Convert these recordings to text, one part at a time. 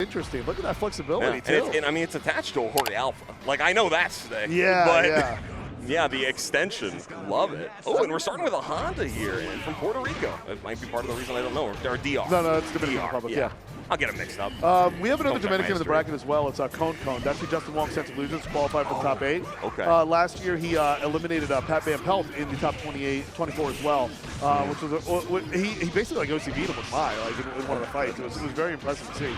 interesting. Look at that flexibility, too. And I mean, it's attached to a Hori Alpha. Like, I know that's sick. Yeah, but yeah. Yeah, the extension. Love it. Oh, and we're starting with a Honda here and from Puerto Rico. That might be part of the reason I don't know. Or DR. No, it's Dominican Republic, yeah. I'll get them mixed up. We have another Dominican in the bracket as well. It's Concon. That's who JWong Sense of Illusions qualified for the top 8. Okay. Last year, he eliminated Pat Van Pelt in the top 24 as well, which was he basically like OCV'd him with Mai in one of the fights. It was very impressive to see.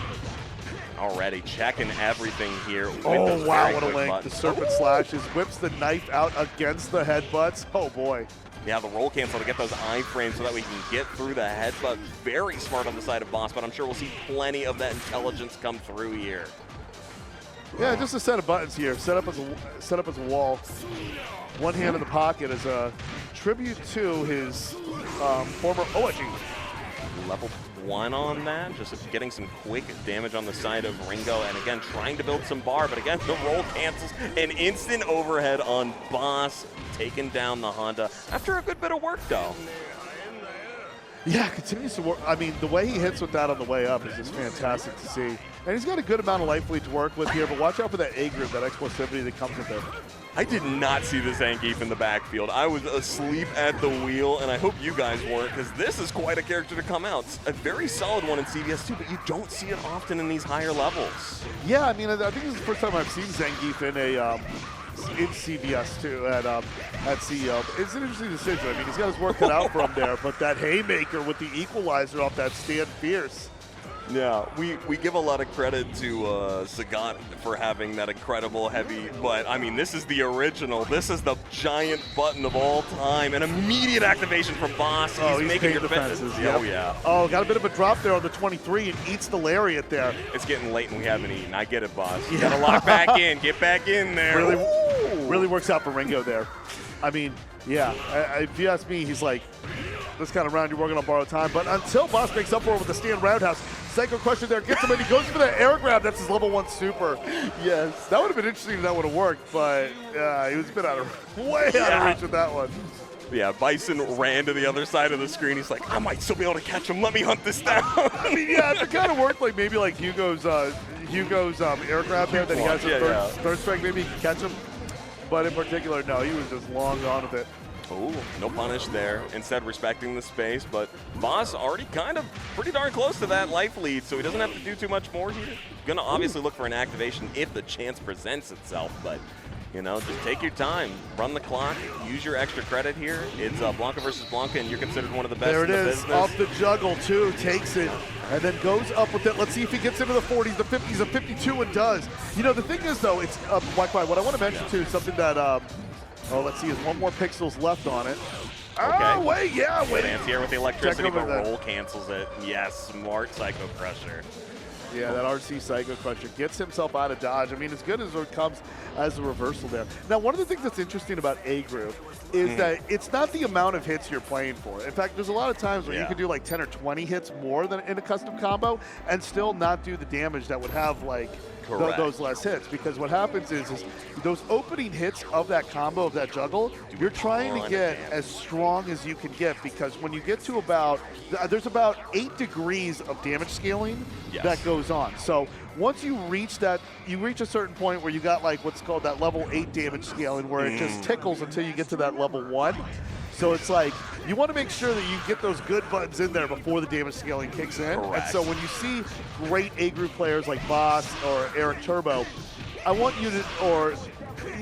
Already checking everything here. Oh, wow, what a link. The Serpent Slashes, whips the knife out against the headbutts. Oh, boy. Yeah, the roll cancel to get those iframes so that we can get through the headbutt. Very smart on the side of Boss, but I'm sure we'll see plenty of that intelligence come through here. Yeah, just a set of buttons here, set up as a wall. One hand in the pocket as a tribute to his former OG. Level 1 on that, just getting some quick damage on the side of Ringo, and again, trying to build some bar, but again, the roll cancels. An instant overhead on Boss, taking down the Honda after a good bit of work, though. Yeah, continues to work. I mean, the way he hits with that on the way up is just fantastic to see. And he's got a good amount of life lead to work with here, but watch out for that A group, that explosivity that comes with it. I did not see the Zangief in the backfield. I was asleep at the wheel, and I hope you guys weren't, because this is quite a character to come out. It's a very solid one in CVS2, but you don't see it often in these higher levels. Yeah, I mean, I think this is the first time I've seen Zangief in CVS2 at CEO. It's an interesting decision. I mean, he's got his work cut out for him there, but that haymaker with the equalizer off that stand fierce. Yeah, we give a lot of credit to Sagat for having that incredible heavy, but I mean, this is the original. This is the giant button of all time. An immediate activation from Boss. He's making your fences. Yep. Oh, yeah. Oh, got a bit of a drop there on the 23 and eats the lariat there. It's getting late and we haven't eaten. I get it, Boss. You gotta lock back in. Get back in there. Really works out for Ringo there. I mean, yeah, if you ask me, he's like, this kind of round you're working on borrowed time. But until Boss makes up for it with the stand roundhouse, Psycho Crusher there gets him and he goes for that air grab. That's his level 1 super. Yes. That would have been interesting if that would have worked, but he was a bit way out of reach with that one. Yeah, Bison ran to the other side of the screen. He's like, I might still be able to catch him. Let me hunt this down. I mean, yeah, it kind of worked like maybe like Hugo's air grab there that he has his third strike. Maybe he can catch him. But in particular, no, he was just long gone with it. Oh, no punish there. Instead, respecting the space. But Boss already kind of pretty darn close to that life lead, so he doesn't have to do too much more here. Going to obviously look for an activation if the chance presents itself, but you know, just take your time, run the clock, use your extra credit here. It's Blanka versus Blanka, and you're considered one of the best in the business. There it is, off the juggle too, takes it, and then goes up with it. Let's see if he gets into the 40s, the 50s, the 52, and does. You know, the thing is, though, it's WyCry. What I want to mention, too, something that, let's see, there's one more pixels left on it. Okay. Oh, wait. Here with the electricity, but roll cancels it. Yes, smart Psycho Crusher. Yeah, that RC Psycho Crusher gets himself out of dodge. I mean, as good as it comes as a reversal there. Now, one of the things that's interesting about A group is that it's not the amount of hits you're playing for. In fact, there's a lot of times where you can do like 10 or 20 hits more than in a custom combo and still not do the damage that would have like those less hits, because what happens is those opening hits of that combo, of that juggle, you're trying to get as strong as you can get, because when you get to about, there's about 8 degrees of damage scaling that goes on. So once you reach that, you reach a certain point where you got like what's called that level 8 damage scaling, where it just tickles until you get to that level 1. So it's like, you want to make sure that you get those good buttons in there before the damage scaling kicks in. And so when you see great A group players like Boss or ericturbo, I want you to, or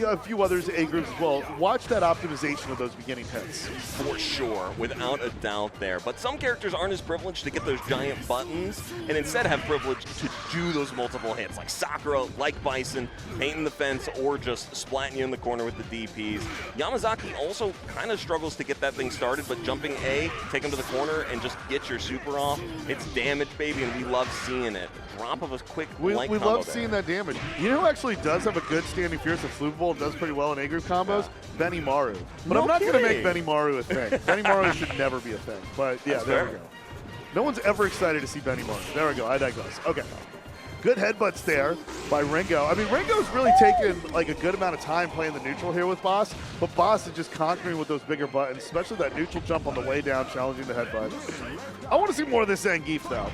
a few others A groups as well, watch that optimization of those beginning hits. For sure, without a doubt there. But some characters aren't as privileged to get those giant buttons, and instead have privilege to do those multiple hits, like Sakura, like Bison, painting the fence, or just splatting you in the corner with the DPs. Yamazaki also kind of struggles to get that thing started, but jumping A, take him to the corner, and just get your super off. It's damage, baby, and we love seeing it. Drop of a quick light combo. We love seeing that damage. You know who actually does have a good standing fierce at Fluvable and does pretty well in A group combos? Benny Maru. But I'm not going to make Benny Maru a thing. Benny Maru should never be a thing. But yeah, there we go. No one's ever excited to see Benny Maru. There we go. I digress. Okay. Good headbutts there by Ringo. I mean, Ringo's really taken like a good amount of time playing the neutral here with Boss, but Boss is just conquering with those bigger buttons, especially that neutral jump on the way down, challenging the headbutt. I want to see more of this Zangief, though.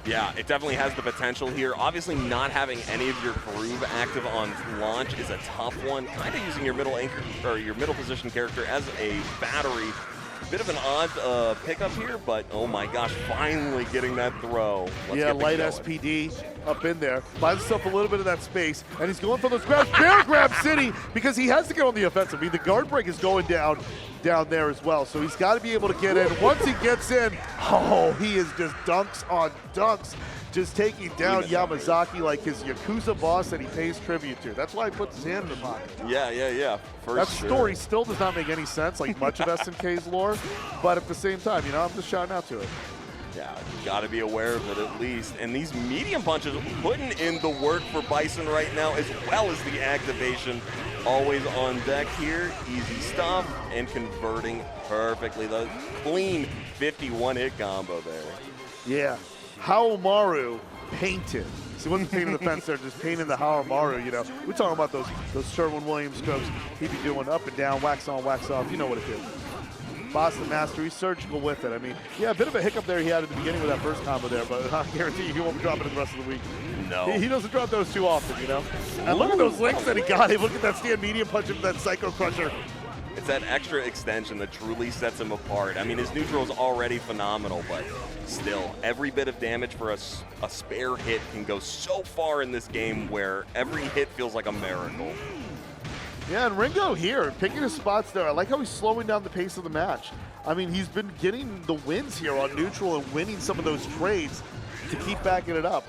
Yeah, it definitely has the potential here. Obviously, not having any of your groove active on launch is a tough one. Kind of using your middle anchor or your middle position character as a battery. Bit of an odd pickup here, but oh my gosh, finally getting that throw. Yeah, light SPD up in there. Finds himself a little bit of that space, and he's going for those grabs. Bear grab City, because he has to get on the offensive. I mean, the guard break is going down there as well, so he's got to be able to get in. Once he gets in, oh, he is just dunks on dunks, just taking down Yamazaki like his Yakuza boss that he pays tribute to. That's why he puts his hand in the pocket. Yeah. That story still does not make any sense, like much of SNK's lore, but at the same time, I'm just shouting out to it. Yeah, you got to be aware of it at least. And these medium punches putting in the work for Bison right now, as well as the activation. Always on deck here. Easy stuff and converting perfectly. The clean 51 hit combo there. Yeah. Haomaru painted. So he wasn't painting the fence there, just painting the Haomaru, We're talking about those Sherwin-Williams strokes he'd be doing up and down, wax on, wax off. You know what it is. Boston Master, he's surgical with it. I mean, yeah, a bit of a hiccup there he had at the beginning with that first combo there, but I guarantee you he won't drop it in the rest of the week. No. He doesn't drop those too often, And look at those links that he got. Look at that stand medium punch into that Psycho Crusher. It's that extra extension that truly sets him apart. I mean, his neutral is already phenomenal, but still, every bit of damage for a spare hit can go so far in this game where every hit feels like a miracle. Yeah, and Ringo here, picking his spots there. I like how he's slowing down the pace of the match. I mean, he's been getting the wins here on neutral and winning some of those trades to keep backing it up.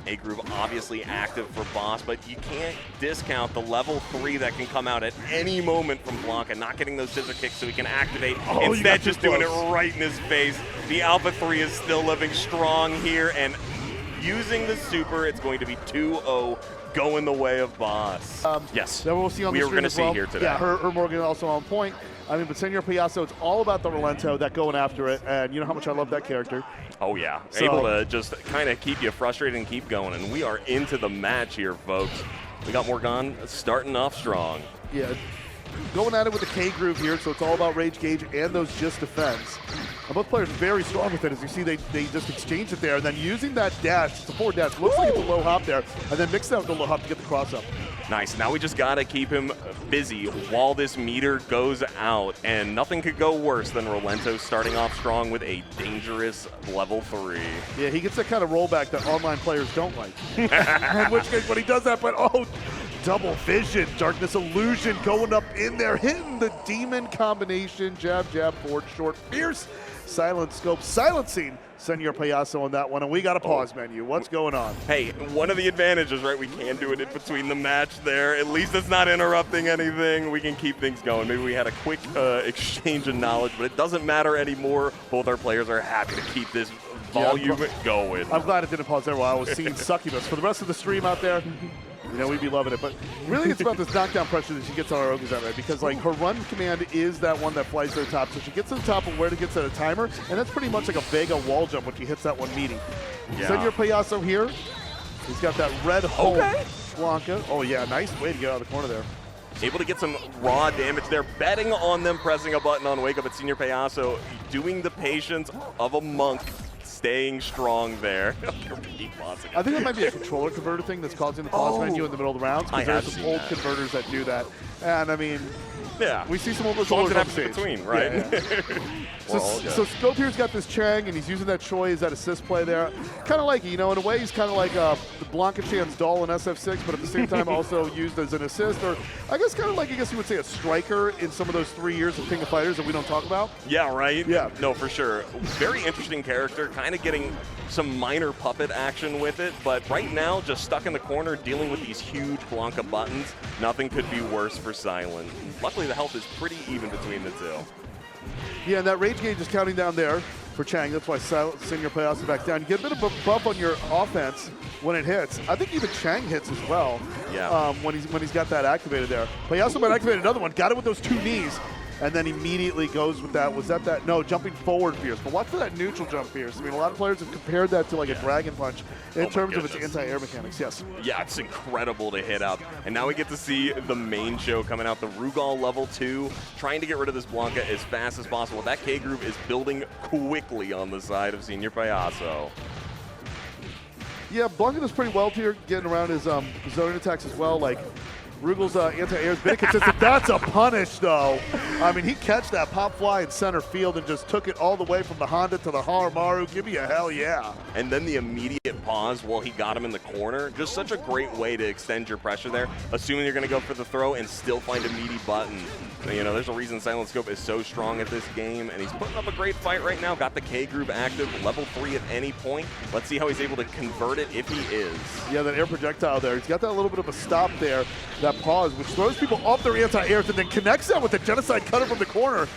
A-Groove obviously active for Boss, but you can't discount the level 3 that can come out at any moment from Blanka, not getting those scissor kicks so he can activate. Instead, just doing it right in his face. The Alpha 3 is still living strong here, and using the super, it's going to be 2-0 going the way of Boss. Yes. That we'll see on the stream as well. We were going to see here today. Yeah, her Morrigan also on point. I mean, but Señor Payaso, it's all about the Rolento, that going after it, and you know how much I love that character. Oh, yeah. So, able to just kind of keep you frustrated and keep going, and we are into the match here, folks. We got Morrigan starting off strong. Yeah, going at it with the K-Groove here, so it's all about Rage Gauge and those just defense. And both players very strong with it. As you see, they just exchange it there, and then using that dash, it's a forward dash, looks like it's a low hop there, and then mix that with the low hop to get the cross up. Nice. Now we just got to keep him busy while this meter goes out, and nothing could go worse than Rolento starting off strong with a dangerous level 3. Yeah, he gets that kind of rollback that online players don't like. In which case, when he does that, but double vision, darkness illusion going up in there, hitting the demon combination, jab, forward, short, fierce, Silentscope, silencing Señor Payaso on that one, and we got a pause menu. What's going on? Hey, one of the advantages, right? We can do it in between the match there. At least it's not interrupting anything. We can keep things going. Maybe we had a quick exchange of knowledge, but it doesn't matter anymore. Both our players are happy to keep this volume going. I'm glad it didn't pause there while I was seeing Succubus. For the rest of the stream out there, we'd be loving it. But really, it's about this knockdown pressure that she gets on our Oguzan, right? Because, her run command is that one that flies to the top. So she gets to the top of where it gets at a timer, and that's pretty much like a Vega wall jump when she hits that one meeting. Yeah. Señor Payaso here. He's got that red hole. Blanka. Oh, yeah, nice way to get out of the corner there. Able to get some raw damage there, betting on them pressing a button on Wake Up at Señor Payaso, doing the patience of a monk. Staying strong there. I think that might be a controller converter thing that's causing the pause menu in the middle of the rounds, because there's some old converters that do that. And I mean, we see some old controllers on stage. Between, right? Yeah. So Scope here's got this Chang, and he's using that Choi as that assist play there. Kind of like, in a way, he's kind of like the Blanka Chan's doll in SF6, but at the same time also used as an assist, or I guess kind of like, you would say, a striker in some of those 3 years of King of Fighters that we don't talk about. Yeah, right? Yeah. No, for sure. Very interesting character, kind of getting some minor puppet action with it, but right now, just stuck in the corner, dealing with these huge Blanka buttons. Nothing could be worse for Silent. Luckily, the health is pretty even between the two. Yeah, and that Rage Gauge is counting down there for Chang. That's why Señor Payaso back down. You get a bit of a bump on your offense when it hits. I think even Chang hits as well. Yeah. When he's got that activated there. Payaso might activate another one. Got it with those 2 knees. And then immediately goes with that. Was that? No, jumping forward fierce. But watch for that neutral jump fierce. I mean, a lot of players have compared that to like a Dragon Punch in terms of its anti-air mechanics. Yes. Yeah, it's incredible to hit up. And now we get to see the main show coming out. The Rugal level 2, trying to get rid of this Blanka as fast as possible. That K-Groove is building quickly on the side of Señor Payaso. Yeah, Blanka does pretty well here, getting around his zone attacks as well. Like, Rugal's anti-air is been consistent. That's a punish, though. I mean, he catched that pop fly in center field and just took it all the way from the Honda to the Harimaru. Give me a hell yeah. And then the immediate pause while he got him in the corner. Just such a great way to extend your pressure there, assuming you're going to go for the throw and still find a meaty button. You know, there's a reason Silentscope is so strong at this game, and he's putting up a great fight right now. Got the K group active, level 3 at any point. Let's see how he's able to convert it if he is. Yeah, that air projectile there. He's got that little bit of a stop there, that pause, which throws people off their anti-airs and then connects them with the genocide cutter from the corner,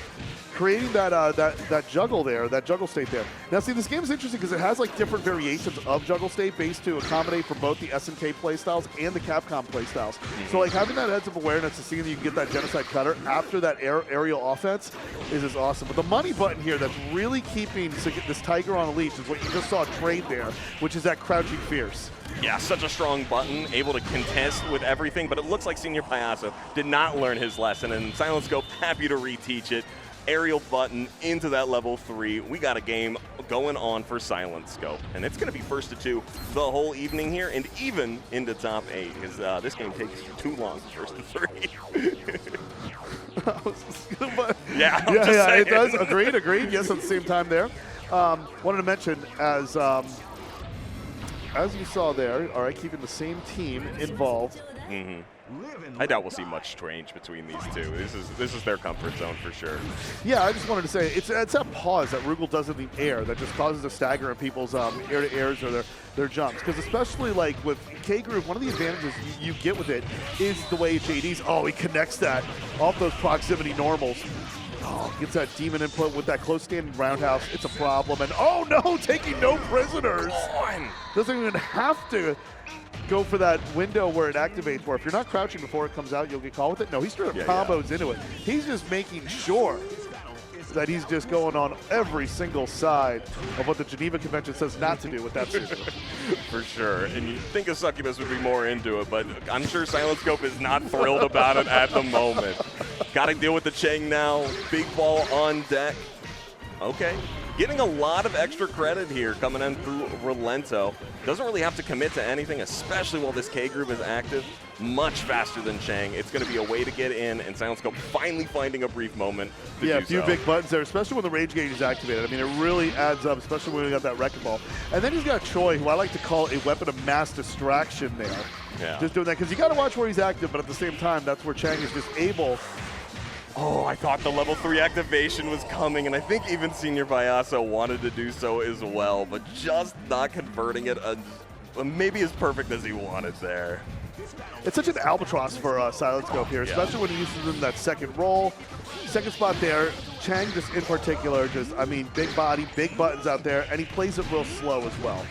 creating that juggle there, that juggle state there. Now, see, this game is interesting because it has like different variations of juggle state based to accommodate for both the SNK playstyles and the Capcom playstyles. So, like, having that heads-up awareness to seeing that you can get that genocide cutter after that aerial offense is awesome. But the money button here that's really keeping this Tiger on a leash is what you just saw trade there, which is that crouching fierce. Yeah, such a strong button, able to contest with everything, but it looks like Señor Payaso did not learn his lesson, and Silentscope happy to reteach it. Aerial button into that level 3. We got a game going on for Silentscope, and it's going to be first to 2 the whole evening here, and even into top 8, because this game takes too long, first to 3. Yeah, it does. Agreed. Yes, at the same time there. Wanted to mention as you saw there, all right, keeping the same team involved. I doubt we'll see much change between these two. This is their comfort zone for sure. Yeah, I just wanted to say it's that pause that Rugal does in the air that just causes a stagger in people's air-to-airs or their jumps. Because especially like with K Groove, one of the advantages you get with it is the way JD's. Oh, he connects that off those proximity normals. Oh, gets that demon input with that close standing roundhouse. It's a problem. And oh no, taking no prisoners. Doesn't even have to go for that window where it activates, where if you're not crouching before it comes out, you'll get caught with it. No, he straight up combos into it. He's just making sure that he's just going on every single side of what the Geneva Convention says not to do with that system. For sure. And you think a Succubus would be more into it, but I'm sure Silentscope is not thrilled about it at the moment. Got to deal with the Chang now. Big ball on deck. Okay. Getting a lot of extra credit here coming in through Rolento. Doesn't really have to commit to anything, especially while this K group is active. Much faster than Chang. It's going to be a way to get in, and Silentscope finally finding a brief moment to do a few big buttons there, especially when the rage gauge is activated. I mean, it really adds up, especially when we got that wrecking ball. And then he's got Choi, who I like to call a weapon of mass distraction there. Yeah. Just doing that, because you got to watch where he's active, but at the same time, that's where Chang is just able. Oh, I thought the level 3 activation was coming, and I think even Señor Payaso wanted to do so as well, but just not converting it maybe as perfect as he wanted there. It's such an albatross for Silentscope here, especially when he uses them in that second roll. Second spot there, Chang just in particular, I mean, big body, big buttons out there, and he plays it real slow as well.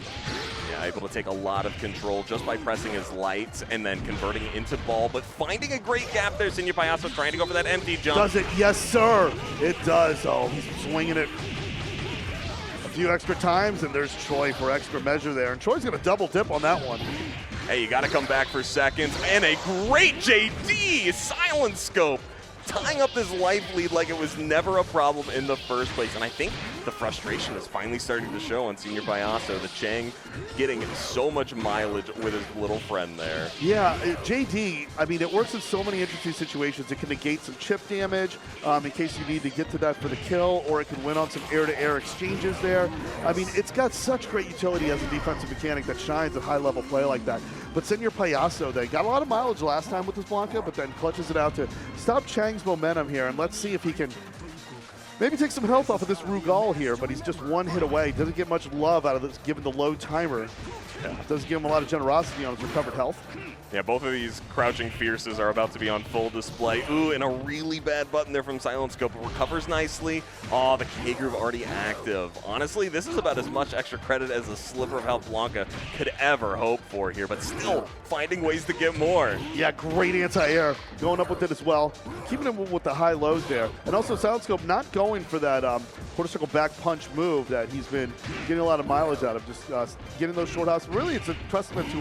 Yeah, able to take a lot of control just by pressing his lights and then converting it into ball, but finding a great gap there. Señor Payaso trying to go for that empty jump. Does it? Yes, sir. It does. Oh, he's swinging it a few extra times, and there's Choi for extra measure there. And Choi's going to double dip on that one. Hey, you got to come back for seconds. And a great JD Silentscope tying up this life lead like it was never a problem in the first place. And I think the frustration is finally starting to show on Señor Payaso. The Chang getting so much mileage with his little friend there. Yeah, JD, I mean, it works in so many interesting situations. It can negate some chip damage in case you need to get to that for the kill, or it can win on some air-to-air exchanges there. I mean, it's got such great utility as a defensive mechanic that shines at high-level play like that. But Señor Payaso, they got a lot of mileage last time with this Blanka, but then clutches it out to stop Chang's momentum here, and let's see if he can maybe take some health off of this Rugal here, but he's just one hit away. Doesn't get much love out of this given the low timer. Doesn't give him a lot of generosity on his recovered health. Yeah, both of these crouching fierces are about to be on full display. Ooh, and a really bad button there from Silentscope. Recovers nicely. Oh, the K groove already active. Honestly, this is about as much extra credit as a sliver of health Blanka could ever hope for here, but still finding ways to get more. Yeah, great anti-air. Going up with it as well. Keeping him with the high lows there. And also Silentscope not going for that quarter circle back punch move that he's been getting a lot of mileage out of. Just getting those short hops. Really, it's a testament to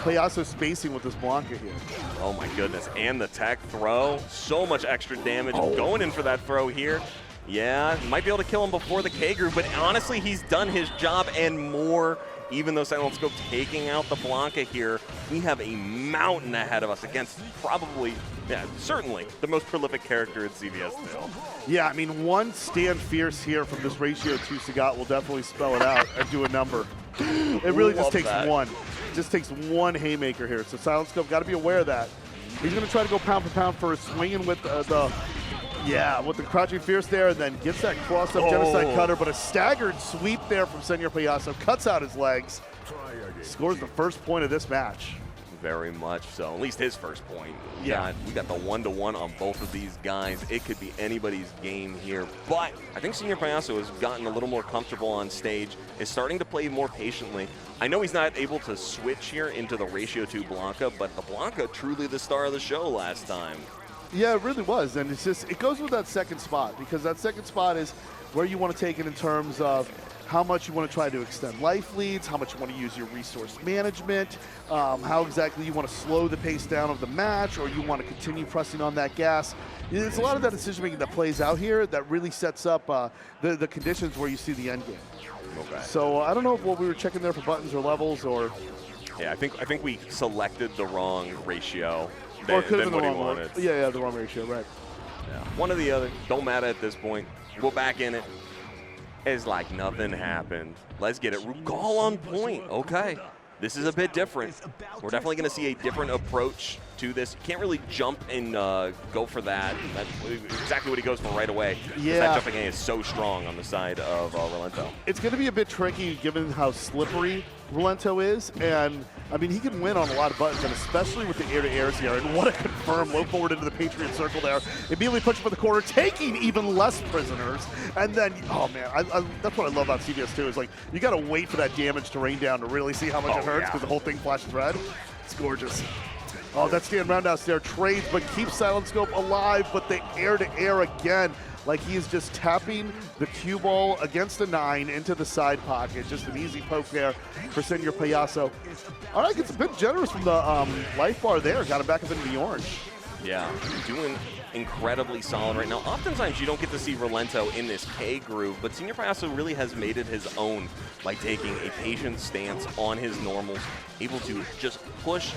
Payaso spacing with this Blanka here. Oh my goodness, and the tech throw. So much extra damage going in for that throw here. Yeah, might be able to kill him before the K group, but honestly, he's done his job and more even though Silentscope taking out the Blanka here, we have a mountain ahead of us against probably, certainly the most prolific character in CVS2. Yeah, I mean, one stand fierce here from this ratio 2 Sagat will definitely spell it out and do a number. It really just takes one. It just takes one haymaker here. So Silentscope got to be aware of that. He's going to try to go pound for pound for swinging with with the crouching fierce there, and then gets that cross-up genocide cutter, but a staggered sweep there from Señor Payaso, cuts out his legs, scores the first point of this match. Very much so, at least his first point. Yeah. We got the 1-to-1 on both of these guys. It could be anybody's game here, but I think Señor Payaso has gotten a little more comfortable on stage, is starting to play more patiently. I know he's not able to switch here into the ratio 2 Blanka, but the Blanka truly the star of the show last time. Yeah, it really was, and it's just, it goes with that second spot, because that second spot is where you want to take it in terms of how much you want to try to extend life leads, how much you want to use your resource management, how exactly you want to slow the pace down of the match, or you want to continue pressing on that gas. There's a lot of that decision making that plays out here that really sets up the conditions where you see the end game. Okay. So I don't know what we were checking there for buttons or levels, or yeah, I think we selected the wrong ratio. Or could have than been the what wrong he one. wanted. Yeah, the wrong ratio, right. Yeah. One or the other. Don't matter at this point. We're back in it. It's like nothing happened. Let's get it. Rugal on point. Okay. This is a bit different. We're definitely going to see a different approach to this. You can't really jump and go for that. That's exactly what he goes for right away. Yeah. That jumping A is so strong on the side of Rolento. It's going to be a bit tricky given how slippery Rolento is, and I mean, he can win on a lot of buttons, and especially with the air-to-airs here, and what a confirm low forward into the Patriot circle there. Immediately pushing for the corner, taking even less prisoners, and then, oh man, that's what I love about CVS2 is like, you got to wait for that damage to rain down to really see how much it hurts, because the whole thing flashes red. It's gorgeous. Oh, that stand roundhouse there, trades, but keeps Silentscope alive, but the air-to-air again, like he is just tapping the cue ball against the 9 into the side pocket. Just an easy poke there for Señor Payaso. All right, gets a bit generous from the life bar there. Got him back up into the orange. Yeah, doing incredibly solid right now. Oftentimes you don't get to see Rolento in this K groove, but Señor Payaso really has made it his own by taking a patient stance on his normals, able to just push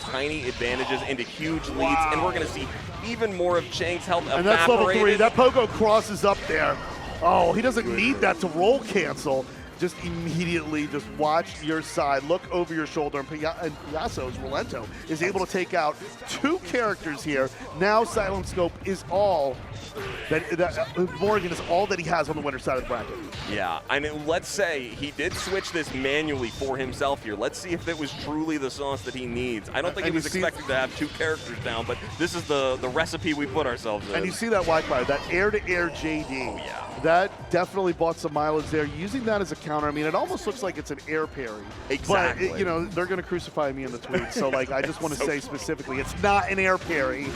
tiny advantages into huge leads, and we're going to see even more of Chang's health evaporated. And that's level 3. That Pogo crosses up there. Oh, he doesn't need that to roll cancel. Just immediately just watch your side, look over your shoulder, and Payaso's Rolento is able to take out 2 characters here. Now Silentscope is all Morrigan is all that he has on the winner's side of the bracket. Yeah, I mean, let's say he did switch this manually for himself here. Let's see if it was truly the sauce that he needs. I don't think he was expected to have 2 characters down, but this is the recipe we put ourselves in. And you see that WyCry, that air-to-air JD. Oh, yeah. That definitely bought some mileage there. Using that as a counter, I mean, it almost looks like it's an air parry. Exactly. But, you know, they're going to crucify me in the tweet. So, like, I just want to say specifically, it's not an air parry.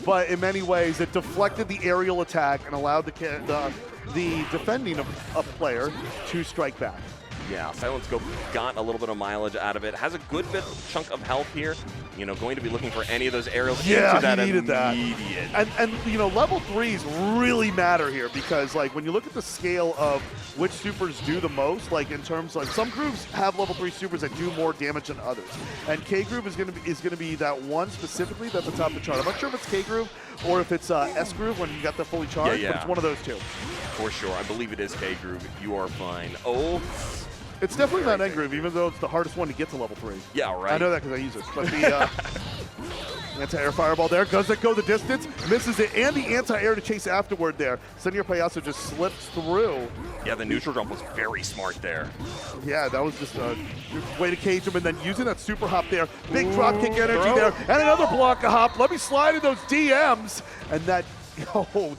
But in many ways, it deflected the aerial attack and allowed the defending a player to strike back. Yeah, Silentscope got a little bit of mileage out of it. Has a good bit chunk of health here. You know, going to be looking for any of those aerials into that needed immediate. That. And you know, level 3s really matter here because, like, when you look at the scale of which supers do the most, like in terms of some grooves have level 3 supers that do more damage than others. And K groove is going to be that one specifically that's atop the chart. I'm not sure if it's K groove or if it's S groove when you got that fully charged, but it's one of those two. For sure, I believe it is K groove. You are fine. Oh. It's definitely not N groove, even though it's the hardest one to get to level 3. Yeah, right. I know that because I use it. But the anti-air fireball there. Does it go the distance? Misses it. And the anti-air to chase afterward there. Señor Payaso just slips through. Yeah, the neutral jump was very smart there. Yeah, that was just a way to cage him. And then using that super hop there. Big drop kick energy there. And another Blanka hop. Let me slide in those DMs. And that,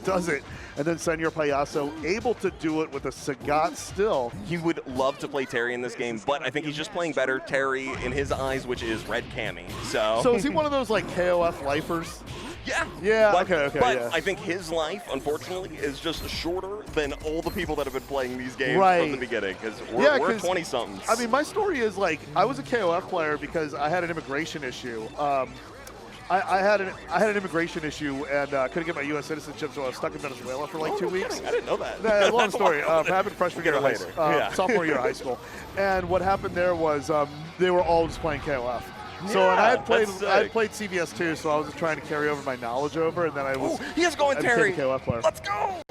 does it. And then Señor Payaso able to do it with a Sagat still. He would love to play Terry in this game, but I think he's just playing better Terry in his eyes, which is red Cammy. So is he one of those like KOF lifers? Yeah. Yeah, but, okay, But yeah. I think his life, unfortunately, is just shorter than all the people that have been playing these games from the beginning, because we're 20-somethings. I mean, my story is like, I was a KOF player because I had an immigration issue. I had an immigration issue and couldn't get my U.S. citizenship, so I was stuck in Venezuela for like 2 weeks. I didn't know that. Long story. Happened freshman year of high school, Yeah. sophomore year of high school, and what happened there was they were all just playing KOF. So and I had played CVS2, so I was just trying to carry over my knowledge over, and then I was. Ooh, he is going Terry. KOF player. Let's go.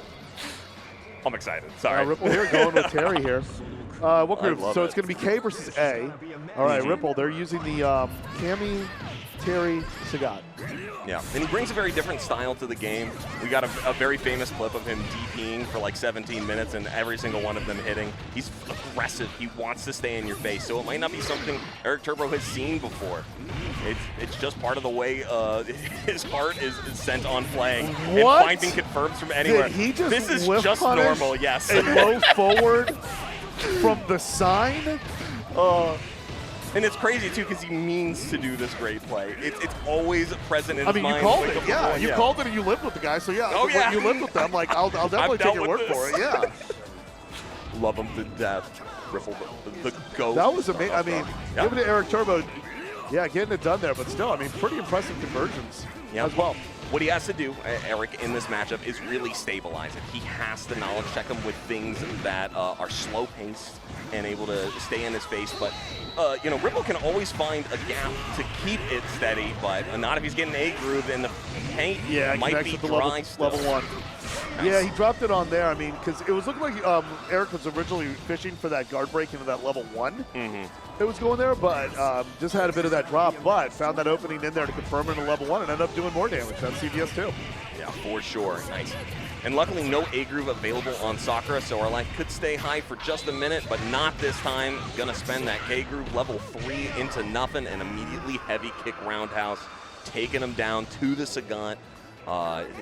I'm excited. Sorry. Ripple here going with Terry here. What group? So it's going to be K versus A. All right, Ripple. They're using the Cammy, Terry, Sagat. Yeah, and he brings a very different style to the game. We got a very famous clip of him DPing for like 17 minutes and every single one of them hitting. He's aggressive. He wants to stay in your face, so it might not be something ericturbo has seen before. It's just part of the way his heart is sent on playing. What? And finding confirms from anywhere. Did he just this is whiff just punish normal, yes. and low forward from the sign? And it's crazy, too, because he means to do this great play. It's always present in his mind. You called it, yeah. You called it and you lived with the guy, so yeah. Oh, yeah. You lived with them, like, I'll definitely take your word for it, yeah. Love him to death. Ripple, the GOAT. That was amazing. I mean, yeah. Give it to ericturbo, yeah, getting it done there, but still, I mean, pretty impressive conversions as well. What he has to do, Eric, in this matchup is really stabilize it. He has to knowledge check him with things that are slow-paced and able to stay in his face. But, you know, Ripple can always find a gap to keep it steady, but not if he's getting A groove and the paint might be dry level 1. Nice. Yeah, he dropped it on there. I mean, because it was looking like Eric was originally fishing for that guard break into that level 1. It was going there, but just had a bit of that drop, but found that opening in there to confirm it in level 1 and ended up doing more damage. That's CVS2. Yeah, for sure. Nice. And luckily, no A-groove available on Sakura, so our life could stay high for just a minute, but not this time. Gonna spend that K-groove level 3 into nothing and immediately heavy kick roundhouse, taking him down to the Sagat.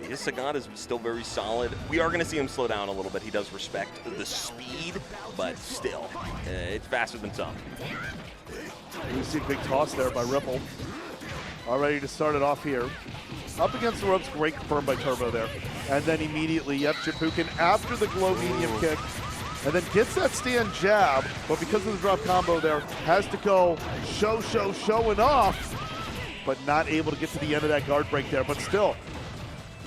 His Sagat is still very solid. We are going to see him slow down a little bit. He does respect the speed, but still, it's faster than some. You see a big toss there by Ripple. All ready to start it off here. Up against the ropes, great confirmed by Turbo there. And then immediately, Chipukin after the glow medium kick, and then gets that stand jab, but because of the drop combo there, has to go showing off, but not able to get to the end of that guard break there, but still,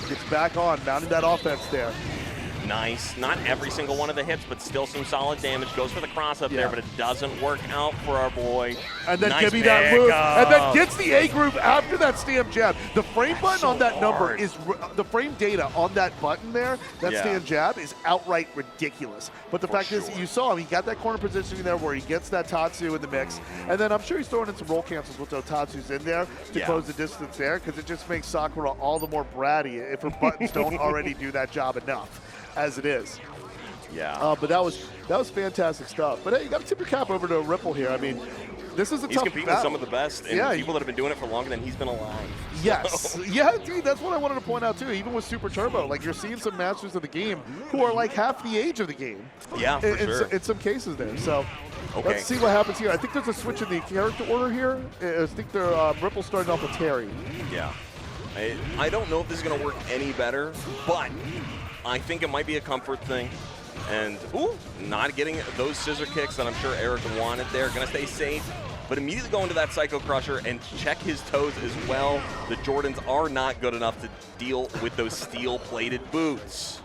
gets back on, mounting that offense there. Nice. Not every single one of the hits, but still some solid damage. Goes for the cross up there, but it doesn't work out for our boy. And then give me that move. And then gets the A groove after that stamp jab. The frame button on that number is, the frame data on that button there, that stand jab is outright ridiculous. But the fact is, you saw him, he got that corner positioning there where he gets that Tatsu in the mix. And then I'm sure he's throwing in some roll cancels with those Tatsus in there to close the distance there, because it just makes Sakura all the more bratty if her buttons don't already do that job enough. As it is. Yeah. But that was fantastic stuff. But hey, you got to tip your cap over to Ripple here. I mean, this is a tough battle. He's competing with some of the best and people that have been doing it for longer than he's been alive. Yes. Yeah, dude, that's what I wanted to point out too. Even with Super Turbo, like you're seeing some masters of the game who are like half the age of the game. Yeah, for sure. In some cases there. So let's see what happens here. I think there's a switch in the character order here. I think they're Ripple's starting off with Terry. Yeah. I don't know if this is going to work any better, but I think it might be a comfort thing. And, not getting those scissor kicks that I'm sure Eric wanted there. Going to stay safe, but immediately go into that Psycho Crusher and check his toes as well. The Jordans are not good enough to deal with those steel-plated boots.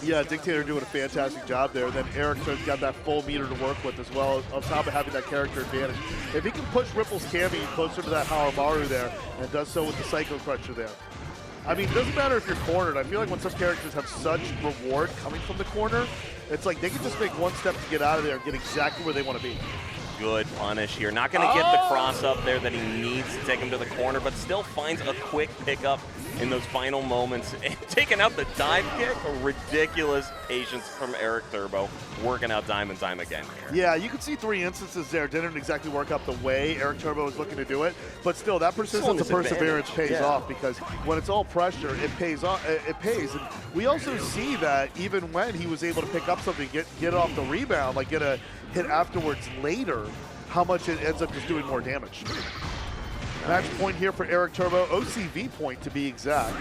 Yeah, Dictator doing a fantastic job there. Then Eric's got that full meter to work with as well, on top of having that character advantage. If he can push Ripple's Cammy closer to that Haramaru there, and does so with the Psycho Crusher there. I mean, it doesn't matter if you're cornered. I feel like when some characters have such reward coming from the corner, it's like they can just make one step to get out of there and get exactly where they want to be. Good punish here. Not going to get the cross up there that he needs to take him to the corner, but still finds a quick pickup in those final moments. And taking out the dive kick, ridiculous patience from ericturbo, working out time and time again here. Yeah, you can see 3 instances there. Didn't exactly work out the way ericturbo was looking to do it, but still, that persistence and perseverance pays off, because when it's all pressure, it pays off. It pays. And we also see that even when he was able to pick up something, get off the rebound, like get a hit afterwards later, how much it ends up just doing more damage. Match point here for ericturbo, OCV point to be exact.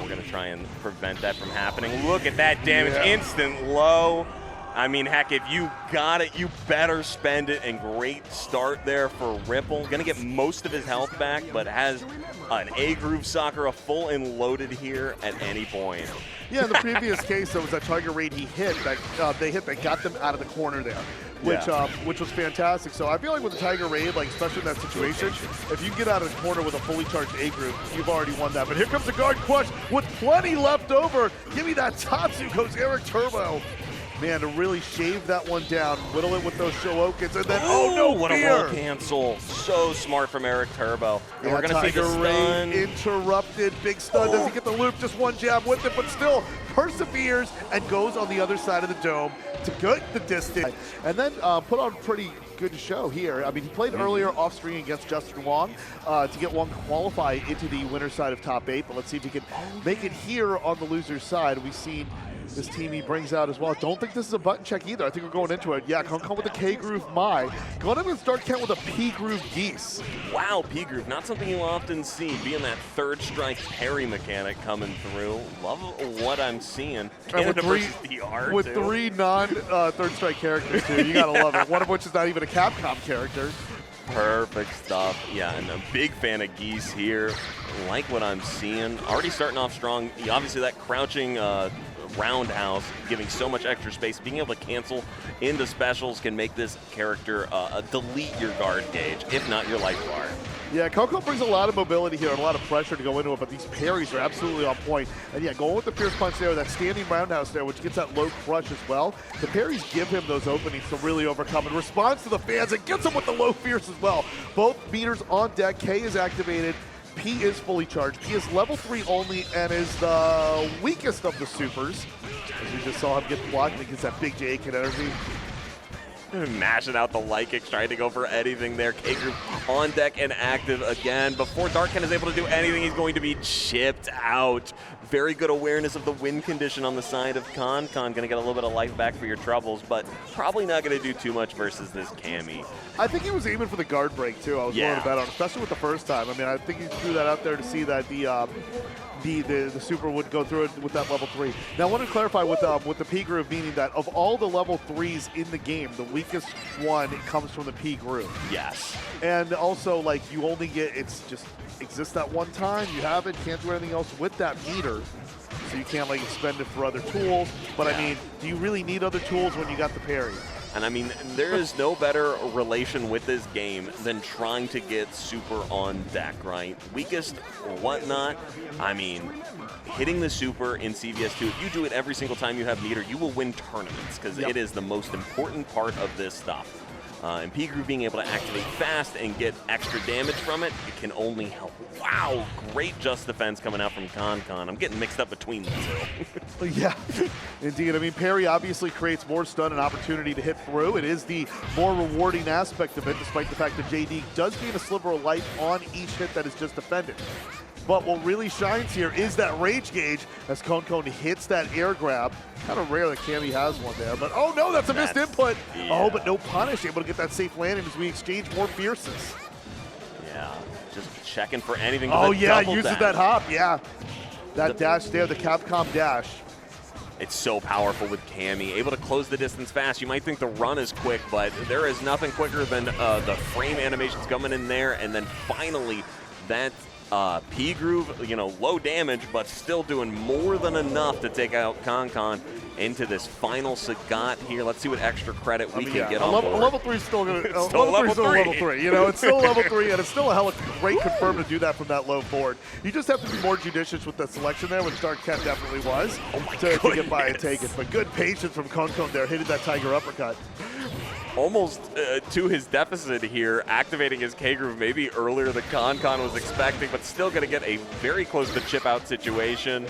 We're going to try and prevent that from happening. Look at that damage, instant low. I mean, heck, if you got it, you better spend it. And great start there for Ripple. Gonna get most of his health back, but has an A-Groove Sakura full and loaded here at any point. Yeah, in the previous case, there was that Tiger Raid he hit that that got them out of the corner there, which was fantastic. So I feel like with the Tiger Raid, like especially in that situation, if you get out of the corner with a fully charged A group, you've already won that. But here comes the guard crush with plenty left over. Give me that Tatsu, goes ericturbo. Man, to really shave that one down, whittle it with those Shookens, and then, oh no, what fear. a roll cancel. So smart from ericturbo. And Yeah, we're going to see the stun. Interrupted, big stun. Does he get the loop? Just one jab with it, but still perseveres and goes on the other side of the dome to get the distance. And then put on pretty good show here. I mean, he played earlier off screen against JWong to get Wong to qualify into the winner's side of top 8, but let's see if he can make it here on the loser's side. We've seen this team he brings out as well. Don't think this is a button check either. I think we're going into it. Yeah, Concon with the K-Groove Mai. Going in with start count with a P-Groove Geese. Wow, P-Groove, not something you often see, being that third strike parry mechanic coming through. Love what I'm seeing. With three, with too. 3 non-third strike characters too. You gotta love it. One of which is not even a Capcom character. Perfect stuff. Yeah, and a big fan of Geese here. Like what I'm seeing. Already starting off strong. Obviously that crouching roundhouse, giving so much extra space, being able to cancel into specials can make this character delete your guard gauge, if not your life bar. Yeah, Concon brings a lot of mobility here and a lot of pressure to go into it, but these parries are absolutely on point. And yeah, going with the Fierce Punch there, that standing roundhouse there, which gets that low crush as well. The parries give him those openings to really overcome. And responds to the fans and gets him with the low Fierce as well. Both meters on deck. K is activated. P is fully charged. P is level 3 only and is the weakest of the supers. As we just saw him get blocked, and he gets that big J kid energy. Mashing out the light kicks, trying to go for anything there. K-Group on deck and active again. Before Darken is able to do anything, he's going to be chipped out. Very good awareness of the win condition on the side of Concon. Going to get a little bit of life back for your troubles, but probably not going to do too much versus this Cammy. I think he was aiming for the guard break, too. I was willing to bet on, especially with the first time. I mean, I think he threw that out there to see that the super would go through it with that level 3. Now, I want to clarify with the P groove, meaning that of all the level 3s in the game, the weakest one comes from the P groove. Yes. And also, like, you only get, it's just exists that one time. You have it, can't do anything else with that meter. So you can't, like, expend it for other tools. But, I mean, do you really need other tools when you got the parry? And I mean, there is no better relation with this game than trying to get super on deck, right? Weakest or whatnot. I mean, hitting the super in CVS2, if you do it every single time you have meter, you will win tournaments because it is the most important part of this stuff. And P-Groove being able to activate fast and get extra damage from it, it can only help. Wow, great just defense coming out from Concon. I'm getting mixed up between the two. Yeah, indeed. I mean, parry obviously creates more stun and opportunity to hit through. It is the more rewarding aspect of it, despite the fact that JD does gain a sliver of life on each hit that is just defended. But what really shines here is that rage gauge as Concon hits that air grab. Kind of rare that Cammy has one there, but oh no, that's a missed input. Yeah. Oh, but no punish, able to get that safe landing as we exchange more fierces. Yeah, just checking for anything. Oh yeah, uses that hop, yeah. That dash there, the Capcom dash. It's so powerful with Cammy, able to close the distance fast. You might think the run is quick, but there is nothing quicker than the frame animations coming in there, and then finally that P-Groove, you know, low damage, but still doing more than enough to take out Concon into this final Sagat here. Let's see what extra credit we can get on board. Level 3 is still going to level 3. You know, it's still level 3, and it's still a hell of a great confirm to do that from that low forward. You just have to be more judicious with the selection there, which Dark Cat definitely was, to get by and take it. But good patience from Concon there, hitting that Tiger uppercut. Almost to his deficit here, activating his K-Groove maybe earlier than Concon was expecting, but still going to get a very close to chip out situation.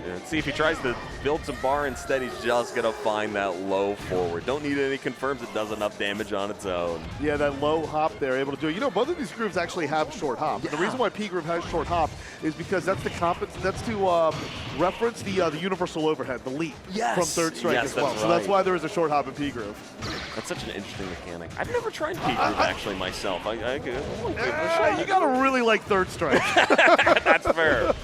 Let's see if he tries to build some bar instead. He's just going to find that low forward. Don't need any confirms. It does enough damage on its own. Yeah, that low hop there, able to do it. You know, both of these grooves actually have short hop. Yeah. And the reason why P-Groove has short hop is because that's to reference the universal overhead, the leap from third strike as well. Right. So that's why there is a short hop in P-Groove. That's such an interesting mechanic. I've never tried P-Group actually myself. I you gotta really like Third Strike. That's fair.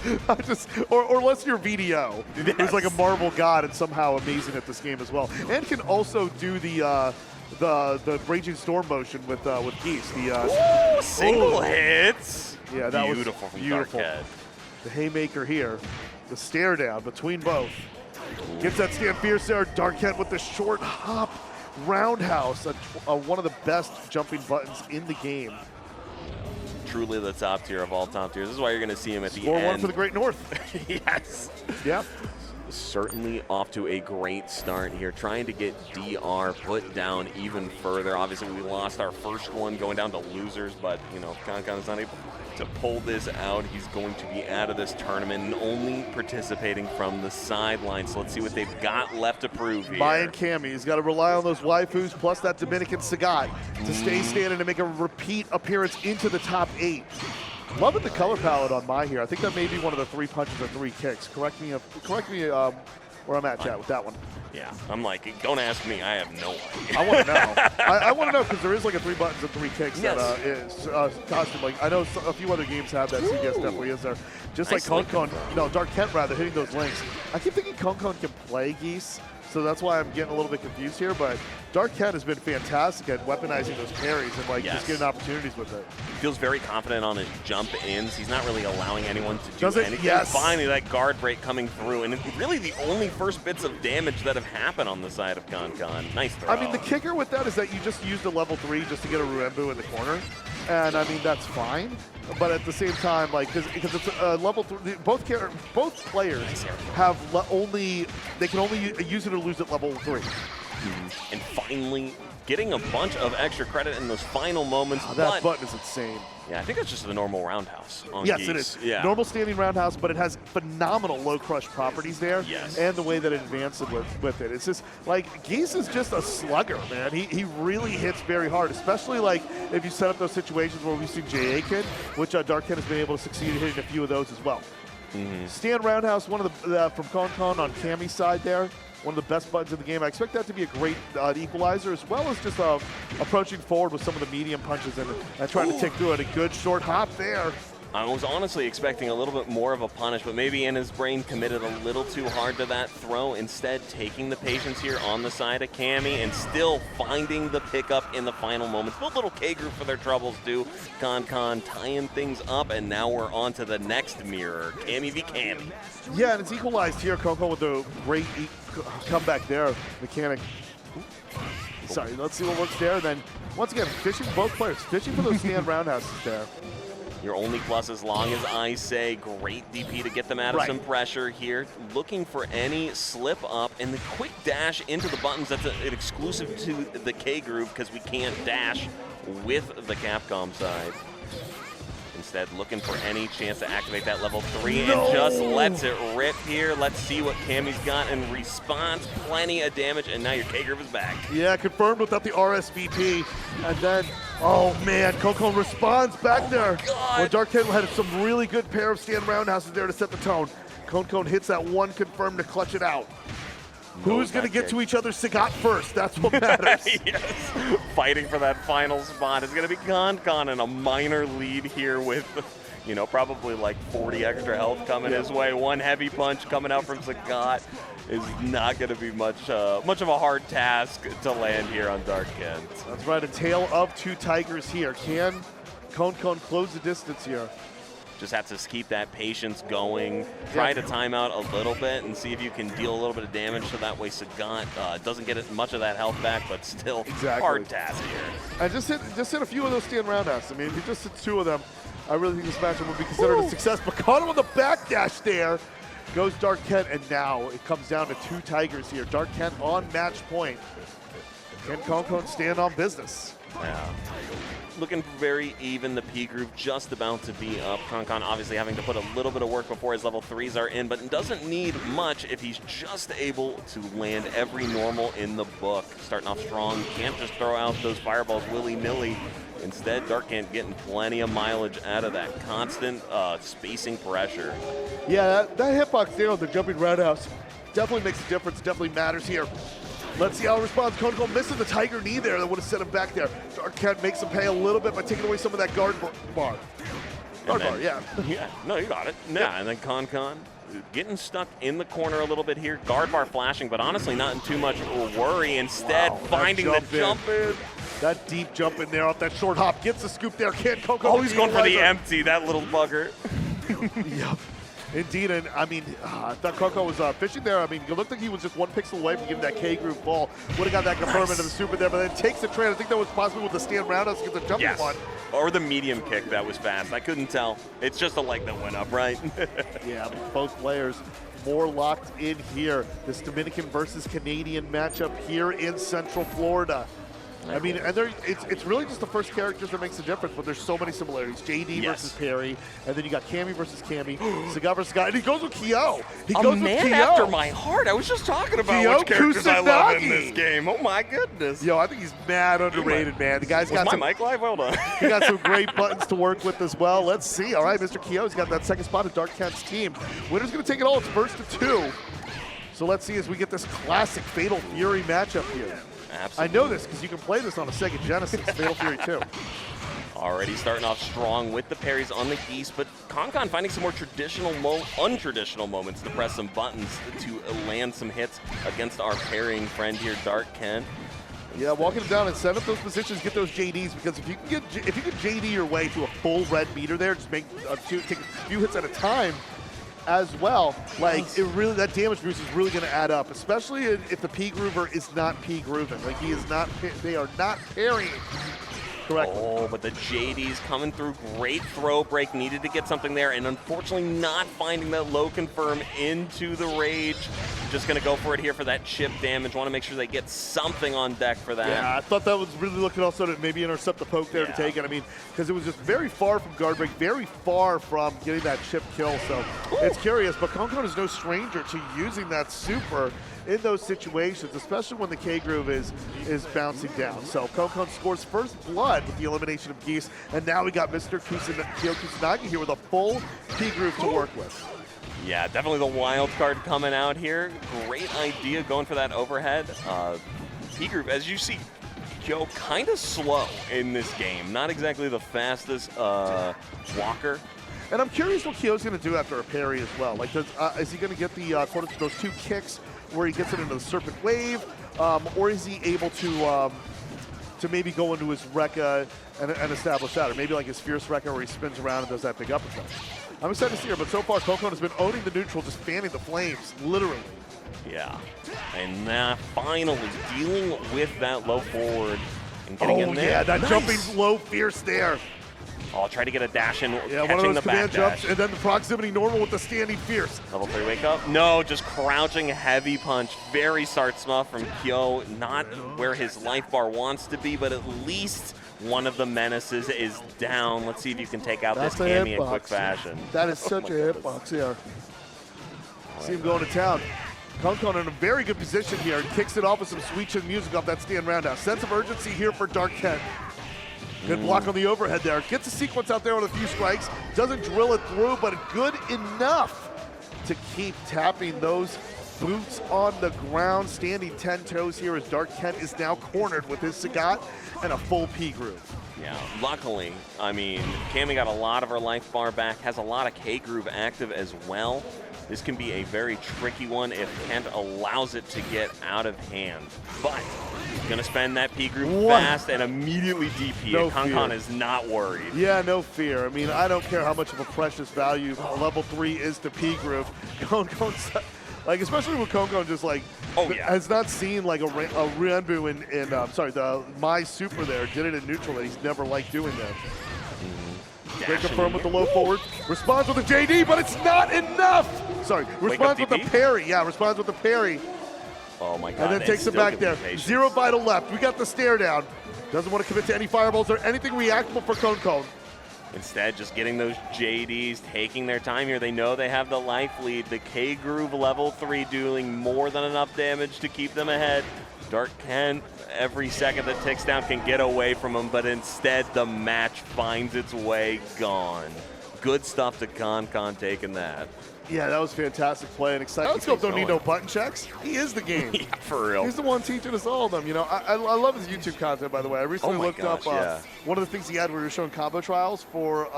Or unless you're VDO, who's like a Marvel god and somehow amazing at this game as well, and can also do the Raging Storm motion with Geese. Single hits. Yeah, that beautiful was from beautiful. Darkhead. The haymaker here, the stare down between both. Gets that stand fierce there. Darkhead with the short hop roundhouse, one of the best jumping buttons in the game. Truly the top tier of all top tiers. This is why you're going to see him at the Score end. one for the Great North. Yes. Yeah. Certainly off to a great start here, trying to get DR put down even further. Obviously, we lost our first one going down to losers, but, you know, Concon is not able to pull this out. He's going to be out of this tournament and only participating from the sidelines. So let's see what they've got left to prove here. Buying Cammy. He's got to rely on those waifus plus that Dominican Sagat to stay standing and make a repeat appearance into the top 8. Loving the color palette on my here. I think that may be one of the 3 punches or 3 kicks. Correct me where I'm at, chat, with that one. Yeah, I'm like, don't ask me. I have no idea. I want to know. I want to know because there is like a 3 buttons and 3 kicks yes. that is costume. Like I know a few other games have that. CVS definitely is there. Just nice like Concon, no, Dark Kent rather, hitting those links. I keep thinking Concon can play Geese, so that's why I'm getting a little bit confused here. But Dark Kent has been fantastic at weaponizing those parries and like just getting opportunities with it. Feels very confident on his jump ins. He's not really allowing anyone to do anything. Yes. Finally, that guard break coming through, and really the only first bits of damage that have happened on the side of Concon. Nice throw. I mean, the kicker with that is that you just used a level 3 just to get a Ruembu in the corner, and I mean that's fine. But at the same time, like because it's a level 3, both players have they can only use it or lose at level 3. And finally, getting a bunch of extra credit in those final moments. That button is insane. Yeah, I think that's just the normal roundhouse on Yes, Geese. it is. Yeah. Normal standing roundhouse, but it has phenomenal low crush properties there. Yes. And the way that it advances with it. It's just like Geese is just a slugger, man. He really hits very hard, especially like if you set up those situations where we've seen JA Kid, which Dark Kid has been able to succeed at hitting a few of those as well. Stand roundhouse, one of the from Concon on Cammy's side there. One of the best buttons in the game. I expect that to be a great equalizer, as well as just approaching forward with some of the medium punches and trying to tick through it. A good short hop there. I was honestly expecting a little bit more of a punish, but maybe in his brain committed a little too hard to that throw. Instead, taking the patience here on the side of Cammy and still finding the pickup in the final moments. Built a little K group for their troubles too. Concon tying things up, and now we're on to the next mirror. Cammy v. Cammy. Yeah, and it's equalized here. Concon with a great comeback there. Mechanic. Sorry, let's see what works there. Then, once again, fishing, both players fishing for those stand roundhouses there. Your only plus, as long as I say, great DP to get them out of some pressure here. Looking for any slip up, and the quick dash into the buttons, that's an exclusive to the K group because we can't dash with the Capcom side. Instead, looking for any chance to activate that level 3 and just lets it rip here. Let's see what Cammy's got in response. Plenty of damage, and now your K group is back. Yeah, confirmed without the RSVP. And then, oh man, Concon responds back there. Well, Dark Kid had some really good pair of stand roundhouses there to set the tone. Concon hits that one confirmed to clutch it out. Who's going to get to each other's Sagat first? That's what matters. Yes. Fighting for that final spot is going to be Concon in a minor lead here with, you know, probably like 40 extra health coming his way. One heavy punch coming out from Sagat is not going to be much of a hard task to land here on Dark Kent. That's right, a tale of 2 tigers here. Can Concon close the distance here? Just have to keep that patience going. Try to time out a little bit and see if you can deal a little bit of damage so that way Sagat doesn't get as much of that health back, but still hard task here. And just hit a few of those stand roundhouses. I mean, if you just hit 2 of them, I really think this matchup would be considered a success. But caught him with the backdash there. Goes Dark Kent, and now it comes down to 2 tigers here. Dark Kent on match point. Can Concon stand on business? Yeah. Looking very even. The P group just about to be up. Concon obviously having to put a little bit of work before his level 3s are in, but doesn't need much if he's just able to land every normal in the book. Starting off strong, can't just throw out those fireballs willy-nilly. Instead, Dark Kent getting plenty of mileage out of that constant spacing pressure. Yeah, that hitbox there on the jumping roundhouse definitely makes a difference, definitely matters here. Let's see how it responds. Concon misses the Tiger Knee there. That would have set him back there. Dark Cat makes him pay a little bit by taking away some of that guard bar. Guard bar, yeah. Yeah, no, you got it. Yeah, and then Concon getting stuck in the corner a little bit here. Guard bar flashing, but honestly not in too much worry. Instead, finding the jump in. That deep jump in there off that short hop. Gets the scoop there. Can't Concon. Oh, he's going for the empty, that little bugger. Yep. Indeed, and I mean, I thought Concon was fishing there. I mean, it looked like he was just one pixel away from getting that K groove fall. Would have got that confirmed into the super there, but then takes the trade. I think that was possibly with the stand roundhouse to get the jumping one. Or the medium kick that was fast. I couldn't tell. It's just a leg that went up, right? Yeah, both players more locked in here. This Dominican versus Canadian matchup here in Central Florida. I mean, and it's really just the first characters that makes the difference, but there's so many similarities. JD versus Perry, and then you got Cammy versus Cammy, Sagat versus Sagat, and he goes with Kyo. He goes with Kyo. After my heart. I was just talking about which characters I love in this game. Oh my goodness. Yo, I think he's mad underrated, man. The guy's got some. Mic live? Hold on. He got some great buttons to work with as well. Let's see. All right, Mr. Kyo's got that second spot at Dark Cat's team. Winner's going to take it all. It's first to 2. So let's see as we get this classic Fatal Fury matchup here. Absolutely. I know this because you can play this on a Sega Genesis, Fatal Fury 2. Already starting off strong with the parries on the Geese, but Concon finding some more untraditional moments to press some buttons to land some hits against our parrying friend here, Dark Ken. Yeah, walking him down and set up those positions, get those JDs, because if you can get JD your way to a full red meter there, just take a few hits at a time as well, like that damage boost is really going to add up, especially if the P groover is not P grooving. Like they are not parrying correctly. Oh, but the JD's coming through. Great throw break, needed to get something there, and unfortunately not finding that low confirm into the rage. Just going to go for it here for that chip damage. Want to make sure they get something on deck for that. Yeah, I thought that was really looking also to maybe intercept the poke there to take it. I mean, because it was just very far from guard break, very far from getting that chip kill. So it's curious, but Concon is no stranger to using that super in those situations, especially when the K groove is bouncing down. So Concon scores first blood with the elimination of Geese, and now we got Mr. Kyo Kusanagi here with a full P groove to work with. Yeah, definitely the wild card coming out here. Great idea going for that overhead. P groove, as you see, Kyo kind of slow in this game. Not exactly the fastest walker. And I'm curious what Kyo's going to do after a parry as well. Like, is he going to get the those 2 kicks where he gets it into the Serpent Wave, or is he able to maybe go into his Rekka and establish that, or maybe like his Fierce Rekka where he spins around and does that big uppercut. I'm excited to see her, but so far Concon has been owning the neutral, just fanning the flames, literally. Yeah, and now finally dealing with that low forward and getting in there. Yeah, that jumping low Fierce there. Oh, try to get a dash in, yeah, one of those command jumps, and then the proximity normal with the standing Fierce. Level 3 wake up? No, just crouching heavy punch. Very start smuff from Kyo. Not where his life bar wants to be, but at least one of the menaces is down. Let's see if you can take out this Cammy in quick fashion. That is such a hitbox here. See him going to town. Concon in a very good position here. Kicks it off with some sweet chin music off that stand roundhouse. Sense of urgency here for Dark Kent. Good block on the overhead there. Gets a sequence out there with a few strikes. Doesn't drill it through, but good enough to keep tapping those boots on the ground. Standing 10 toes here as Dark Kent is now cornered with his Sagat and a full P groove. Yeah, luckily, I mean, Cammy got a lot of her life bar back, has a lot of K groove active as well. This can be a very tricky one if Kent allows it to get out of hand. But gonna spend that P groove fast and immediately DP. No and Concon is not worried. Yeah, no fear. I mean, I don't care how much of a precious value level 3 is to P groove. Concon, like, especially with Concon just like has not seen like a Renbu in the My Super there. Did it in neutral that he's never liked doing that. Great confirm with the low forward. Responds with the JD, but it's not enough. Sorry, responds with the parry. Yeah, responds with the parry. Oh my God. And then takes it back there. 0 vital left. We got the stare down. Doesn't want to commit to any fireballs or anything reactable for Concon. Instead, just getting those JDs, taking their time here. They know they have the life lead. The K groove level 3 dealing more than enough damage to keep them ahead. Dark Kent, every second that ticks down can get away from him, but instead the match finds its way gone. Good stuff to Concon taking that. Yeah, that was fantastic play and exciting. Silentscope don't need no button checks. He is the game. Yeah, for real. He's the one teaching us all of them. You know, I love his YouTube content, by the way. I recently looked up one of the things he had where he was showing combo trials for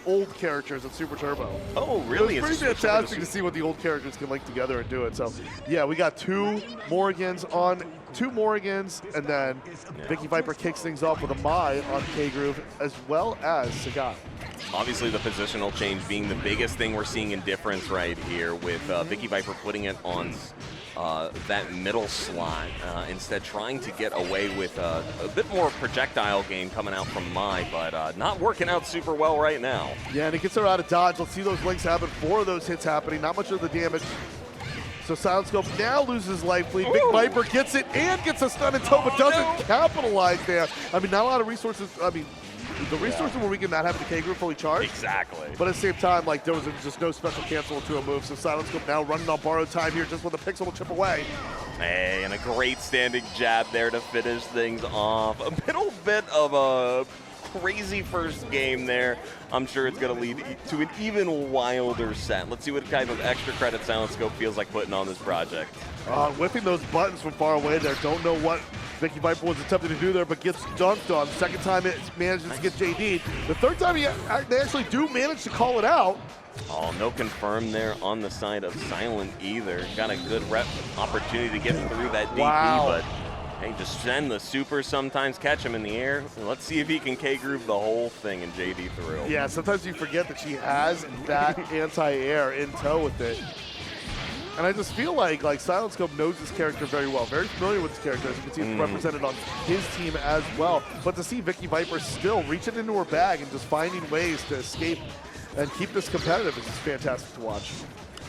old characters at Super Turbo. Oh, really? It was pretty fantastic to see what the old characters can link together and do it. So, yeah, we got two Morrigans, and then VickiViper kicks things off with a Mai on K-Groove, as well as Sagat. Obviously, the positional change being the biggest thing we're seeing in difference right here, with VickiViper putting it on that middle slot, instead trying to get away with a bit more projectile game coming out from Mai, but not working out super well right now. Yeah, and it gets her out of dodge. Let's see those links happen. 4 of those hits happening, not much of the damage. So Silentscope now loses life lead. VickiViper gets it and gets a stun, and Tampa doesn't capitalize there. I mean, not a lot of resources. I mean, the resources where we can not have the K-Group fully charged. Exactly. But at the same time, like, there was just no special cancel to a move. So Silentscope now running on borrowed time here just with a pixel to chip away. Hey, and a great standing jab there to finish things off. A little bit of a crazy first game there. I'm sure it's going to lead to an even wilder set. Let's see what kind of extra credit Silentscope feels like putting on this project. Whipping those buttons from far away there. Don't know what VickiViper was attempting to do there, but gets dunked on. Second time it manages to get JD'd. The third time they actually do manage to call it out. Oh, no confirm there on the side of Silent either. Got a good rep opportunity to get through that DP, but hey, just send the super sometimes, catch him in the air. Let's see if he can K-Groove the whole thing and JD through. Yeah, sometimes you forget that she has that anti-air in tow with it. And I just feel like Silentscope knows this character very well, very familiar with this character. As you can see, it's represented on his team as well. But to see VickiViper still reaching into her bag and just finding ways to escape and keep this competitive is just fantastic to watch.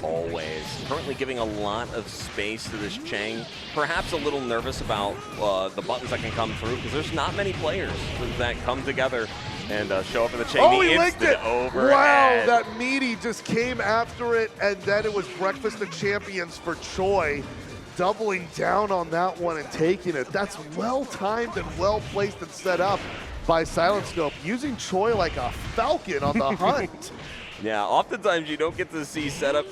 Always. Currently giving a lot of space to this Chang. Perhaps a little nervous about the buttons that can come through, because there's not many players that come together and show up in the Chang. Oh, he linked it! Overhead. Wow, that meaty just came after it, and then it was Breakfast of Champions for Choi, doubling down on that one and taking it. That's well-timed and well-placed and set up by Silentscope, using Choi like a falcon on the hunt. Yeah, oftentimes you don't get to see setup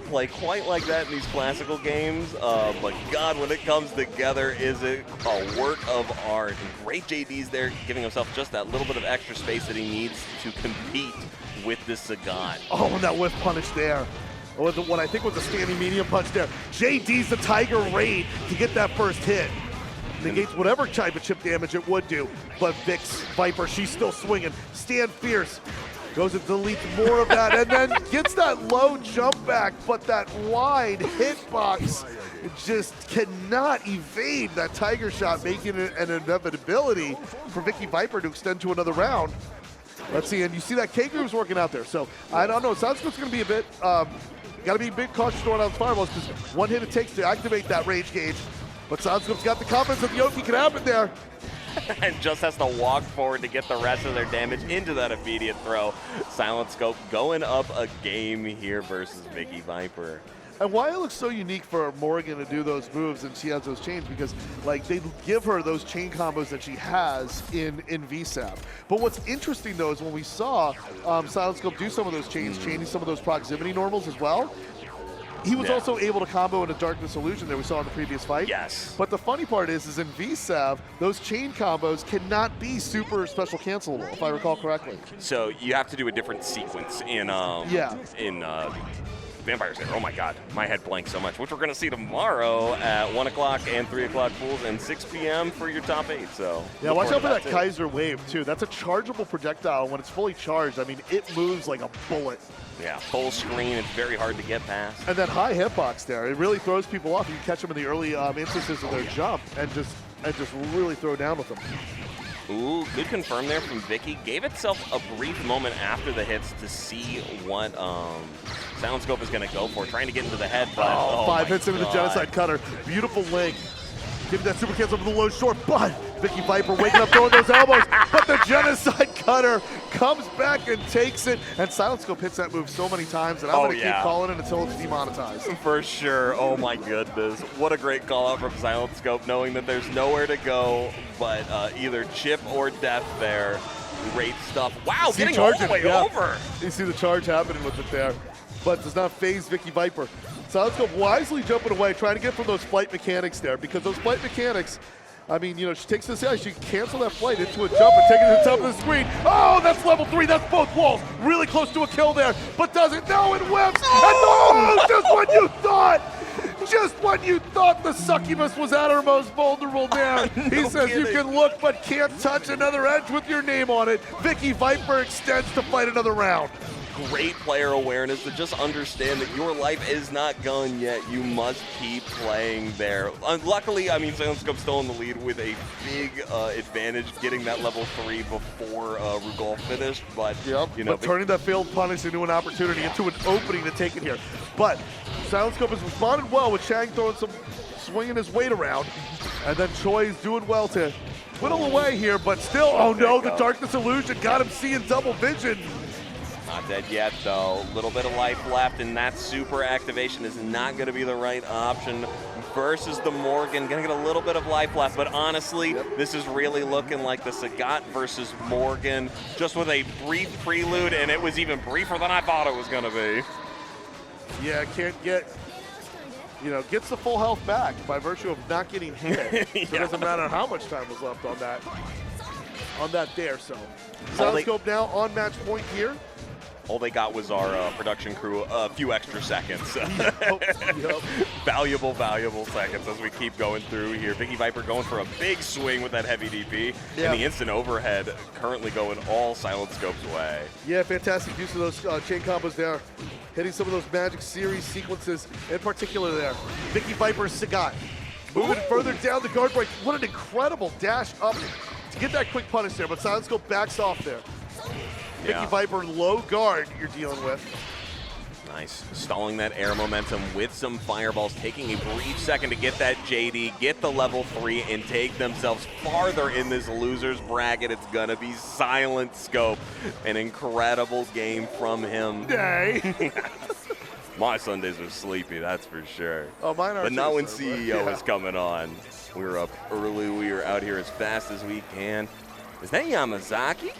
play quite like that in these classical games, but God, when it comes together, is it a work of art. And great JD's there, giving himself just that little bit of extra space that he needs to compete with this Sagat. Oh, and that whiff punish there. Or what I think was a standing medium punch there. JD's the Tiger Raid to get that first hit. Negates whatever type of chip damage it would do. But VickiViper, she's still swinging. Stand fierce. Goes and deletes more of that, and then gets that low jump back, but that wide hitbox just cannot evade that Tiger shot, making it an inevitability for VickiViper to extend to another round. Let's see, and you see that K-Groove's working out there, so I don't know. Silentscope's going to be a bit, got to be a bit cautious throwing out fireballs, because one hit it takes to activate that rage gauge, but Silentscope's got the confidence that the OT can happen there. And just has to walk forward to get the rest of their damage into that immediate throw. Silentscope going up a game here versus VickiViper. And why it looks so unique for Morrigan to do those moves and she has those chains, because like they give her those chain combos that she has in VSAP. But what's interesting though is when we saw Silentscope do some of those chains, chaining some of those proximity normals as well, he was also able to combo into Darkness Illusion that we saw in the previous fight. Yes. But the funny part is in VSAV, those chain combos cannot be super special cancelable, if I recall correctly. So you have to do a different sequence in Vampire Slayer. Oh my God, my head blanks so much, which we're gonna see tomorrow at 1 o'clock and 3 o'clock pools and 6 p.m. for your top 8, so. Yeah, watch out for that Kaiser wave too. That's a chargeable projectile. When it's fully charged, I mean, it moves like a bullet. Yeah, full screen, it's very hard to get past. And that high hitbox there, it really throws people off. You can catch them in the early instances of their jump and just really throw down with them. Ooh, good confirm there from Vicky. Gave itself a brief moment after the hits to see what Silentscope is going to go for, trying to get into the head, but oh 5 hits into the Genocide Cutter. Beautiful link. Giving that super cancel over the low short, but VickiViper waking up, throwing those elbows, but the Genocide Cutter comes back and takes it, and Silentscope hits that move so many times, and I'm going to keep calling it until it's demonetized. For sure. Oh my goodness. What a great call out from Silentscope, knowing that there's nowhere to go but either chip or death there. Great stuff. Wow, getting all the way over. You see the charge happening with it there. but does not phase VickiViper. Silentscope wisely jumping away, trying to get from those flight mechanics there, because those flight mechanics, I mean, you know, she takes this out, she can cancel that flight into a jump and take it to the top of the screen. Oh, that's level 3, that's both walls. Really close to a kill there, but does it? No, it whips. Oh! And just when you thought, the succubus was at her most vulnerable there. He says kidding. you can look but can't touch another edge with your name on it. VickiViper extends to fight another round. Great player awareness to just understand that your life is not gone yet. You must keep playing there. Luckily, I mean, Silentscope's still in the lead with a big advantage, getting that level 3 before Rugal finished. But you know, but turning that failed punish into an opportunity, into an opening to take it here. But Silentscope has responded well with Chang throwing some, swinging his weight around, and then Choi's doing well to whittle away here. But still, oh no, the darkness illusion got him seeing double vision. Not dead yet, though. A little bit of life left, and that super activation is not going to be the right option versus the Morrigan. Going to get a little bit of life left, but honestly, this is really looking like the Sagat versus Morrigan, just with a brief prelude, and it was even briefer than I thought it was going to be. Yeah, can't get, you know, gets the full health back by virtue of not getting hit. So it doesn't matter how much time was left on that there. So Silentscope now on match point here. All they got was our production crew a few extra seconds. Valuable seconds as we keep going through here. VickiViper going for a big swing with that heavy DP. And the instant overhead currently going all Silentscope's way. Yeah, fantastic use of those chain combos there. Hitting some of those Magic Series sequences in particular there. VickiViper Sagat moving further down the guard break. What an incredible dash up to get that quick punish there, but Silentscope backs off there. VickiViper low guard you're dealing with. Nice. Stalling that air momentum with some fireballs, taking a brief second to get that JD, get the level 3, and take themselves farther in this loser's bracket. It's going to be Silentscope. An incredible game from him. My Sundays are sleepy, that's for sure. Oh, mine are. But not when CEO is coming on. We were up early. We are out here as fast as we can. Is that Yamazaki?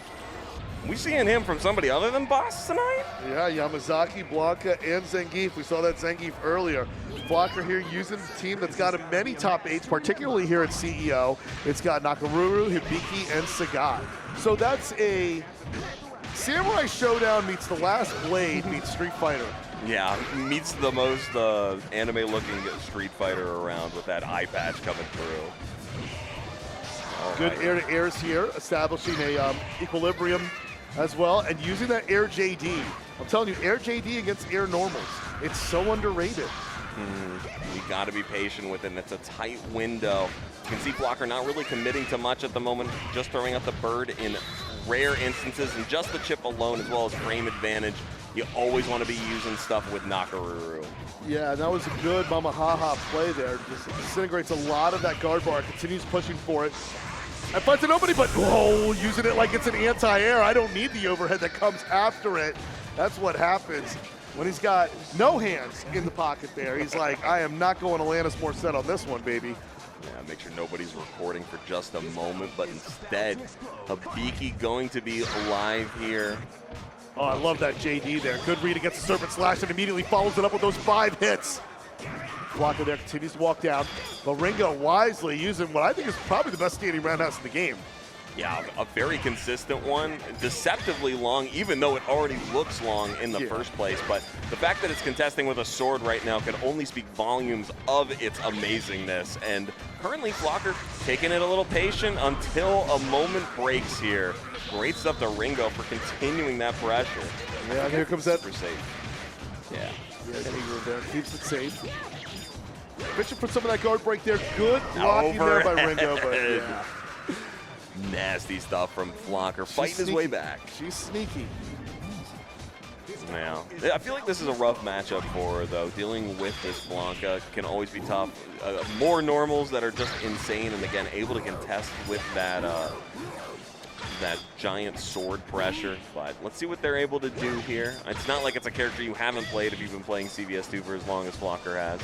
We seeing him from somebody other than Boss tonight? Yeah, Yamazaki, Blanka, and Zangief. We saw that Zangief earlier. Blocker here using the team that's got many top 8s, particularly here at CEO. It's got Nakoruru, Hibiki, and Sagat. So that's a Samurai Showdown meets The Last Blade meets Street Fighter. Yeah, meets the most anime-looking Street Fighter around with that eye patch coming through. Good air-to-airs here, establishing a equilibrium as well, and using that air JD. I'm telling you, air JD against air normals, it's so underrated. You got to be patient with it, and it's a tight window. You can see Blocker not really committing to much at the moment, just throwing out the bird in rare instances, and just the chip alone, as well as frame advantage. You always want to be using stuff with Nakoruru. Yeah, that was a good Mama Haha play there. Just disintegrates a lot of that guard bar, continues pushing for it. And finds an opening, but using it like it's an anti-air. I don't need the overhead that comes after it. That's what happens when he's got no hands in the pocket there. He's like, I am not going Alanis Morissette on this one, baby. Yeah, make sure nobody's recording for just a moment, but instead, Hibiki going to be live here. Oh, I love that JD there. Good read against the Serpent Slash and immediately follows it up with those 5 hits. Blocker there continues to walk down. But Ringo wisely using what I think is probably the best standing roundhouse in the game. Yeah, a very consistent one. Deceptively long, even though it already looks long in the first place. But the fact that it's contesting with a sword right now can only speak volumes of its amazingness. And currently, Blocker taking it a little patient until a moment breaks here. Great stuff to Ringo for continuing that pressure. Yeah, and here comes that. Super safe. Yeah. There keeps it safe. Fishing for some of that guard break there. Good blocking there by Ringo, but yeah. Nasty stuff from Blocker, fighting his way back. She's sneaky. Now, I feel like this is a rough matchup for her, though. Dealing with this Blanka can always be tough. More normals that are just insane, and again, able to contest with that that giant sword pressure. But let's see what they're able to do here. It's not like it's a character you haven't played if you've been playing CVS2 for as long as Blocker has.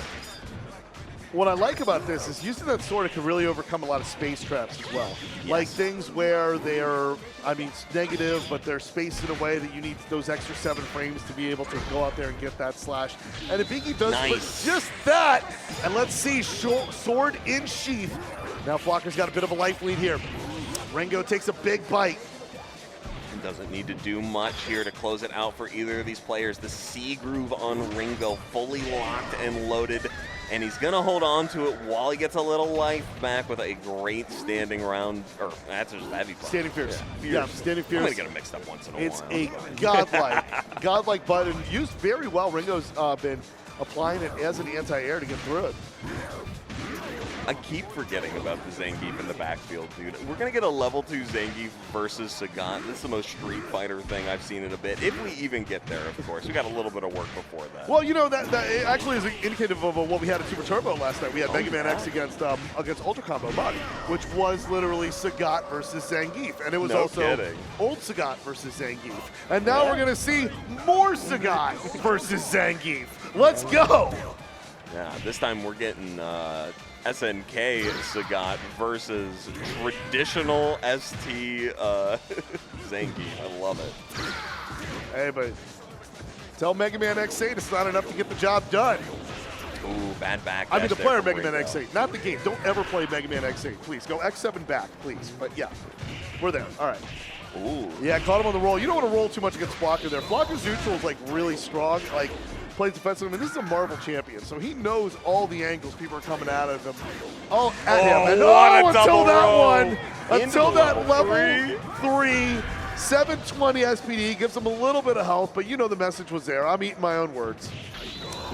what I like about this is using that sword can really overcome a lot of space traps as well. Like things where they're, I mean, it's negative, but they're spaced in a way that you need those extra 7 frames to be able to go out there and get that slash. And Hibiki does just that. And let's see, sword in sheath. Now Flocker's got a bit of a life lead here. Ringo takes a big bite. Doesn't need to do much here to close it out for either of these players. The C groove on Ringo fully locked and loaded, and he's gonna hold on to it while he gets a little life back with a great standing round, or that's just heavy punch. Standing fierce. Yeah, standing fierce. I'm gonna get him mixed up once in a while. It's a godlike button, used very well. Ringo's been applying it as an anti-air to get through it. I keep forgetting about the Zangief in the backfield, dude. We're going to get a level 2 Zangief versus Sagat. This is the most Street Fighter thing I've seen in a bit, if we even get there, of course. We got a little bit of work before that. Well, you know, that actually is indicative of what we had at Super Turbo last night. We had Mega Man X against Ultra Combo Mud, which was literally Sagat versus Zangief. And it was old Sagat versus Zangief. And now we're going to see more Sagat versus Zangief. Let's go! Yeah, this time we're getting SNK Sagat versus traditional ST Zangief. I love it. Hey, but tell Mega Man X8 it's not enough to get the job done. Ooh, bad back. I mean, the player Mega Man X8, not the game. Don't ever play Mega Man X8, please. Go X7 back, please. But yeah, we're there. All right. Ooh. Yeah, caught him on the roll. You don't want to roll too much against Blocker there. Blocker's neutral is like really strong. Like, plays defensive. I mean, this is a Marvel champion, so he knows all the angles people are coming out of him. Oh, at him. And until that one, until that level 3, 720 SPD gives him a little bit of health, but you know the message was there. I'm eating my own words.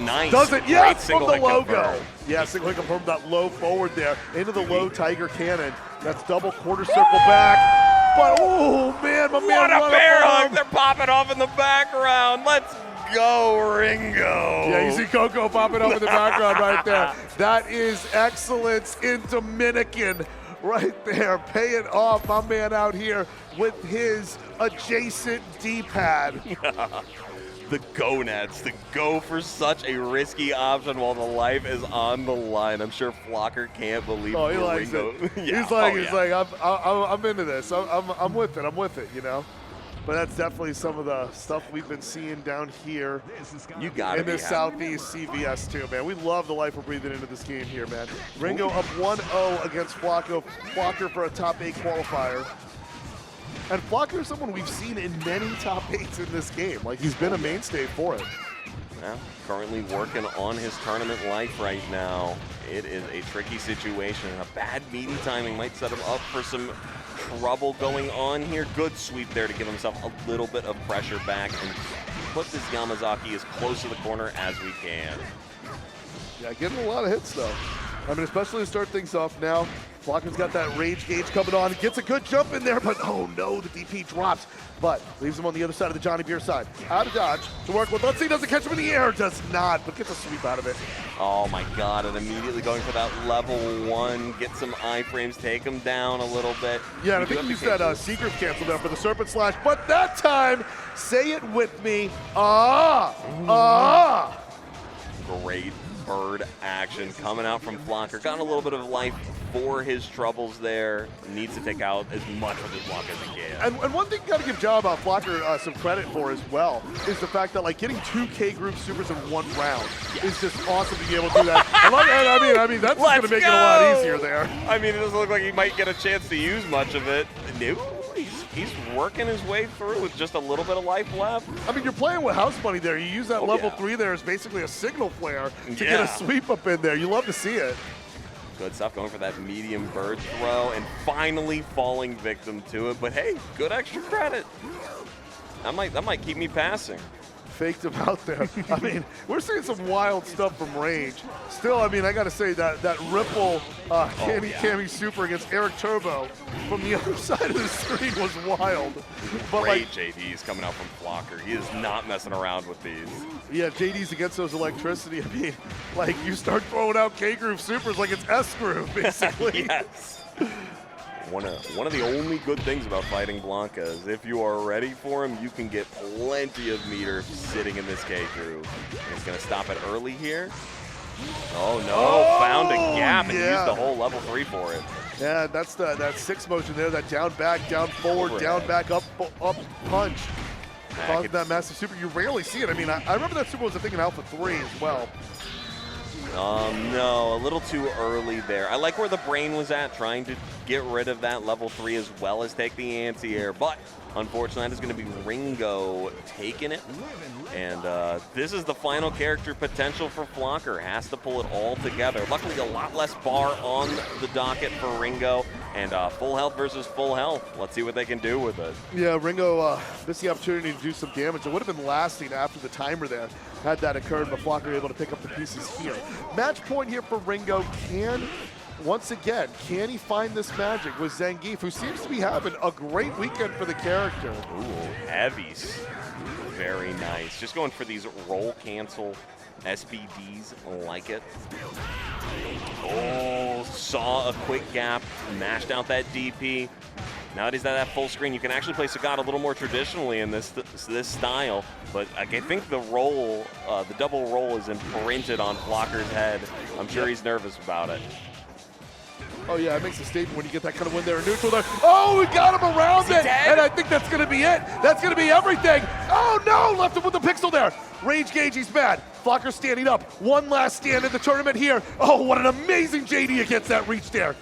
Nice. Does it? Yes, from the logo. Confirmed. Yeah, single hit confirmed that low forward there into the low Tiger Cannon. That's double quarter circle back. But, oh, man, my man. What a bear hug. They're popping off in the background. Let's go, Ringo. Yeah, you see Coco popping up in the background right there. That is excellence in Dominican right there. Paying off my man out here with his adjacent D-pad. The gonads to go for such a risky option while the life is on the line. I'm sure Flocker can't believe he likes Ringo. it. He's like, I'm into this. I'm with it. I'm with it, you know? But that's definitely some of the stuff we've been seeing down here in the Southeast CVS2, man. We love the life we're breathing into this game here, man. Ringo up 1-0 against Flocker for a top 8 qualifier. And Flocker is someone we've seen in many top 8s in this game. Like, he's been a mainstay for it. Yeah, currently working on his tournament life right now. It is a tricky situation. A bad meaty timing might set him up for some trouble going on here. Good sweep there to give himself a little bit of pressure back and put this Yamazaki as close to the corner as we can. Yeah, getting a lot of hits, though. I mean, especially to start things off now. Flocker's got that rage gauge coming on. Gets a good jump in there, but oh no, the DP drops. But leaves him on the other side of the Johnny Beer side. Out of dodge to work with. Let's see, doesn't catch him in the air. Does not, but gets a sweep out of it. Oh my God, and immediately going for that level 1. Get some iframes, take him down a little bit. Yeah, and I think he used that secret cancel down for the Serpent Slash. But that time, say it with me. Great bird action coming out from Flocker. Got a little bit of life for his troubles there. Needs to take out as much of his block as he can. And one thing you got to give Job Flocker some credit for as well is the fact that like getting 2 K group supers in 1 round is just awesome to be able to do that. I mean that's going to make it a lot easier there. I mean, it doesn't look like he might get a chance to use much of it. No, he's working his way through with just a little bit of life left. I mean, you're playing with house money there. You use that level 3 there as basically a signal flare to get a sweep up in there. You love to see it. Good stuff going for that medium bird throw and finally falling victim to it. But hey, good extra credit. That might keep me passing. Faked him out there. I mean, we're seeing some wild stuff from range. Still, I mean, I got to say that Ripple Cammy Super against ericturbo from the other side of the screen was wild. But great JDs coming out from Flocker. He is not messing around with these. Yeah, JDs against those electricity. I mean, like you start throwing out K-Groove Supers like it's S-Groove, basically. Yes. One of the only good things about fighting Blanka is if you are ready for him, you can get plenty of meter sitting in this K groove. He's going to stop it early here. Oh no, found a gap and yeah. used the whole level 3 for it. Yeah, that's that 6 motion there, that down back, down forward, Overhead. down back, up punch. Causing that massive super. You rarely see it. I mean, I remember that super was a thing in Alpha 3 as well. No, a little too early there. I like where the brain was at, trying to get rid of that level 3 as well as take the anti-air, but unfortunately that is going to be Ringo taking it. And this is the final character potential for Flocker. Has to pull it all together. Luckily, a lot less bar on the docket for Ringo. And full health versus full health. Let's see what they can do with it. Yeah, Ringo missed the opportunity to do some damage. It would have been lasting after the timer there had that occurred, but Flocker able to pick up the pieces here. Match point here for Ringo. Once again, can he find this magic with Zangief, who seems to be having a great weekend for the character? Ooh, heavies. Very nice. Just going for these roll cancel SPDs, like it. Oh, saw a quick gap, mashed out that DP. Now that he's at that full screen, you can actually play Sagat a little more traditionally in this style. But I think the roll, the double roll is imprinted on Flocker's head. I'm sure he's nervous about it. Oh yeah, it makes a statement when you get that kind of win there in neutral there. Oh, we got him around it, and I think that's gonna be it. That's gonna be everything. Oh no, left him with the pixel there. Rage gauge, he's mad. Flocker standing up. One last stand in the tournament here. Oh, what an amazing JD against that reach there.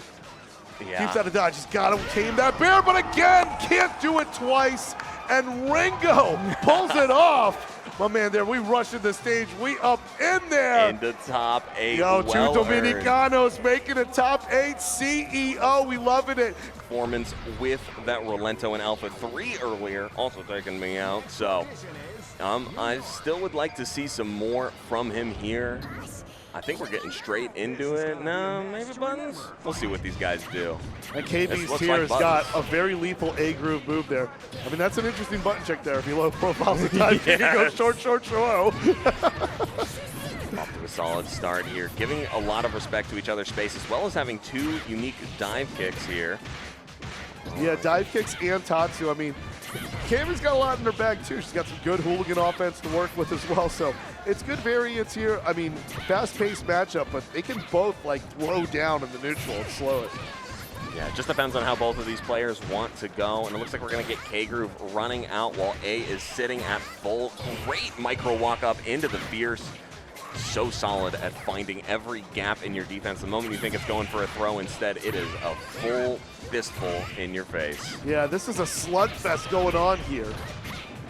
Yeah. Keeps out of dodge, he's got him, tame that bear, but again, can't do it twice. And Ringo pulls it off. My man there, we rush to the stage, we up in there. Into top 8. Yo, two Dominicanos making a top 8 CEO, we loving it. Performance with that Rolento in Alpha 3 earlier, also taking me out. So I still would like to see some more from him here. I think we're getting straight into it. No, maybe buttons? We'll see what these guys do. And KBeast here has got a very lethal A-groove move there. I mean, that's an interesting button check there. If you load profiles of time, you go short, short, short. Off to a solid start here, giving a lot of respect to each other's space, as well as having 2 unique dive kicks here. Yeah, dive kicks and Tatsu. I mean, Cammy's got a lot in her bag too. She's got some good hooligan offense to work with as well. So it's good variance here. I mean, fast-paced matchup, but they can both like throw down in the neutral and slow it. Yeah, it just depends on how both of these players want to go. And it looks like we're going to get K-Groove running out while A is sitting at full. Great micro walk up into the Fierce. So solid at finding every gap in your defense. The moment you think it's going for a throw, instead it is a full fistful in your face. Yeah, this is a slugfest going on here.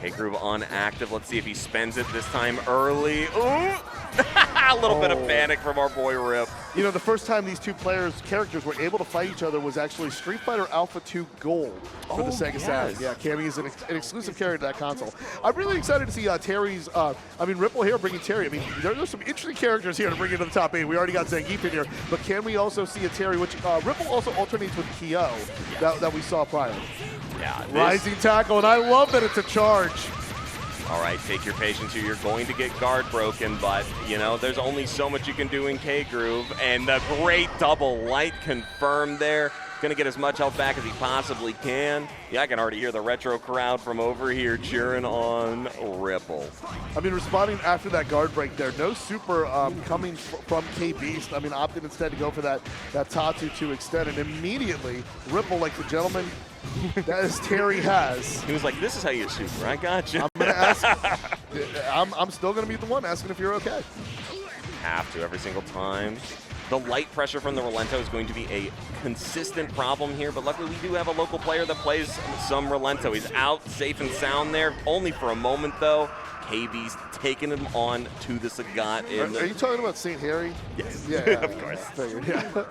K-Groove on active. Let's see if he spends it this time early. Ooh! A little bit of panic from our boy Rip. You know, the first time these two characters were able to fight each other was actually Street Fighter Alpha 2 Gold for the Sega Saturn. Yeah, Cammy is an exclusive character to that console. I'm really excited to see Terry's, Ripple here bringing Terry. I mean, there's some interesting characters here to bring into the top 8. We already got Zangief in here, but can we also see a Terry, which Ripple also alternates with Kyo that we saw prior. Yeah, Rising tackle, and I love that it's a charge. All right, take your patience here. You're going to get guard broken, but, you know, there's only so much you can do in K-Groove. And the great double light confirmed there. Going to get as much health back as he possibly can. Yeah, I can already hear the retro crowd from over here cheering on Ripple. I mean, responding after that guard break there, no super coming from KBeast. I mean, opted instead to go for that Tatsu to extend, and immediately Ripple, like the gentleman that is Terry has. He was like, this is how you super, I got you. I'm going to ask, I'm still going to be the one asking if you're okay. Have to every single time. The light pressure from the Rolento is going to be a consistent problem here, but luckily we do have a local player that plays some Rolento. He's out safe and sound there, only for a moment though. KBeast taking him on to the Sagat. Are you talking about St. Harry? Yes. Yeah, of course. Figured, yeah.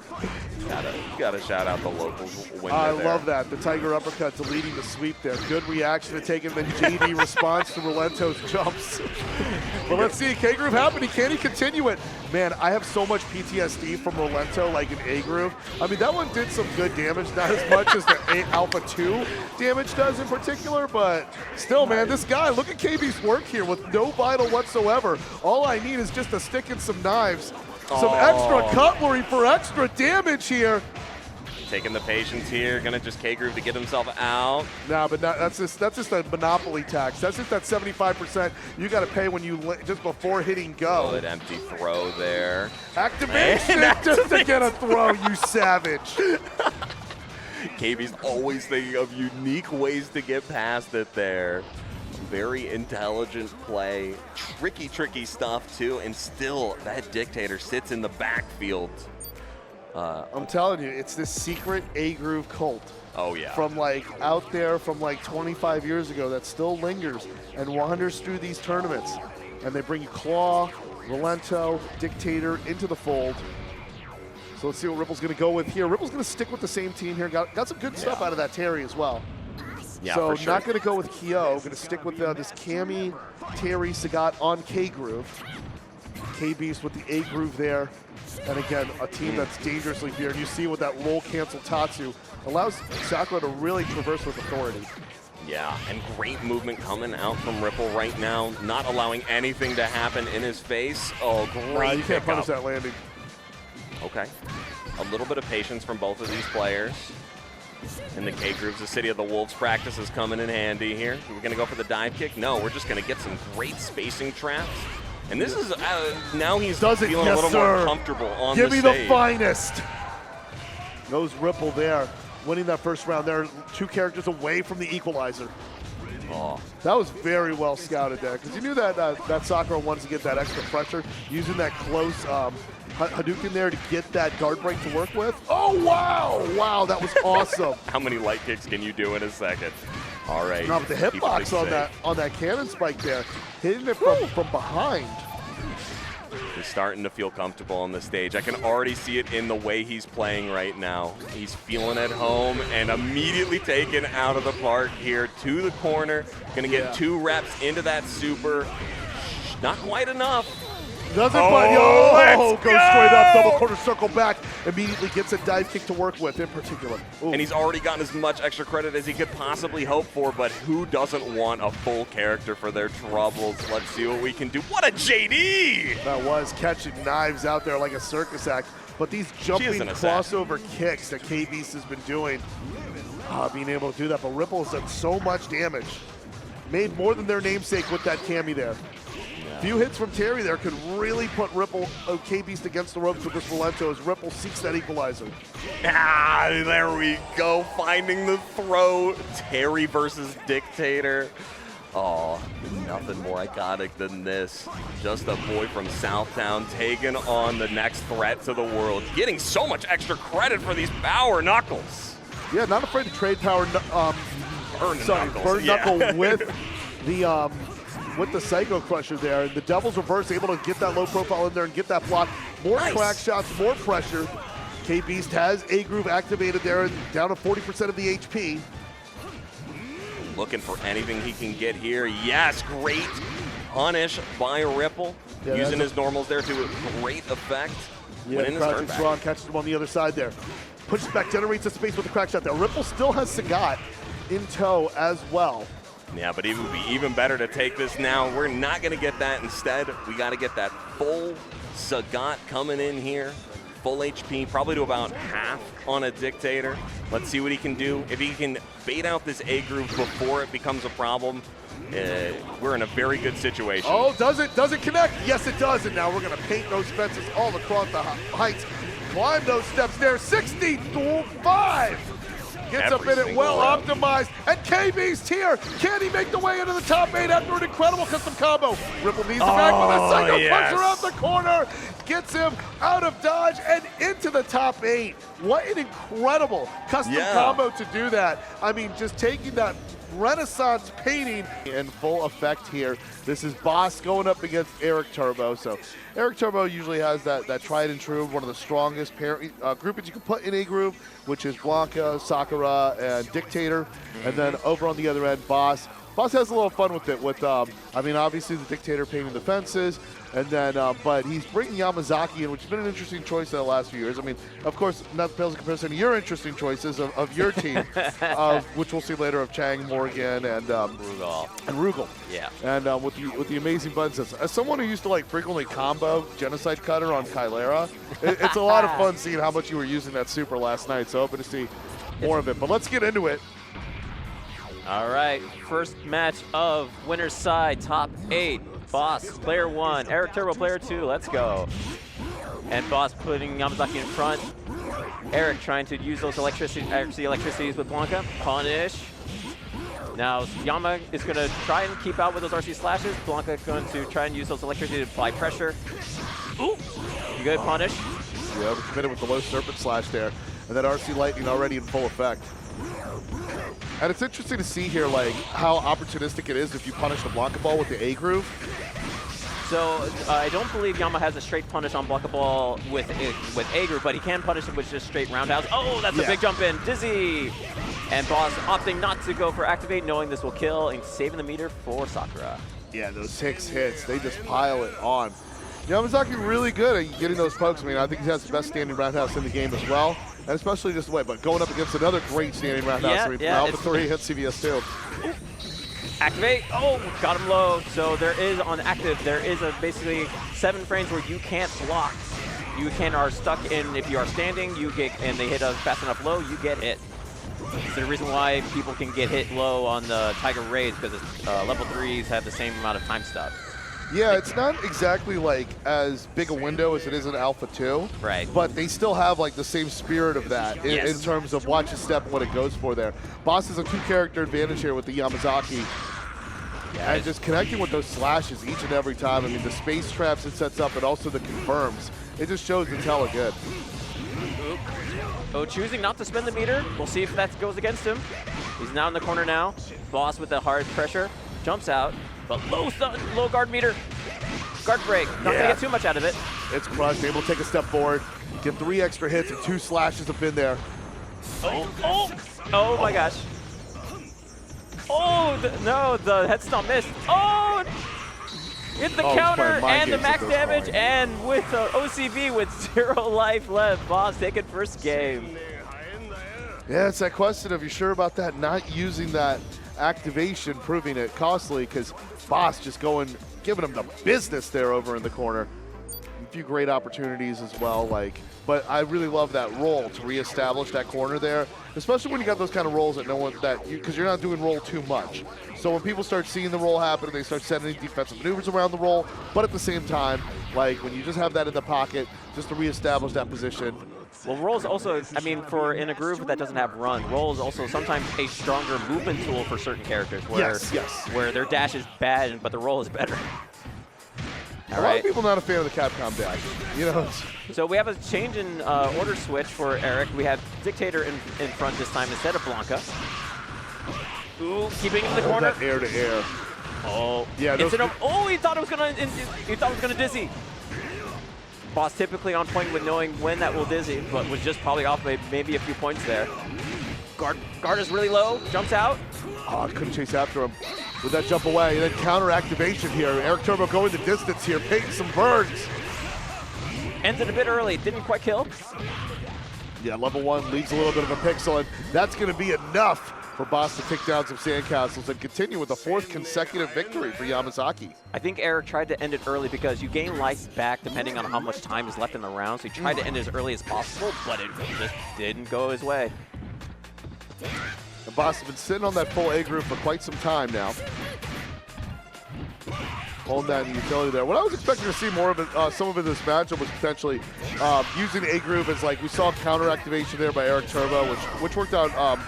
Gotta shout out the locals. I love that. The Tiger uppercut deleting the sweep there. Good reaction to taking the JD response to Rolento's jumps. But let's see, K-Groove happening. Can he continue it? Man, I have so much PTSD from Rolento, like in A-Groove. I mean, that one did some good damage, not as much as the Alpha 2 damage does in particular, but still, man, this guy, look at KB's work here with no vital whatsoever. All I need is just a stick and some knives. Some extra cutlery for extra damage here. Taking the patience here, gonna just K-groove to get himself out. No, but that's just a monopoly tax. That's just that 75% you got to pay when you just before hitting go. Good empty throw there. Activation just to get a throw, you savage. KBeast always thinking of unique ways to get past it there. Very intelligent play. Tricky stuff too, and still that Dictator sits in the backfield. I'm telling you, it's this secret A-groove cult. Oh yeah. From like out there from like 25 years ago that still lingers and wanders through these tournaments. And they bring you Claw, Rolento, Dictator into the fold. So let's see what Ripple's going to go with here. Ripple's going to stick with the same team here. Got some good stuff out of that Terry as well. Yeah, so for sure. not going to go with Kyo. Going to stick with this Cammy, Terry, Sagat on K-groove. KBeast with the A-groove there. And again, a team that's dangerously feared. You see with that roll cancel Tatsu allows Sakura to really traverse with authority. Yeah, and great movement coming out from Ripple right now, not allowing anything to happen in his face. Oh, great You can't punish that landing. Okay. A little bit of patience from both of these players. In the K-grooves, the City of the Wolves practice is coming in handy here. We're going to go for the dive kick? No, we're just going to get some great spacing traps. And this is, now he's feeling a little more comfortable on the stage. Give me the finest. Goes Ripple there, winning that first round. They're 2 characters away from the equalizer. Oh. That was very well scouted there, because you knew that that Sakura wanted to get that extra pressure, using that close Hadouken there to get that guard break to work with. Oh, wow. Wow, that was awesome. How many light kicks can you do in a second? All right. No, but the hitbox on that cannon spike there, hitting it from behind. He's starting to feel comfortable on the stage. I can already see it in the way he's playing right now. He's feeling at home and immediately taken out of the park here to the corner. Gonna get 2 reps into that super. Not quite enough. Doesn't, but goes straight up, double quarter circle back, immediately gets a dive kick to work with in particular. Ooh. And he's already gotten as much extra credit as he could possibly hope for, but who doesn't want a full character for their troubles? Let's see what we can do. What a JD! That was catching knives out there like a circus act, but these jumping crossover kicks that KBeast has been doing, being able to do that, but Ripple has done so much damage. Made more than their namesake with that Cammy there. Few hits from Terry there could really put Ripple, KBeast against the ropes with this Rolento as Ripple seeks that equalizer. There we go, finding the throw. Terry versus Dictator. Oh, nothing more iconic than this. Just a boy from Southtown taking on the next threat to the world. Getting so much extra credit for these power knuckles. Yeah, not afraid to trade power, burn knuckle with the Psycho Crusher there. The Devil's Reverse able to get that low profile in there and get that block. More crack shots, more pressure. KBeast has A-groove activated there and down to 40% of the HP. Looking for anything he can get here. Yes, great punish by Ripple. Yeah, using his normals there to great effect. Yeah, crouching strong, catches him on the other side there. Pushes back, generates a space with the crack shot there. Ripple still has Sagat in tow as well. Yeah, but it would be even better to take this now. We're not going to get that. Instead, we got to get that full Sagat coming in here. Full HP, probably to about half on a Dictator. Let's see what he can do. If he can bait out this A-groove before it becomes a problem, we're in a very good situation. Oh, does it connect? Yes, it does. And now we're going to paint those fences all across the heights. Climb those steps there. 65. Gets up in it, well optimized, and KBeast here. Can he make the way into the top 8 after an incredible custom combo? Ripple needs the back with a Psycho Crusher out the corner. Gets him out of dodge and into the top 8. What an incredible custom combo to do that. I mean, just taking that Renaissance painting in full effect here. This is Boss going up against ericturbo. So ericturbo usually has that tried and true, one of the strongest groupings you can put in A-groove, which is Blanka, Sakura, and Dictator. And then over on the other end, Boss Boss has a little fun with it. With I mean, obviously the Dictator painting the fences, and then but he's bringing Yamazaki in, which has been an interesting choice in the last few years. I mean, of course, not pales in comparison to your interesting choices of your team, which we'll see later of Chang, Morrigan, and Rugal. Yeah. And with the amazing buttons. As someone who used to like frequently combo Genocide Cutter on Kylera, it's a lot of fun seeing how much you were using that super last night. So hoping to see more of it. But let's get into it. All right, first match of winner's side, top 8. Boss, player 1. ericturbo, player 2. Let's go. And Boss putting Yamazaki in front. Eric trying to use those electricities with Blanka. Punish. Now Yama is going to try and keep out with those RC slashes. Blanka going to try and use those electricities to apply pressure. Ooh, good punish. Yeah, we're committed with the low serpent slash there. And that RC lightning already in full effect. And it's interesting to see here, like, how opportunistic it is if you punish the Blanka ball with the A groove. So I don't believe Yama has a straight punish on Blanka ball with A groove, but he can punish it with just straight roundhouse. Oh, that's a big jump in. Dizzy! And Boss opting not to go for activate, knowing this will kill, and saving the meter for Sakura. Yeah, those 6 hits, they just pile it on. Yamazaki really good at getting those pokes. I mean, I think he has the best standing roundhouse in the game as well. And especially just the way, but going up against another great standing roundhouse. Alpha 3 hits CVS2. Activate. Oh, got him low. So there is on active, there is basically 7 frames where you can't block. You are stuck in, if you are standing, you get, and they hit us fast enough low, you get hit. It's the reason why people can get hit low on the Tiger Raids, because level 3s have the same amount of time stop. Yeah, it's not exactly like as big a window as it is in Alpha 2. Right. But they still have like the same spirit of that in terms of watch a step and what it goes for there. Boss has a 2-character advantage here with the Yamazaki. Yeah, and just connecting with those slashes each and every time. I mean, the space traps it sets up and also the confirms. It just shows it's hella good. Oh, choosing not to spin the meter. We'll see if that goes against him. He's now in the corner now. Boss with the hard pressure. Jumps out. But low guard meter. Guard break. Not going to get too much out of it. It's crushed. Able to take a step forward. Get 3 extra hits and 2 slashes up in there. Oh my gosh. Oh, no, the head stomp missed. Oh! Hit the counter and the max damage. And with the OCV with 0 life left. Boss taking first game. Yeah, it's that question of you sure about that, not using that activation, proving it costly, because Boss just giving him the business there over in the corner. A few great opportunities as well, but I really love that roll to reestablish that corner there, especially when you got those kind of rolls because you're not doing roll too much. So when people start seeing the roll happen, they start setting defensive maneuvers around the roll, but at the same time, like when you just have that in the pocket, just to reestablish that position. Well, roll is also, I mean, in a groove that doesn't have run, roll is also sometimes a stronger movement tool for certain characters where their dash is bad, but the roll is better. A lot of people not a fan of the Capcom dash, you know. So we have a change in order switch for Eric. We have Dictator in front this time instead of Blanka. Ooh, keeping him in the corner. That air to air. Oh, yeah. He thought it was gonna dizzy. Boss typically on point with knowing when that will dizzy, but was just probably off by maybe a few points there. Guard is really low, jumps out. Oh, couldn't chase after him with that jump away. And then counter activation here. ericturbo going the distance here, painting some birds. Ended a bit early, didn't quite kill. Yeah, level 1 leaves a little bit of a pixel, and that's going to be enough for Boss to take down some sandcastles and continue with a 4th consecutive victory for Yamazaki. I think Eric tried to end it early because you gain life back depending on how much time is left in the round, so he tried to end it as early as possible, but it just didn't go his way. The Boss has been sitting on that full A groove for quite some time now. Holding down the utility there. What I was expecting to see more of it, some of it in this matchup was potentially using A groove as we saw counter activation there by ericturbo, which worked out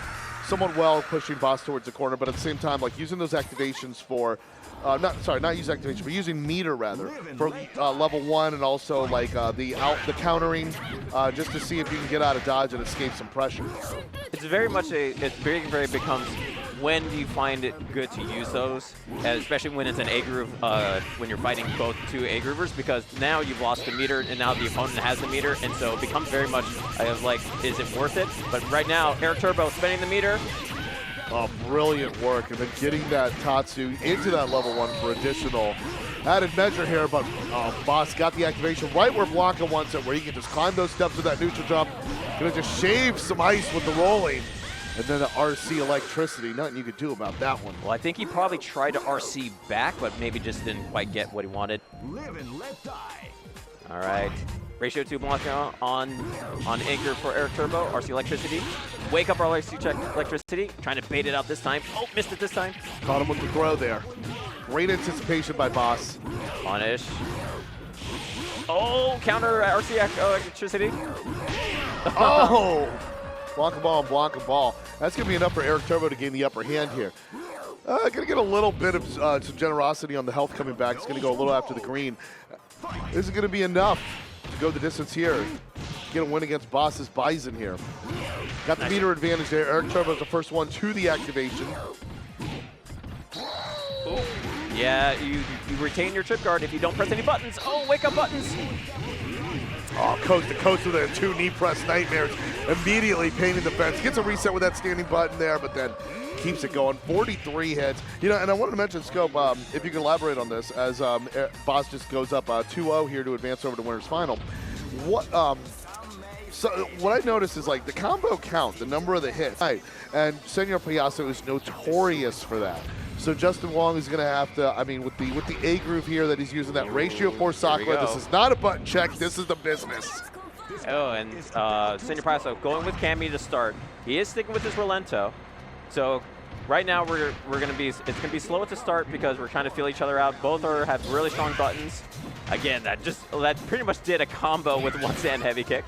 somewhat well, pushing Boss towards the corner, but at the same time, using those activations for, not using activation, but using meter rather, for level 1 and also the countering, just to see if you can get out of dodge and escape some pressure. It's very becomes when do you find it good to use those, especially when it's an A groove, when you're fighting both 2 A groovers, because now you've lost the meter and now the opponent has the meter, and so it becomes very much is it worth it? But right now, ericturbo spinning the meter. Oh, brilliant work. And then getting that Tatsu into that level 1 for additional added measure here. But Boss got the activation right where Blanka wants it, where he can just climb those steps with that neutral jump. Gonna just shave some ice with the rolling. And then the RC electricity, nothing you could do about that one. Well, I think he probably tried to RC back, but maybe just didn't quite get what he wanted. Live and let die. All right. Ratio 2 Blanka on anchor for ericturbo, RC electricity. Wake up our RC check electricity, trying to bait it out this time. Oh, missed it this time. Caught him with the throw there. Great anticipation by Boss. Punish. Oh, counter RC electricity. Oh! Blanka ball and Blanka ball. That's going to be enough for ericturbo to gain the upper hand here. Going to get a little bit of some generosity on the health coming back. It's going to go a little after the green. This is going to be enough to go the distance here. Get a win against Boss's Bison here. Got the meter advantage there. ericturbo is the first one to the activation. Ooh. Yeah, you retain your trip guard if you don't press any buttons. Oh, wake up buttons. Oh, coast to coast with the 2 knee press nightmares. Immediately painting the fence. Gets a reset with that standing button there, but then keeps it going. 43 hits. You know, and I wanted to mention, Scope, if you can elaborate on this, as Boss just goes up 2-0 here to advance over to winner's final. So what I noticed is like the combo count, the number of the hits, right? And Señor Payaso is notorious for that. So JWong is going to have to, I mean, with the A groove here that he's using, that ratio for Sakura, this is not a button check, this is the business. Oh, and Señor Payaso going with Cammy to start. He is sticking with his Rolento. So right now we're going to be, it's going to be slow at the start because we're trying to feel each other out. Both have really strong buttons. Again, that pretty much did a combo with one stand heavy kick.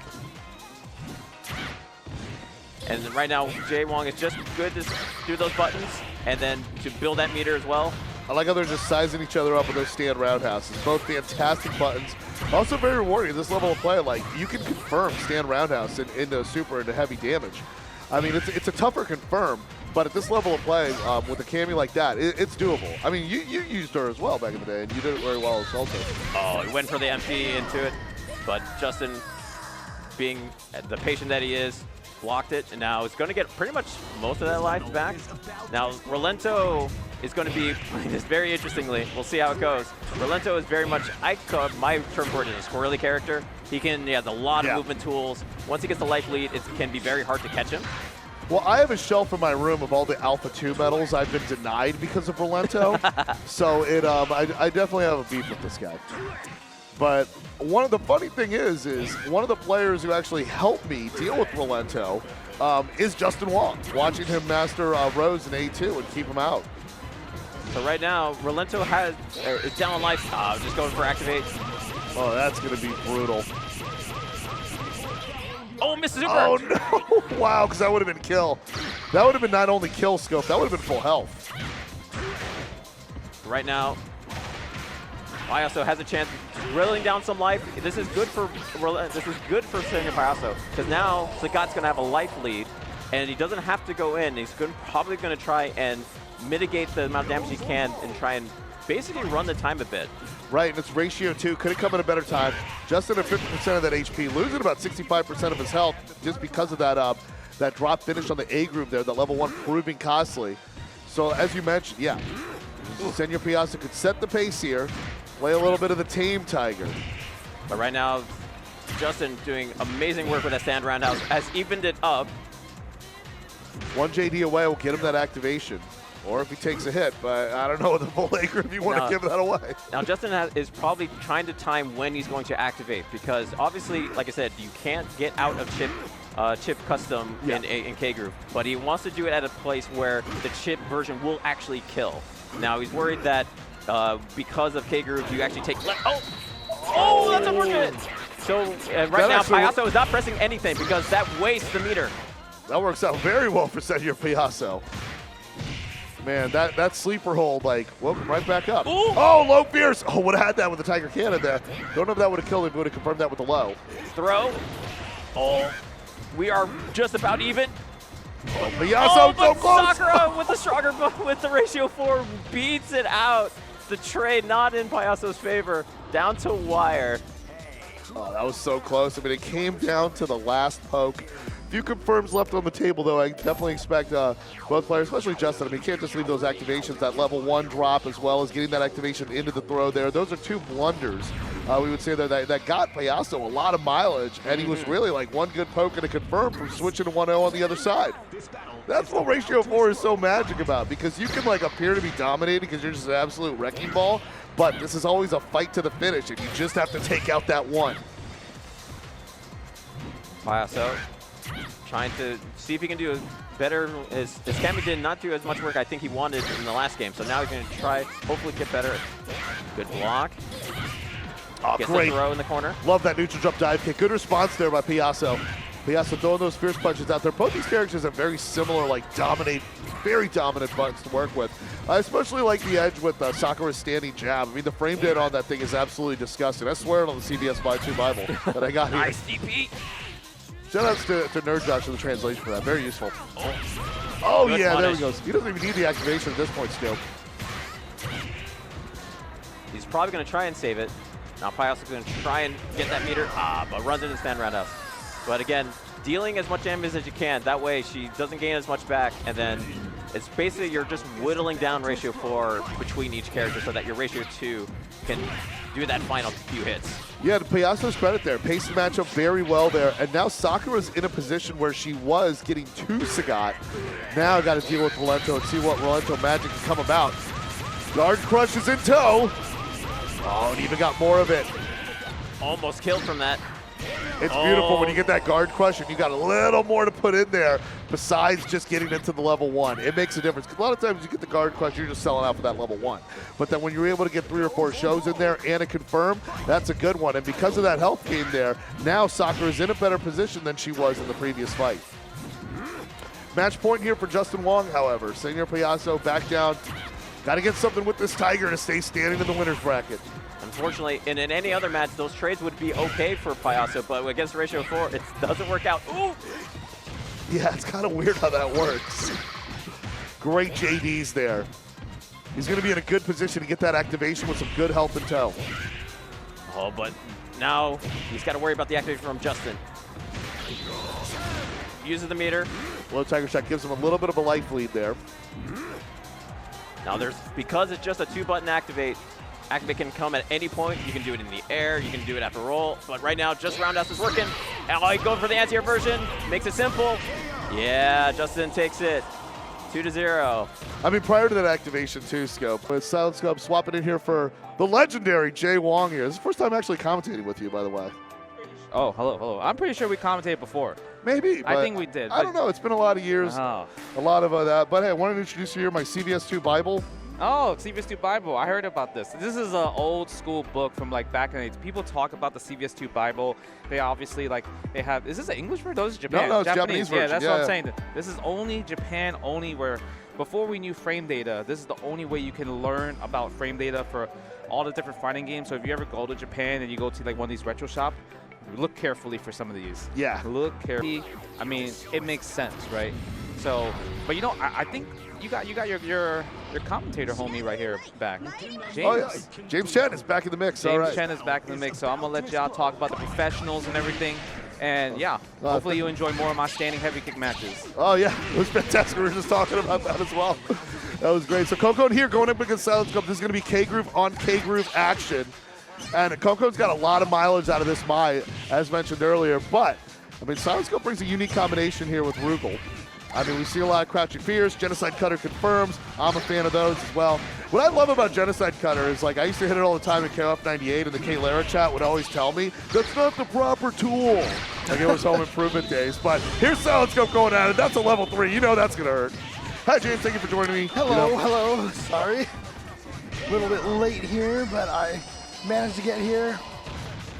And right now, JWong is just good to do those buttons and then to build that meter as well. I like how they're just sizing each other up with those stand roundhouses. Both fantastic buttons. Also very rewarding at this level of play. Like, you can confirm stand roundhouse into super into heavy damage. I mean, it's a tougher confirm, but at this level of play, with a Cammy like that, it's doable. I mean, you used her as well back in the day, and you did it very well as also. Oh, he went for the MP into it, but Justin, being the patient that he is, blocked it, and now it's going to get pretty much most of that life back. Now, Rolento is going to be playing this very interestingly. We'll see how it goes. Rolento is very much, my term for it is a squirrely character. He has a lot of movement tools. Once he gets the life lead, it can be very hard to catch him. Well, I have a shelf in my room of all the Alpha 2 medals I've been denied because of Rolento. So I definitely have a beef with this guy. But one of the funny thing is one of the players who actually helped me deal with Rolento is JWong, watching him master Rose in A2 and keep him out. So right now, Rolento is down on life. Just going for activate. Oh, that's going to be brutal. Oh, missed super. Oh, no. Wow, because that would have been kill. That would have been not only kill Scope, that would have been full health. Right now, Payaso has a chance of drilling down some life. This is good for Señor Payaso, because now Sagat's going to have a life lead, and he doesn't have to go in. He's probably going to try and mitigate the amount of damage he can and try and basically run the time a bit. Right, and it's ratio 2. Could have come at a better time. Justin at 50% of that HP, losing about 65% of his health just because of that drop finish on the A group there, that level 1 proving costly. So as you mentioned, yeah, Señor Payaso could set the pace here, play a little bit of the tame tiger. But right now, Justin doing amazing work with that stand roundhouse, has evened it up. One JD away will get him that activation. Or if he takes a hit, but I don't know with the full A group if you want to give that away. Now Justin is probably trying to time when he's going to activate, because obviously, like I said, you can't get out of chip custom in K group, but he wants to do it at a place where the chip version will actually kill. Now he's worried that because of K group, you actually take oh, that's unfortunate. So right now Payaso is not pressing anything because that wastes the meter. That works out very well for Señor Payaso. Man, that sleeper hold, like, whoop, right back up. Ooh. Oh, low fierce. Oh, would have had that with the Tiger Cannon there. Don't know if that would have killed him, but would have confirmed that with the low. Throw. Oh, we are just about even. Oh, Payaso, so close. Sakura with the stronger, with the ratio 4, beats it out. The trade not in Payaso's favor, down to wire. Oh, that was so close. I mean, it came down to the last poke. Few confirms left on the table, though. I definitely expect both players, especially Justin. I mean, you can't just leave those activations, that level 1 drop, as well as getting that activation into the throw there. Those are 2 blunders, we would say, that got Payaso a lot of mileage, and he was really like one good poke and a confirm from switching to 1-0 on the other side. That's what Ratio 4 is so magic about, because you can like appear to be dominating because you're just an absolute wrecking ball, but this is always a fight to the finish, and you just have to take out that one. Payaso trying to see if he can do better. His Cammy did not do as much work I think he wanted in the last game, so now he's going to try, hopefully get better. Good block. Oh, Gets great. the throw in the corner. Love that neutral jump dive kick. Good response there by Payaso. Payaso throwing those fierce punches out there. Both these characters have very similar, like very dominant buttons to work with. I especially like the edge with Sakura's standing jab. I mean, the frame data on that thing is absolutely disgusting. I swear it on the CVS2 Bible that I got here. Nice DP. Shout outs to Nerd Josh for the translation for that. Very useful. Oh Good yeah, punish. there he goes. He doesn't even need the activation at this point still. He's probably going to try and save it. Now Payaso's going to try and get that meter, but runs into stand roundhouse. But again, dealing as much damage as you can. That way she doesn't gain as much back, and then it's basically you're just whittling down Ratio 4 between each character so that your Ratio 2 can do that final few hits. Yeah, to Payaso's credit there, paced the matchup very well there, and now Sakura's in a position where she was getting to Sagat. Now got to deal with Rolento and see what Rolento magic can come about. Guard crush is in tow. Oh, and even got more of it. Almost killed from that. It's beautiful when you get that guard crush and you got a little more to put in there besides just getting into the level 1. It makes a difference. Because a lot of times you get the guard crush, you're just selling out for that level 1. But then when you're able to get 3 or 4 shows in there and a confirm, that's a good one. And because of that health gain there, now Sakura's in a better position than she was in the previous fight. Match point here for JWong, however. Señor Payaso back down. Got to get something with this Tiger to stay standing in the winner's bracket. Unfortunately, and in any other match, those trades would be okay for Payaso, but against Ratio 4, it doesn't work out. Ooh! Yeah, it's kind of weird how that works. Great JDs there. He's going to be in a good position to get that activation with some good health and tow. Oh, but now he's got to worry about the activation from Justin. Uses the meter. Low Tiger shot gives him a little bit of a life lead there. Now because it's just a 2-button activate can come at any point. You can do it in the air, you can do it after roll, but right now just roundhouse is working. Oh, he goes for the anti-air version, makes it simple. Yeah, Justin takes it. 2-0. I mean, prior to that activation too, Scope, with Silentscope swapping in here for the legendary JWong here. This is the first time actually commentating with you, by the way. Oh, hello. I'm pretty sure we commentated before. Maybe. I think we did. I don't know. It's been a lot of years. Oh. A lot of that. But hey, I wanted to introduce you here my CVS2 Bible. Oh, CVS2 Bible. I heard about this. This is an old school book from like back in the 80s. People talk about the CVS2 Bible. They obviously they have. Is this an English version? No, this is Japan. No, it's Japanese version. Yeah, that's what I'm saying. This is only Japan only, where before we knew frame data, this is the only way you can learn about frame data for all the different fighting games. So if you ever go to Japan and you go to like one of these retro shops, look carefully for some of these. Yeah. Look carefully. I mean, it makes sense, right? So, but you know, I think you got your commentator homie right here back. James. Oh, yeah. James Chen is back in the mix. James Chen is back in the mix. So I'm gonna let y'all talk about the professionals and everything. And yeah, hopefully you enjoy more of my standing heavy kick matches. Oh yeah, it was fantastic. We were just talking about that as well. That was great. So Concon here going up against Silentscope. This is going to be K-Groove on K-Groove action. And Concon's got a lot of mileage out of this Mai, as mentioned earlier. But, I mean, Silentscope brings a unique combination here with Rugal. I mean, we see a lot of Crouching Fears. Genocide Cutter confirms. I'm a fan of those as well. What I love about Genocide Cutter is, like, I used to hit it all the time in KOF 98, and the K Lara chat would always tell me, that's not the proper tool. Like, it was home improvement days. But here's Silentscope going at it. That's a level 3. You know that's going to hurt. Hi, James. Thank you for joining me. Hello. Sorry. A little bit late here, but I managed to get here.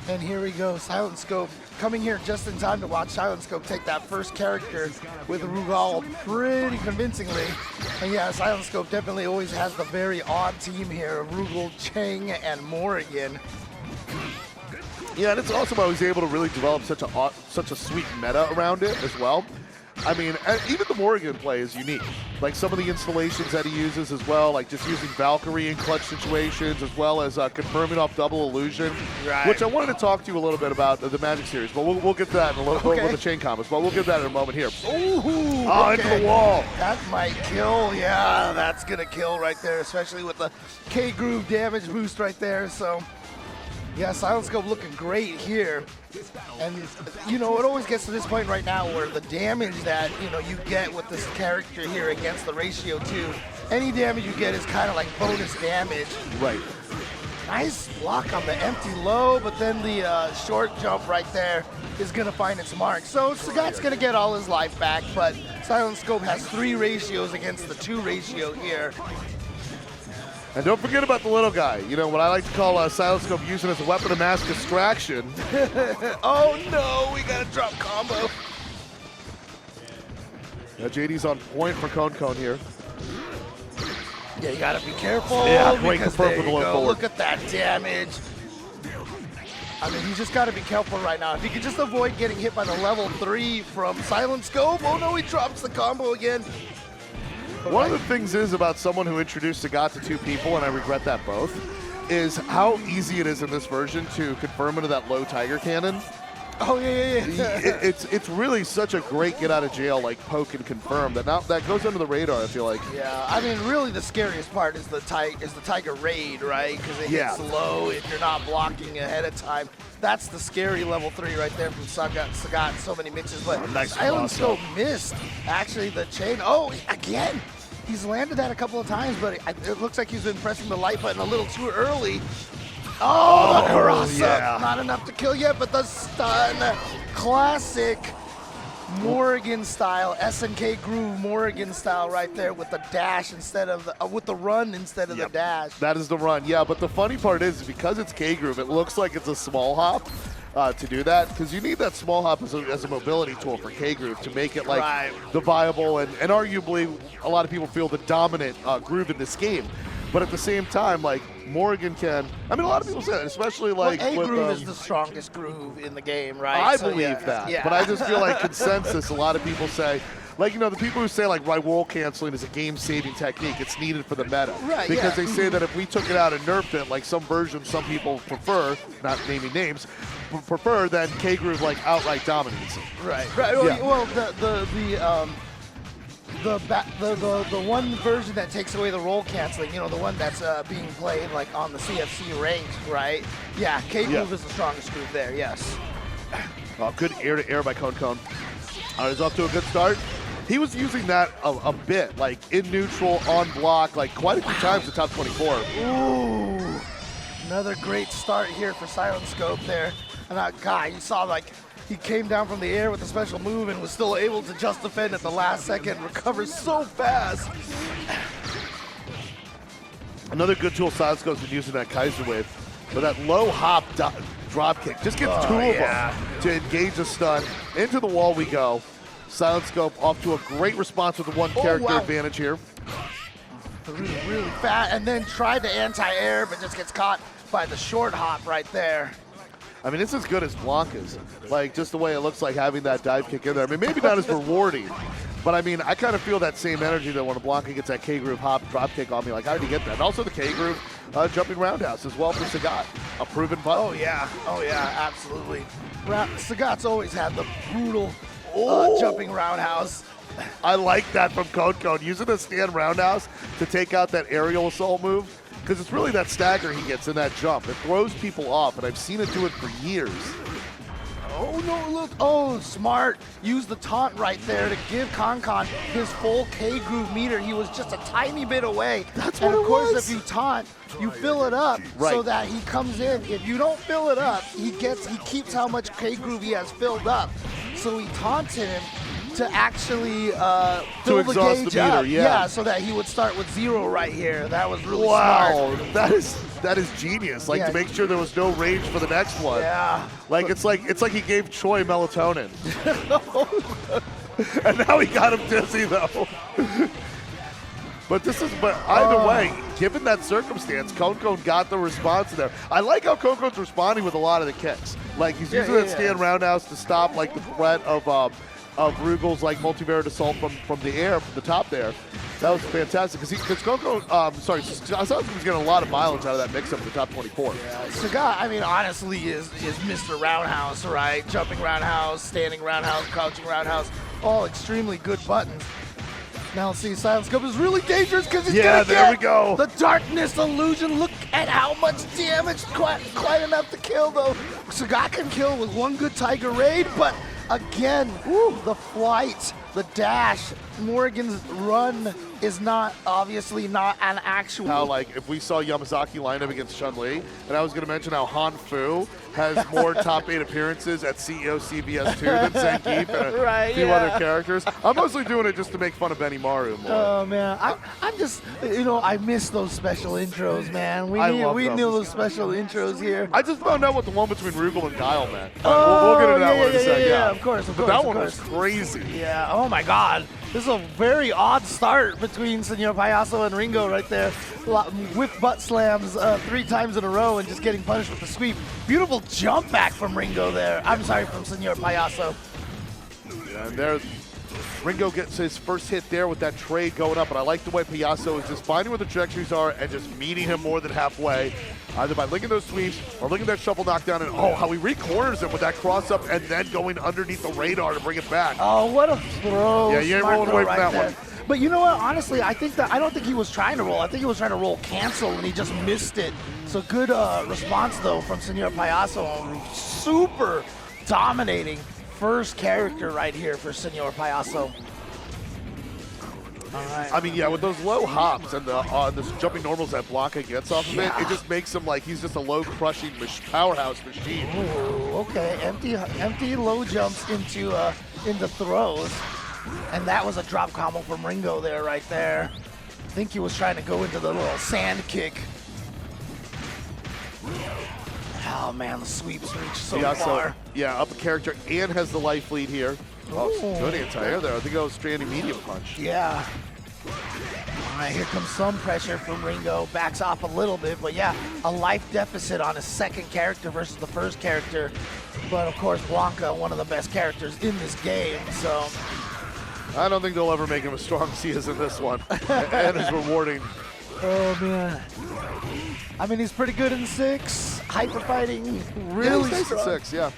And here we go. Silentscope coming here just in time to watch Silentscope take that first character with Rugal pretty convincingly. And yeah, Silentscope definitely always has the very odd team here. Rugal, Chang, and Morrigan. Yeah, and it's awesome how he's able to really develop such a sweet meta around it as well. I mean, and even the Morrigan play is unique. Like some of the installations that he uses as well, like just using Valkyrie in clutch situations, as well as confirming off double illusion, which I wanted to talk to you a little bit about the Magic series, but we'll get to that in a little bit with the chain combos, but we'll get to that in a moment here. Ooh, into the wall. That might kill. Yeah, that's going to kill right there, especially with the K-Groove damage boost right there. So, yeah, Silentscope looking great here. And, you know, it always gets to this point right now where the damage that, you know, you get with this character here against the ratio 2, any damage you get is kind of like bonus damage. Right. Nice block on the empty low, but then the short jump right there is going to find its mark. So Sagat's going to get all his life back, but Silentscope has 3 ratios against the 2 ratio here. And don't forget about the little guy. You know, what I like to call Silentscope using as a weapon of mass distraction. Oh no, we got a drop combo. Now JD's on point for Concon here. Yeah, you gotta be careful. Yeah, great because confirm there for the you low go. forward. Look at that damage. I mean, you just gotta be careful right now. If you could just avoid getting hit by the level 3 from Silentscope. Oh no, he drops the combo again. One of the things is about someone who introduced Sagat to 2 people, and I regret that both, is how easy it is in this version to confirm into that low Tiger Cannon. Oh yeah. It's really such a great get out of jail like poke and confirm that goes under the radar. I feel like. Yeah, I mean, really the scariest part is the Tiger Raid, right? Because it hits low if you're not blocking ahead of time. That's the scary level 3 right there from Sagat. So many mixes, but nice Silentscope missed actually the chain. Oh, again. He's landed that a couple of times, but it looks like he's been pressing the light button a little too early. Oh, the Karasa. Yeah. Not enough to kill yet, but the stun. Classic Morrigan style, SNK groove Morrigan style right there with the dash instead of with the run instead of the dash. That is the run, yeah. But the funny part is because it's K groove, it looks like it's a small hop. To do that, because you need that small hop as a mobility tool for K-Groove to make it like the viable and arguably a lot of people feel the dominant groove in this game. But at the same time, like Morrigan can, I mean, a lot of people say that, especially like well, with, groove is the strongest groove in the game, right? I believe that, but I just feel like consensus, a lot of people say, like, you know, the people who say, like, roll canceling is a game-saving technique, it's needed for the meta. Right, because they say that if we took it out and nerfed it, like some versions some people prefer, not naming names, prefer, then K-Groove, like, outright dominates it. Right. Well, the one version that takes away the roll canceling, you know, the one that's being played, like, on the CFC range, right? Yeah, K-Groove is the strongest groove there, yes. Good air-to-air by Concon. He's off to a good start. He was using that a bit, like in neutral, on block, like quite a few times in top 24. Ooh, another great start here for Silentscope there. And that guy, you saw like he came down from the air with a special move and was still able to just defend at the last second, recovers so fast. Another good tool Silentscope's been using that Kaiser wave, but that low hop drop kick just gets 2 of them to engage the stun. Into the wall we go. Silentscope off to a great response with the one character advantage here. Really fat, and then tried to anti-air, but just gets caught by the short hop right there. I mean, it's as good as Blanka's. Like, just the way it looks like having that dive kick in there. I mean, maybe not as rewarding, but I mean, I kind of feel that same energy that when a Blanka gets that K-Groove hop drop kick on me, like, how did he get that? And also the K-Groove jumping roundhouse as well for Sagat, a proven button. Oh yeah, absolutely. Sagat's always had the brutal jumping roundhouse. I like that from Concon, using the stand roundhouse to take out that aerial assault move, because it's really that stagger he gets in that jump. It throws people off, and I've seen it do it for years. Oh no, look, oh, smart. Use the taunt right there to give Concon his full K-Groove meter. He was just a tiny bit away. That's what and of it course, was. if you taunt, you fill it up so that he comes in. If you don't fill it up, he keeps how much K-Groove he has filled up. So he taunted him to actually fill the gauge up. So that he would start with 0 right here. That was really smart. That is genius. Like to make sure there was no range for the next one. Yeah. Like it's like he gave Choi melatonin. And now he got him dizzy though. But either way, given that circumstance, Concon got the response there. I like how Concon's responding with a lot of the kicks. Like he's using that stand roundhouse to stop like the threat of of Rugal's like multivariate assault from the air, from the top there. That was fantastic because Concon, Sagat was getting a lot of mileage out of that mix-up in the top 24. Sagat, I mean, honestly, is Mr. Roundhouse, right? Jumping roundhouse, standing roundhouse, crouching roundhouse, all extremely good buttons. Now see, Silentscope is really dangerous because he's gonna there we get go. the darkness illusion. Look at how much damage, quite enough to kill though. Sagat can kill with one good Tiger Raid, but again, the flight, the dash, Morrigan's run is obviously not an actual. How like if we saw Yamazaki line up against Chun-Li, and I was going to mention how Han Fu has more top 8 appearances at CEO CVS2 than Zangief and a few other characters. I'm mostly doing it just to make fun of Benimaru more. Oh man, I'm just, I miss those special intros, man. We need those special intros here. I just found out what the one between Rugal and Guile meant. We'll get into that one in a second. Yeah, of course. But that one was crazy. Yeah. Oh my God. This is a very odd start between Señor Payaso and Ringo right there. With butt slams 3 times in a row and just getting punished with the sweep. Beautiful jump back from Ringo there. I'm sorry, from Señor Payaso. Yeah, and there, Ringo gets his first hit there with that trade going up. And I like the way Payaso is just finding where the trajectories are and just meeting him more than halfway. Either by linking those sweeps or linking that shuffle knockdown, and how he re-corners him with that cross-up and then going underneath the radar to bring it back. Oh, what a throw. Yeah, you ain't rolling away from that one. But you know what? Honestly, I don't think he was trying to roll. I think he was trying to roll cancel, and he just missed it. So good response, though, from Señor Payaso. Super dominating first character right here for Señor Payaso. All right. I mean, yeah, with those low hops and the jumping normals that Blanka gets off of it just makes him like he's just a low crushing powerhouse machine. Ooh, okay, empty low jumps into throws, and that was a drop combo from Ringo there, right there. I think he was trying to go into the little sand kick. Oh man, the sweeps reach so far. Yeah, up a character and has the life lead here. Oh, good anti-air there. I think that was standing medium punch. Yeah. All right, here comes some pressure from Ringo. Backs off a little bit, but yeah, a life deficit on his second character versus the first character. But of course, Blanka, one of the best characters in this game, so. I don't think they'll ever make him as strong as he is in this one. And as rewarding. Oh man. I mean, he's pretty good in 6. Hyper fighting, really strong. 6, yeah.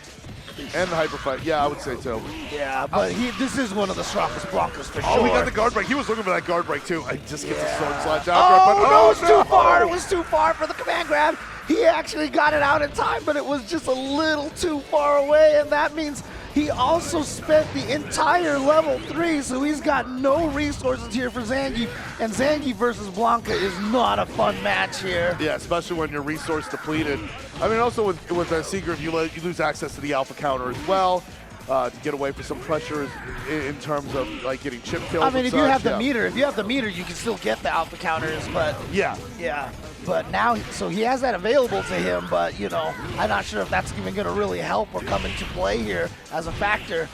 And the hyper fight, yeah, I would say so. Yeah, but this is one of the strongest Blankas for sure. Oh, he got the guard break. He was looking for that guard break too. I just gets a sword slash after it, but no, it was too far. It was too far for the command grab. He actually got it out in time, but it was just a little too far away, and that means he also spent the entire level 3, so he's got no resources here for Zangief, and Zangief versus Blanka is not a fun match here. Yeah, especially when you're resource depleted. I mean, also with Secret, you lose access to the alpha counter as well. To get away from some pressure in terms of like getting chip kills. I mean, if you have the meter, you can still get the alpha counters, but yeah. But now, so he has that available to him, but I'm not sure if that's even going to really help or come into play here as a factor.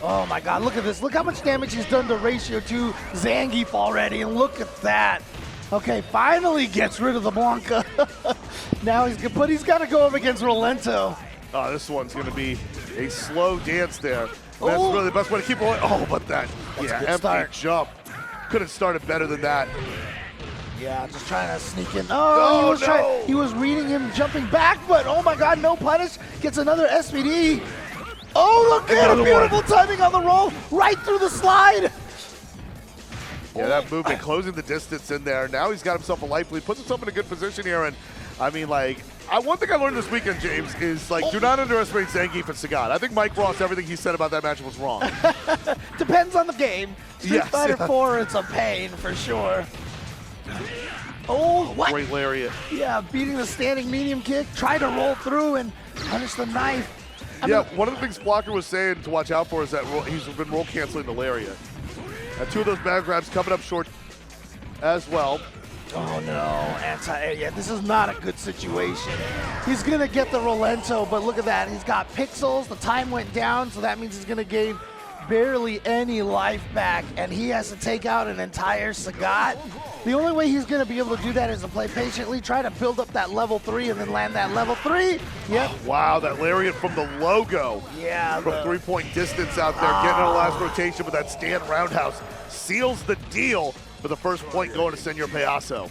Oh my God, look at this! Look how much damage he's done to ratio 2 Zangief already, and look at that. Okay, finally gets rid of the Blanka. Now he's got to go up against Rolento. Oh, this one's going to be a slow dance there. That's really the best way to keep going. Oh, but that's empty jump. Could have started better than that. Yeah, just trying to sneak in. Oh, he was reading him jumping back, but oh my God, no punish. Gets another SPD. Oh, look at beautiful timing on the roll, right through the slide. Yeah, that movement, closing the distance in there. Now he's got himself a life lead, puts himself in a good position here, and I mean, like, one thing I learned this weekend, James, is, like, do not underestimate Zangief and Sagat. I think Mike Ross, everything he said about that match was wrong. Depends on the game. Street Fighter 4, it's a pain, for sure. Oh, what? Great lariat. Yeah, beating the standing medium kick, try to roll through and punish the knife. I mean, one of the things Blocker was saying to watch out for is that he's been roll canceling the lariat. 2 of those bad grabs coming up short as well. Oh no, anti-air. Yeah, this is not a good situation. He's going to get the Rolento, but look at that. He's got pixels. The time went down, so that means he's going to gain barely any life back, and he has to take out an entire Sagat. The only way he's going to be able to do that is to play patiently, try to build up that level 3 and then land that level 3. Yep. Wow, that lariat from the logo. Yeah. From 3-point distance out there, getting in the last rotation with that stand roundhouse. Seals the deal for the first point going to Señor Payaso.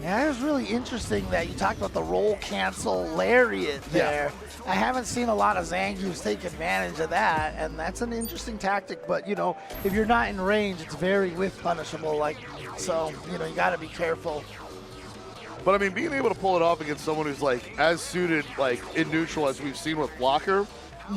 Yeah, it was really interesting that you talked about the roll cancel lariat there. I haven't seen a lot of Zangiefs take advantage of that, and that's an interesting tactic. But, you know, if you're not in range, it's very whiff punishable. Like, so, you know, you got to be careful. But, I mean, being able to pull it off against someone who's, like, as suited, like, in neutral as we've seen with Blocker,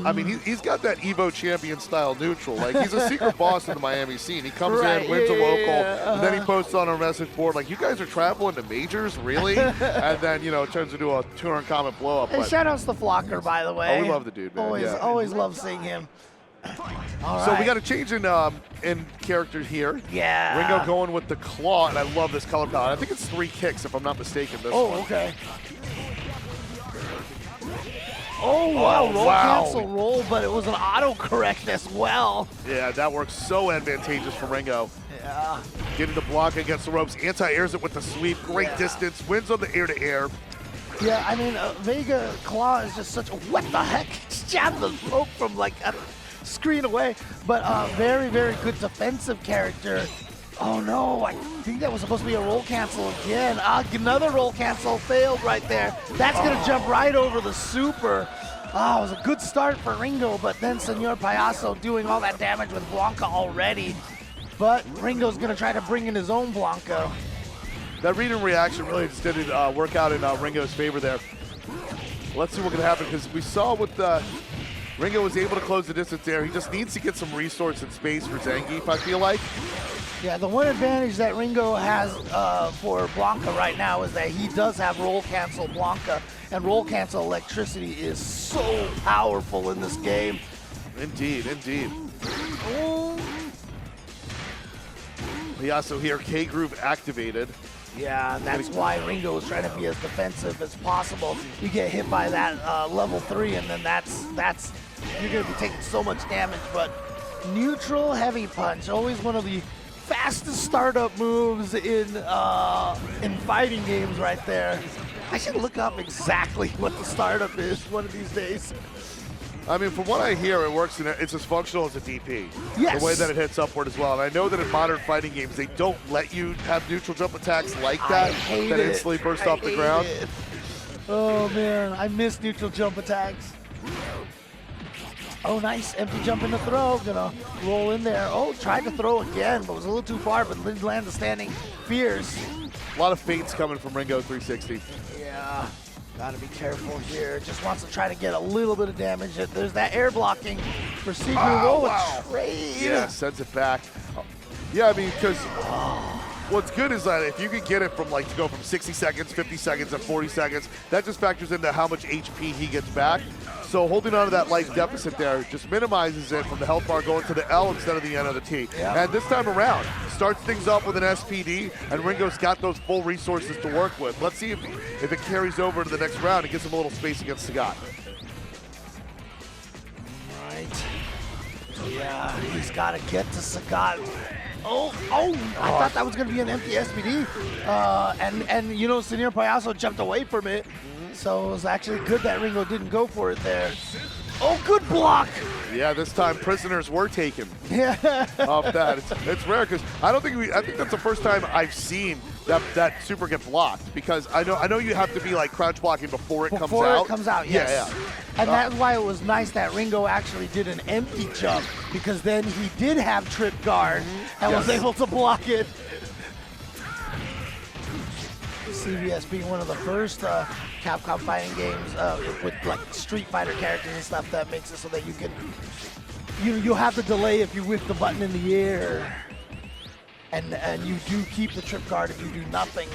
I mean, he's got that Evo champion style neutral. Like, he's a secret boss in the Miami scene. He comes in, wins a local, and then he posts on our message board, like, you guys are traveling to majors, really? And then, you know, it turns into a tour comment blow up. Hey, shout outs to Flocker, by the way. Oh, we love the dude, man. Always love seeing him. All so right. we got a change in character here. Yeah. Ringo going with the claw, and I love this color palette. I think it's 3 kicks, if I'm not mistaken. This one. Okay. Oh, wow, roll cancel roll, but it was an autocorrect as well. Yeah, that works so advantageous for Ringo. Yeah. Getting the block against the ropes, anti-airs it with the sweep, great distance, wins on the air-to-air. Yeah, I mean, Vega Claw is just such a, what the heck? Jab the rope from like a screen away, but very, very good defensive character. Oh no, I think that was supposed to be a roll cancel again. Another roll cancel failed right there. That's gonna jump right over the super. Oh, it was a good start for Ringo, but then Señor Payaso doing all that damage with Blanka already. But Ringo's gonna try to bring in his own Blanka. That read and reaction really just didn't work out in Ringo's favor there. Let's see what can happen, because we saw with Ringo was able to close the distance there. He just needs to get some resource and space for Zangief, I feel like. Yeah, the one advantage that Ringo has for Blanka right now is that he does have roll cancel Blanka, and roll cancel electricity is so powerful in this game. Indeed, indeed. Payaso here, K-Groove activated. Yeah, and that's why Ringo is trying to be as defensive as possible. You get hit by that level 3, and then that's you're going to be taking so much damage. But neutral heavy punch, always one of the fastest startup moves in fighting games right there. I should look up exactly what the startup is one of these days. I mean, from what I hear, it works. It's as functional as a DP. Yes. The way that it hits upward as well. And I know that in modern fighting games, they don't let you have neutral jump attacks like that that instantly burst off the ground. Oh man, I miss neutral jump attacks. Oh, nice empty jump in the throw. Gonna roll in there. Oh, tried to throw again, but was a little too far. But didn't land the standing fierce. A lot of feints coming from Ringo 360. Yeah. Gotta be careful here. Just wants to try to get a little bit of damage. There's that air blocking for Sigurd. Oh, wow. Trade. Yeah, sends it back. Yeah, I mean, because what's good is that if you can get it from like to go from 60 seconds, 50 seconds, and 40 seconds, that just factors into how much HP he gets back. So holding on to that life deficit there just minimizes it from the health bar going to the L instead of the N of the T. Yeah. And this time around, starts things off with an SPD, and Ringo's got those full resources to work with. Let's see if it carries over to the next round and gets him a little space against Sagat. Right. Yeah, he's got to get to Sagat. Oh, I thought that was going to be an empty SPD. And you know, Señor Payaso jumped away from it. So it was actually good that Ringo didn't go for it there. Oh, good block. Yeah, this time prisoners were taken. Yeah. Off that. It's rare because I think that's the first time I've seen that super get blocked, because I know you have to be like crouch blocking before it comes out. Before it comes out, yes. Yeah. And that's why it was nice that Ringo actually did an empty jump, because then he did have trip guard and was able to block it. CVS being one of the first Capcom fighting games with like Street Fighter characters and stuff that makes it so that you can, you'll have the delay if you whip the button in the air, and you do keep the trip guard if you do nothing.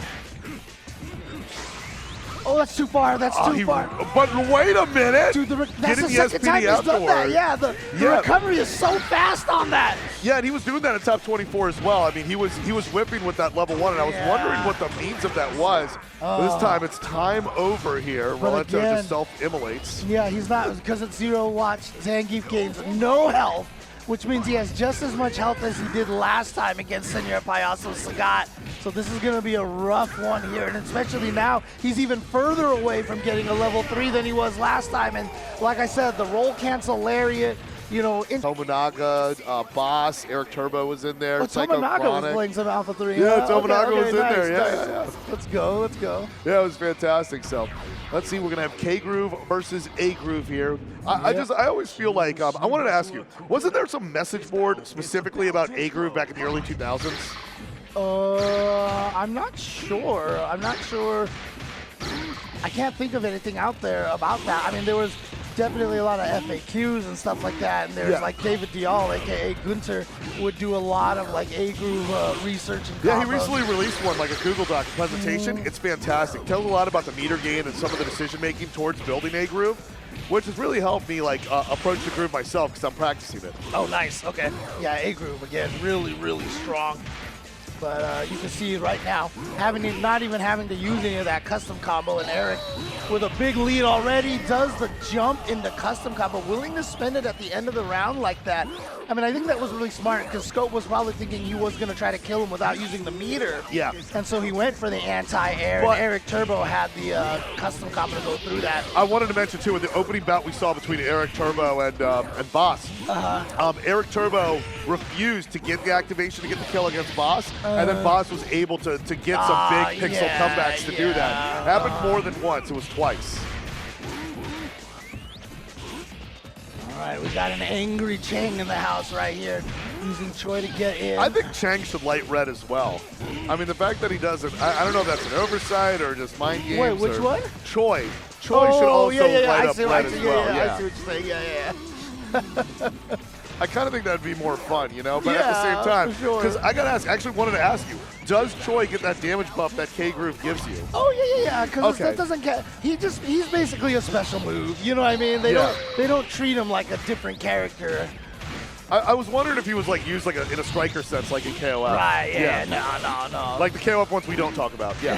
Oh, that's too far. That's too far. But wait a minute. Dude, that's the second time he's done that. Yeah, the recovery is so fast on that. Yeah, and he was doing that in top 24 as well. I mean, he was whipping with that level 1, and I was wondering what the means of that was. This time, it's time over here. Rolento just self-immolates. Yeah, he's not, because it's 0 watch. Zangief gains no health which means he has just as much health as he did last time against Señor Payaso Sagat. So this is going to be a rough one here, and especially now, he's even further away from getting a level 3 than he was last time. And like I said, the roll cancel lariat, you know, Tomonaga, Boss, ericturbo was in there. Oh, Tomonaga was playing some Alpha 3. Yeah, Tomonaga okay, was in nice, there. nice. Yeah. Let's go, let's go. Yeah, it was fantastic. So let's see, we're gonna have K Groove versus A Groove here. I always feel like I wanted to ask you, wasn't there some message board specifically about A Groove back in the early 2000s? I'm not sure. I can't think of anything out there about that. I mean, there was definitely a lot of FAQs and stuff like that, and there's like David Dial, aka Gunter, would do a lot of like A Groove research and Yeah, he combos. recently released one, like a Google Doc presentation. It's fantastic. Tells a lot about the meter gain and some of the decision making towards building A Groove, which has really helped me like approach the groove myself because I'm practicing it. Oh, nice. Okay. Yeah, A Groove again, really, really strong. But you can see right now, not even having to use any of that custom combo, and Eric, with a big lead already, does the jump into custom combo, willing to spend it at the end of the round like that. I mean, I think that was really smart because Scope was probably thinking he was going to try to kill him without using the meter. Yeah. And so he went for the anti-air, and ericturbo had the custom combo to go through that. I wanted to mention too, in the opening bout we saw between ericturbo and Boss, ericturbo refused to get the activation to get the kill against Boss, and then Boss was able to get some big pixel comebacks to do that. Happened more than once, it was twice. All right, we got an angry Chang in the house right here, using Choi to get in. I think Chang should light red as well. I mean, the fact that he doesn't, I don't know if that's an oversight or just mind games. Wait, which one? Choi. Choi should also light up red as well. I see what you're saying. Yeah. I kind of think that'd be more fun, you know? But at the same time, because I got to ask, actually wanted to ask you, does Choi get that damage buff that K Groove gives you? Oh, yeah, because that doesn't get, he's basically a special move, you know what I mean? They don't treat him like a different character. I was wondering if he was like used like in a striker sense, like in KOF. Right, yeah. No. Like the KOF ones we don't talk about, yeah.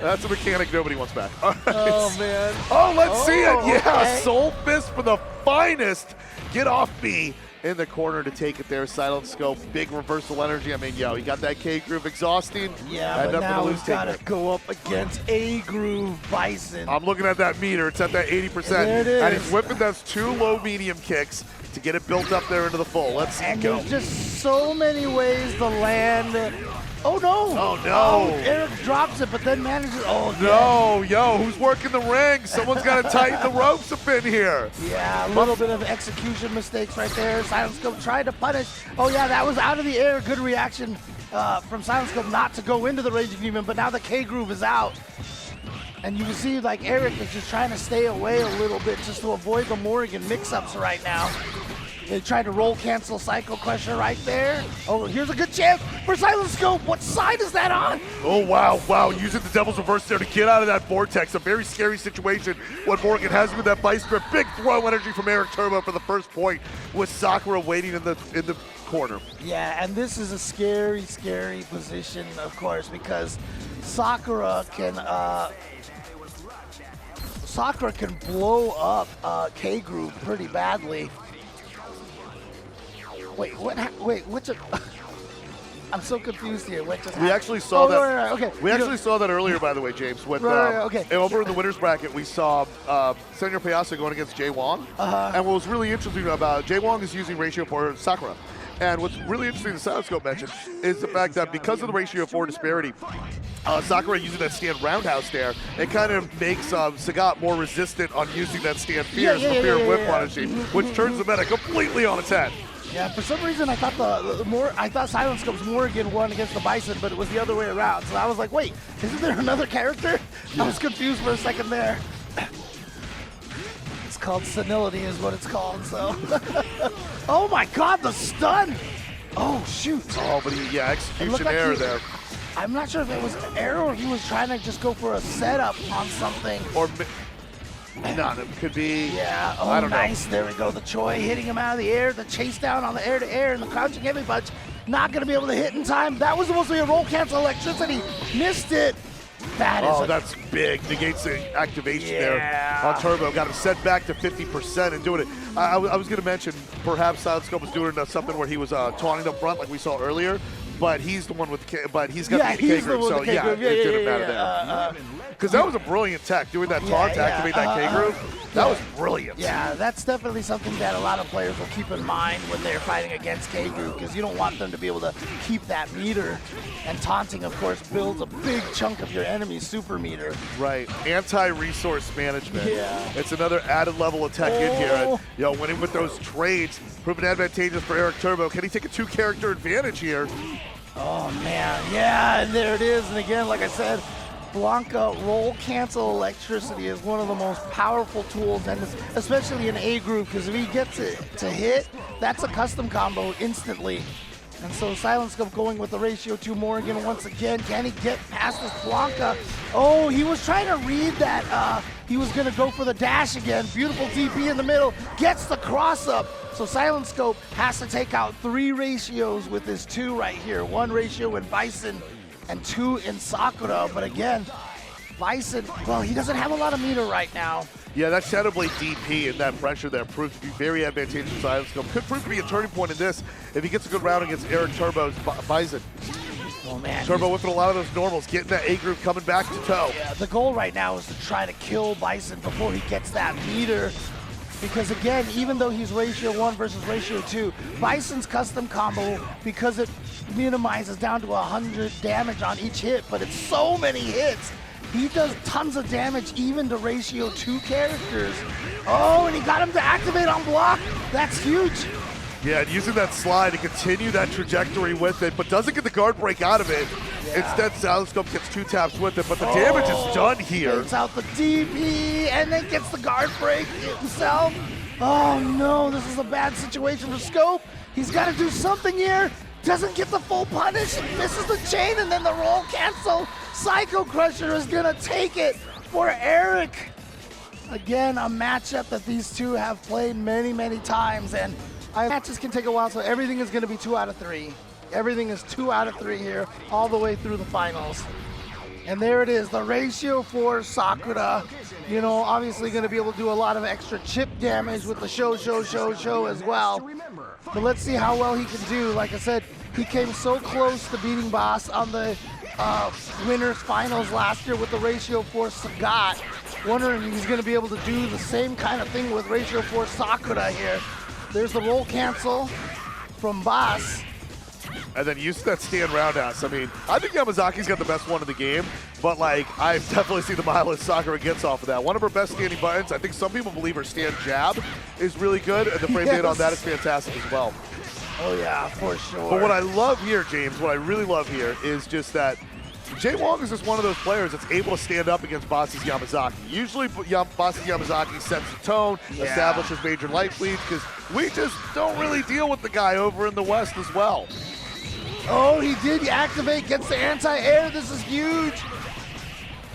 That's a mechanic nobody wants back. All right. Oh, man. Oh, let's see it. Yeah, Okay. Soul Fist for the finest. Get off me in the corner to take it there. Silentscope, big reversal energy. I mean, you got that K Groove exhausting. Yeah, but now we've got to go up against A Groove Bison. I'm looking at that meter. It's at that 80%. There it is. And he's whipping those 2 low medium kicks to get it built up there into the full. Let's and go. there's just so many ways to land. Oh, no. Oh, no. Eric drops it, but then manages. Oh, No, who's working the ring? Someone's got to tighten the ropes a bit here. Yeah, a little bit of execution mistakes right there. Silentscope tried to punish. Oh, yeah, that was out of the air. Good reaction from Silentscope not to go into the Raging Demon, but now the K Groove is out. And you can see, like, Eric is just trying to stay away a little bit just to avoid the Morrigan mix-ups right now. They tried to roll cancel Psycho Crusher right there. Oh, here's a good chance for Silentscope. What side is that on? Oh, wow. Using the Devil's Reverse there to get out of that vortex. A very scary situation when Morrigan has with that vice grip. Big throw energy from ericturbo for the first point with Sakura waiting in the corner. Yeah, and this is a scary, scary position, of course, because Sakura can blow up K Groove pretty badly. Wait, what's it? I'm so confused here. What just happened? We actually saw that. Right, okay. We actually saw that earlier, by the way, James. With okay. Over in the winners bracket, we saw Señor Payaso going against JWong. And what was really interesting about JWong is using ratio for Sakura. And what's really interesting, the Silentscope mentioned, is the fact that because of the ratio 4 disparity, Sakura using that stand roundhouse there, it kind of makes Sagat more resistant on using that stand fears for fear of whip punishing, which turns the meta completely on its head. Yeah, for some reason I thought Silentscope's Morrigan won against the Bison, but it was the other way around. So I was like, wait, isn't there another character? I was confused for a second there. It's called senility is what it's called, so. Oh my God, the stun! Oh, shoot. Oh, but execution error there. I'm not sure if it was an error or he was trying to just go for a setup on something. Or none. It could be. Yeah. Oh, I don't nice. know. There we go. The Choi hitting him out of the air. The chase down on the air-to-air and the crouching heavy punch. Not going to be able to hit in time. That was supposed to be a roll cancel electricity. Missed it. That is that's big. Negates the activation there on Turbo. Got him set back to 50% and doing it. I was going to mention perhaps Silentscope was doing something where he was taunting up front like we saw earlier, but he's the one with but he's got the K group, so it didn't matter there. Because that was a brilliant tech, doing that taunt to activate that K group. That was brilliant. Yeah, that's definitely something that a lot of players will keep in mind when they're fighting against K group, because you don't want them to be able to keep that meter. And taunting, of course, builds a big chunk of your enemy's super meter. Right. Anti-resource management. Yeah. It's another added level of tech in here. And, winning with those trades, proven advantageous for ericturbo. Can he take a 2-character advantage here? Oh, man. Yeah, and there it is. And again, like I said, Blanka roll cancel electricity is one of the most powerful tools, and especially in A group, because if he gets it to hit, that's a custom combo instantly. And so Silentscope going with the ratio 2 Morrigan once again. Can he get past this Blanka? Oh, he was trying to read that. He was going to go for the dash again. Beautiful TP in the middle. Gets the cross up. So Silentscope has to take out 3 ratios with his 2 right here. 1 ratio in Bison and 2 in Sakura. But again, Bison, well, he doesn't have a lot of meter right now. Yeah, that Shadow Blade DP and that pressure there proved to be very advantageous for Silentscope. Could prove to be a turning point in this if he gets a good round against ericturbo's Bison. Oh, man. Turbo whipping a lot of those normals, getting that A group coming back to toe. Yeah, the goal right now is to try to kill Bison before he gets that meter. Because again, even though he's ratio 1 versus ratio 2, Bison's custom combo, because it minimizes down to 100 damage on each hit, but it's so many hits, he does tons of damage even to ratio 2 characters. Oh, and he got him to activate on block. That's huge. Yeah, and using that slide to continue that trajectory with it, but doesn't get the guard break out of it. Yeah. Instead, Silentscope gets 2 taps with it, but the damage is done here. Takes out the DP and then gets the guard break himself. Oh no, this is a bad situation for Scope. He's got to do something here. Doesn't get the full punish, misses the chain, and then the roll cancel. Psycho Crusher is gonna take it for Eric. Again, a matchup that these two have played many, many times, and matches can take a while, so everything is gonna be 2 out of 3. Everything is 2 out of 3 here, all the way through the finals. And there it is, the ratio for Sakura. You know, obviously gonna be able to do a lot of extra chip damage with the show as well. But let's see how well he can do. Like I said, he came so close to beating Boss on the winners finals last year with the ratio 4 Sagat. Wondering if he's going to be able to do the same kind of thing with ratio 4 Sakura here. There's the roll cancel from Boss. And then use that stand roundhouse. I mean, I think Yamazaki's got the best one in the game, but like, I've definitely seen the mileage Sakura gets off of that. One of her best standing buttons. I think some people believe her stand jab is really good, and the frame data on that is fantastic as well. Oh yeah, for sure. But what I love here, James, what I really love here is just that JWong is just one of those players that's able to stand up against Boss's Yamazaki. Usually Boss's Yamazaki sets the tone, establishes major light leads, because we just don't really deal with the guy over in the West as well. Oh, he did activate, gets the anti-air. This is huge.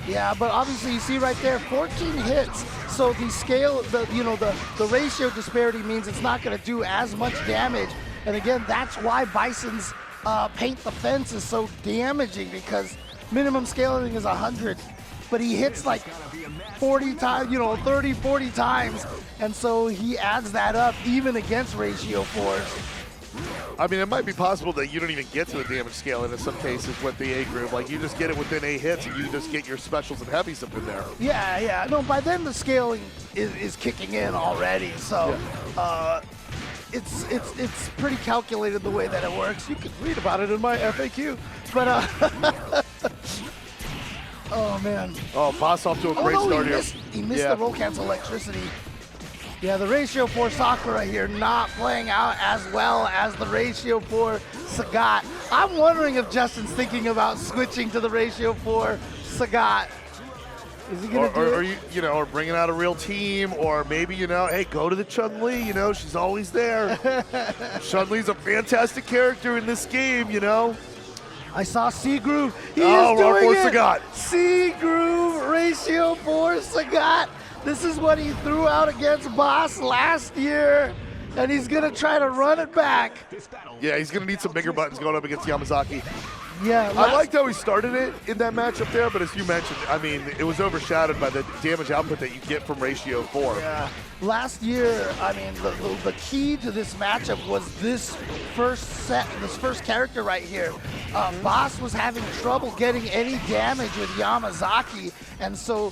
Yeah, but obviously you see right there, 14 hits. So the scale, the ratio disparity means it's not going to do as much damage. And again, that's why Bison's paint the fence is so damaging, because minimum scaling is 100, but he hits like 40 times, 30, 40 times. And so he adds that up even against ratio 4s. I mean, it might be possible that you don't even get to the damage scaling in some cases with the A group. Like, you just get it within 8 hits and you just get your specials and heavies up in there. Yeah. No, by then the scaling is kicking in already. So it's pretty calculated the way that it works. You can read about it in my FAQ. But, oh, man. Oh, Boss off to a great start here. He missed the roll cancel electricity. Yeah, the ratio 4 Sakura here not playing out as well as the ratio 4 Sagat. I'm wondering if Justin's thinking about switching to the ratio 4 Sagat. Is he gonna do it? Or bringing out a real team, or maybe, hey, go to the Chun-Li, she's always there. Chun-Li's a fantastic character in this game, I saw C-Groove. He is doing it. Sagat. C-Groove ratio 4 Sagat. This is what he threw out against Boss last year, and he's going to try to run it back. Yeah, he's going to need some bigger buttons going up against Yamazaki. Yeah, I liked how he started it in that matchup there, but as you mentioned, I mean, it was overshadowed by the damage output that you get from ratio 4. Yeah. Last year, I mean, the key to this matchup was this first character right here. Boss was having trouble getting any damage with Yamazaki, and so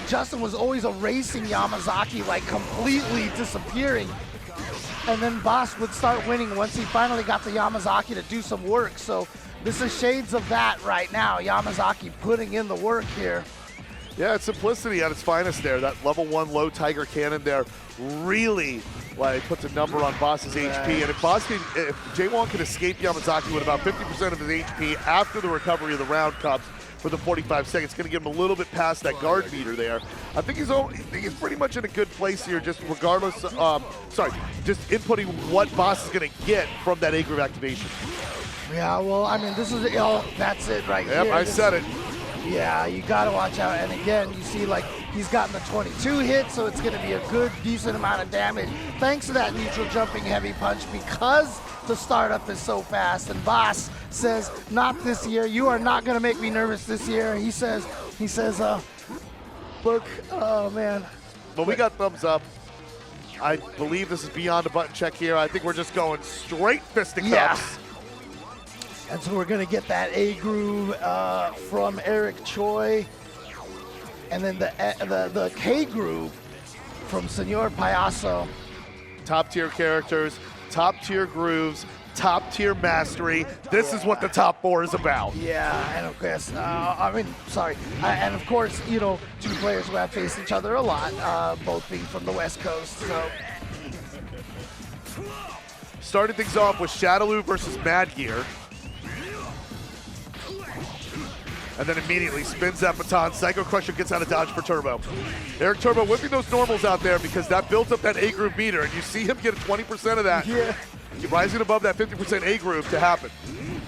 Justin was always erasing Yamazaki, like completely disappearing. And then Boss would start winning once he finally got the Yamazaki to do some work. So this is shades of that right now. Yamazaki putting in the work here. Yeah, it's simplicity at its finest there. That level 1 low Tiger Cannon there really like puts a number on Boss's HP. And if JWong can escape Yamazaki with about 50% of his HP after the recovery of the round comes for the 45 seconds, it's going to get him a little bit past that guard meter there. I think he's pretty much in a good place here, just regardless, just inputting what Boss is going to get from that A groove activation. Yeah, well, I mean, this is, that's it right here. Yep, I said it. Yeah, you got to watch out. And again, you see like he's gotten the 22 hits, so it's going to be a good, decent amount of damage thanks to that neutral jumping heavy punch because the startup is so fast. And Boss says, not this year. You are not going to make me nervous this year. He says, look, oh man. Well, we got thumbs up. I believe this is beyond a button check here. I think we're just going straight fisticuffs. Yeah. And so we're going to get that A groove from Eric Choi, and then the K groove from Señor Payaso. Top tier characters, top tier grooves, top tier mastery. This is what the top 4 is about. Yeah, and of course, and of course, you know, two players who have faced each other a lot, both being from the West Coast. So. Started things off with Shadaloo versus Mad Gear. And then immediately spins that baton. Psycho Crusher gets out of dodge for Turbo. Ericturbo whipping those normals out there because that builds up that A groove meter, and you see him get 20% of that. Yeah. Rising above that 50% A groove to happen.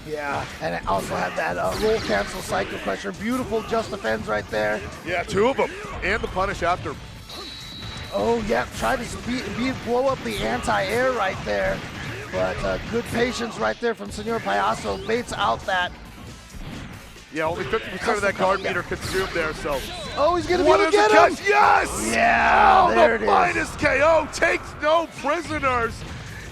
Yeah, and it also had that roll cancel Psycho Crusher. Beautiful just defends right there. Yeah, 2 of them. And the punish after. Oh, yeah, try to blow up the anti-air right there. But good patience right there from Señor Payaso. Baits out that. Yeah, only 50% of that guard meter consumed there, so. Oh, he's gonna be able to get him! Yes! Yeah, oh, there the it is. finest KO takes no prisoners.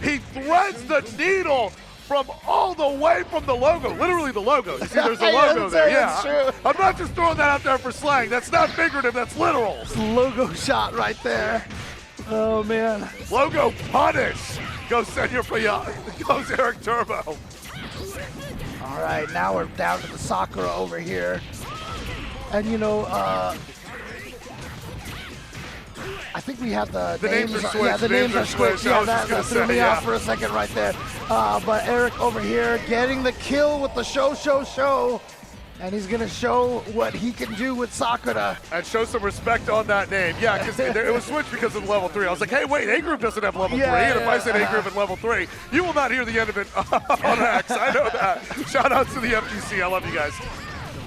He threads the needle from all the way from the logo. Literally the logo. You see there's a logo there. That's Yeah, true. I'm not just throwing that out there for slang. That's not figurative, that's literal. Logo shot right there. Oh, man. Logo punish. Goes Señor Payaso. Goes Ericturbo. All right, now we're down to the Sakura over here. And, you know, I think we have the names are switched. Yeah, the names are switched. Yeah, that threw me off yeah. for a second right there. But Eric over here getting the kill with the show. And he's going to show what he can do with Sakura. And show some respect on that name. Yeah, because it was switched because of level 3. I was like, hey, wait, A group doesn't have level 3. And if I said A group at level 3, you will not hear the end of it on X. I know that. Shout outs to the FGC. I love you guys.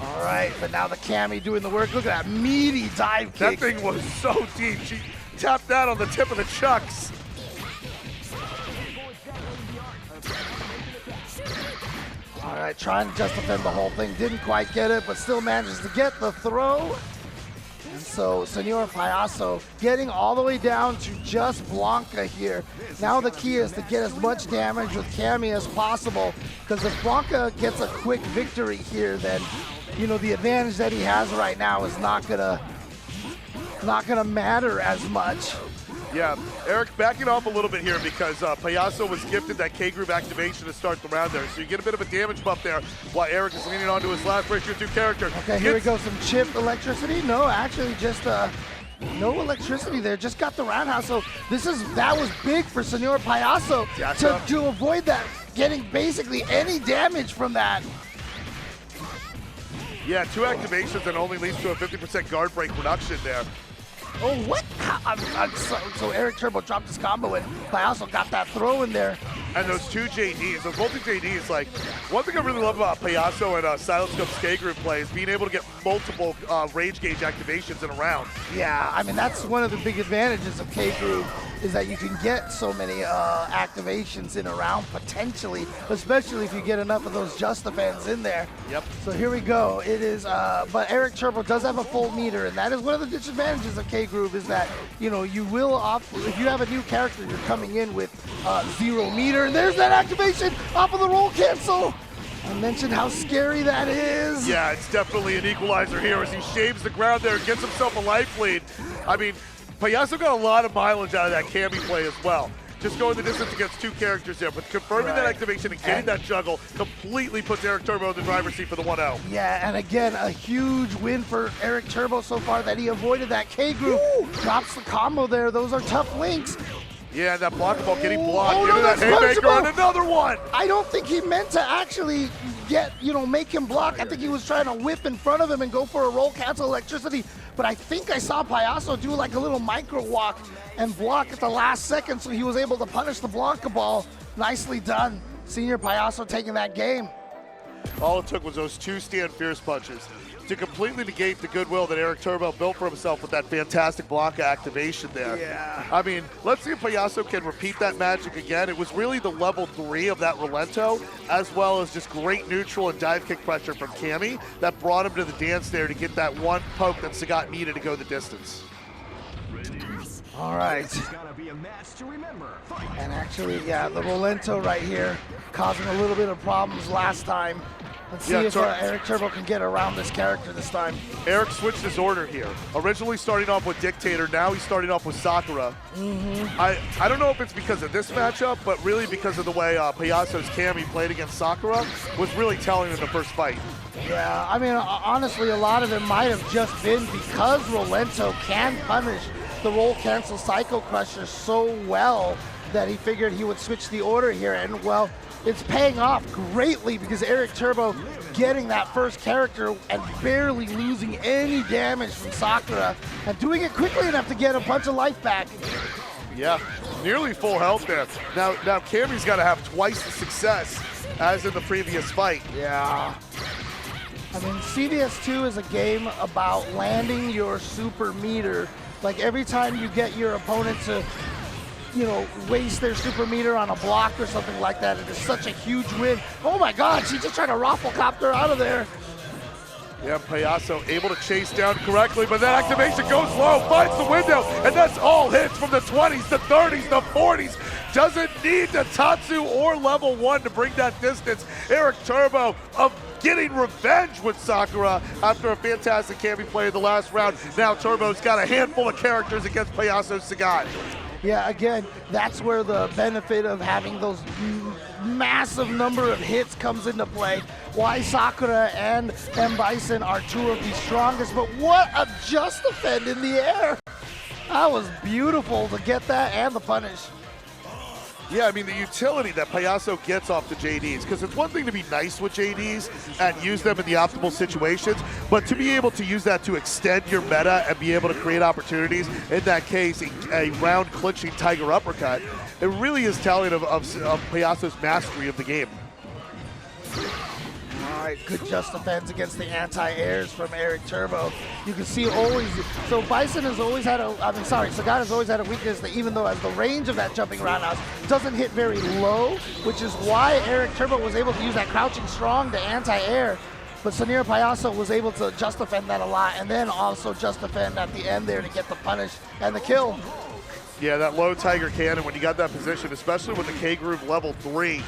All right, but now the Cammy doing the work. Look at that meaty dive kick. That thing was so deep. She tapped that on the tip of the chucks. All right, trying to just defend the whole thing. Didn't quite get it, but still manages to get the throw. And so Señor Payaso getting all the way down to just Blanka here. Now the key is to get as much damage with Cammy as possible, because if Blanka gets a quick victory here, then, you know, the advantage that he has right now is not gonna matter as much. Yeah, Eric backing off a little bit here because Payaso was gifted that K-Groove activation to start the round there. So you get a bit of a damage buff there while Eric is leaning onto his last ratio 2 character. Okay, here we go, some chip electricity. No, actually just no electricity there, just got the roundhouse. So that was big for Señor Payaso to avoid that, getting basically any damage from that. Yeah, 2 activations and only leads to a 50% guard break reduction there. Oh, what? So Ericturbo dropped his combo and Payaso got that throw in there. And those two JDs, those multi-JDs, like, one thing I really love about Payaso and Silentscope's K-Group play is being able to get multiple rage gauge activations in a round. Yeah, I mean, that's one of the big advantages of K-Group is that you can get so many activations in a round potentially, especially if you get enough of those Just Defends in there. Yep. So here we go. It is, but ericturbo does have a full meter, and that is one of the disadvantages of K-Group is that, you know, you will if you have a new character, you're coming in with 0 meter, and there's that activation off of the roll cancel. I mentioned how scary that is. Yeah, it's definitely an equalizer here as he shaves the ground there and gets himself a life lead. I mean, Payaso got a lot of mileage out of that Cammy play as well. Just going the distance against 2 characters there, but confirming that activation and getting that juggle completely puts ericturbo in the driver's seat for the 1-0. Yeah, and again, a huge win for ericturbo so far that he avoided that K-Group. Drops the combo there. Those are tough links. Yeah, that block ball getting blocked. Oh, Into no, that that's haymaker punishable. and another one. I don't think he meant to actually make him block. I think he was trying to whip in front of him and go for a roll cancel electricity. But I think I saw Payaso do like a little micro walk and block at the last second, so he was able to punish the Blanka ball. Nicely done. Senior Payaso taking that game. All it took was those 2 stand fierce punches to completely negate the goodwill that ericturbo built for himself with that fantastic Blanka activation there. Yeah. I mean, let's see if Payaso can repeat that magic again. It was really the level 3 of that Rolento, as well as just great neutral and dive kick pressure from Cammy that brought him to the dance there to get that one poke that Sagat needed to go the distance. All right. It's gonna be a match to remember. Fight. And actually, yeah, the Rolento right here causing a little bit of problems last time. Let's see if ericturbo can get around this character this time. Eric switched his order here. Originally starting off with Dictator, now he's starting off with Sakura. I don't know if it's because of this matchup, but really because of the way Payaso's Cammy played against Sakura was really telling in the first fight. Yeah, I mean, honestly, a lot of it might have just been because Rolento can punish the roll cancel Psycho Crusher so well that he figured he would switch the order here, and well, it's paying off greatly because ericturbo getting that first character and barely losing any damage from Sakura and doing it quickly enough to get a bunch of life back. Yeah, nearly full health there. Now Cammy's got to have twice the success as in the previous fight. Yeah. I mean, CVS2 is a game about landing your super meter. Like every time you get your opponent to, you know, waste their super meter on a block or something like that, it is such a huge win. Oh my God, she just tried to rafflecopter out of there. Yeah, Payaso able to chase down correctly, but that activation goes low, finds the window, and that's all hits from the 20s, the 30s, the 40s. Doesn't need the Tatsu or level 1 to bring that distance. ericturbo of getting revenge with Sakura after a fantastic Cammy play in the last round. Now Turbo's got a handful of characters against Payaso Sagat. Yeah, again, that's where the benefit of having those massive number of hits comes into play. Why Sakura and Bison are 2 of the strongest, but what a just defend in the air. That was beautiful to get that and the punish. Yeah, I mean, the utility that Payaso gets off the JDs, because it's one thing to be nice with JDs and use them in the optimal situations, but to be able to use that to extend your meta and be able to create opportunities, in that case, a round clinching Tiger Uppercut, it really is telling of Payaso's mastery of the game. All right, good just defense against the anti-airs from ericturbo. You can see always, so Bison has always had Sagat has always had a weakness that even though as the range of that jumping roundhouse doesn't hit very low, which is why ericturbo was able to use that crouching strong to anti-air. But Señor Payaso was able to just defend that a lot and then also just defend at the end there to get the punish and the kill. Yeah, that low Tiger Cannon, when you got that position, especially with the K-Groove level 3,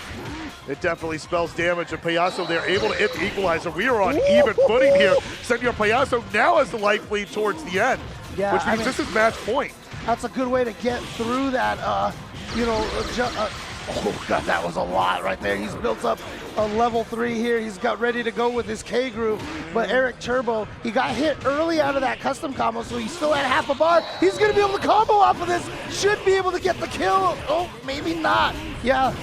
it definitely spells damage, and Payaso, they're able to hit the equalizer. We are on even footing here. Señor Payaso now has the life lead towards the end, which means this is match point. That's a good way to get through that, oh God, that was a lot right there. He's built up a level 3 here. He's got ready to go with his K-Groove, but ericturbo, he got hit early out of that custom combo, so he still had half a bar. He's gonna be able to combo off of this. Should be able to get the kill. Oh, maybe not. Yeah,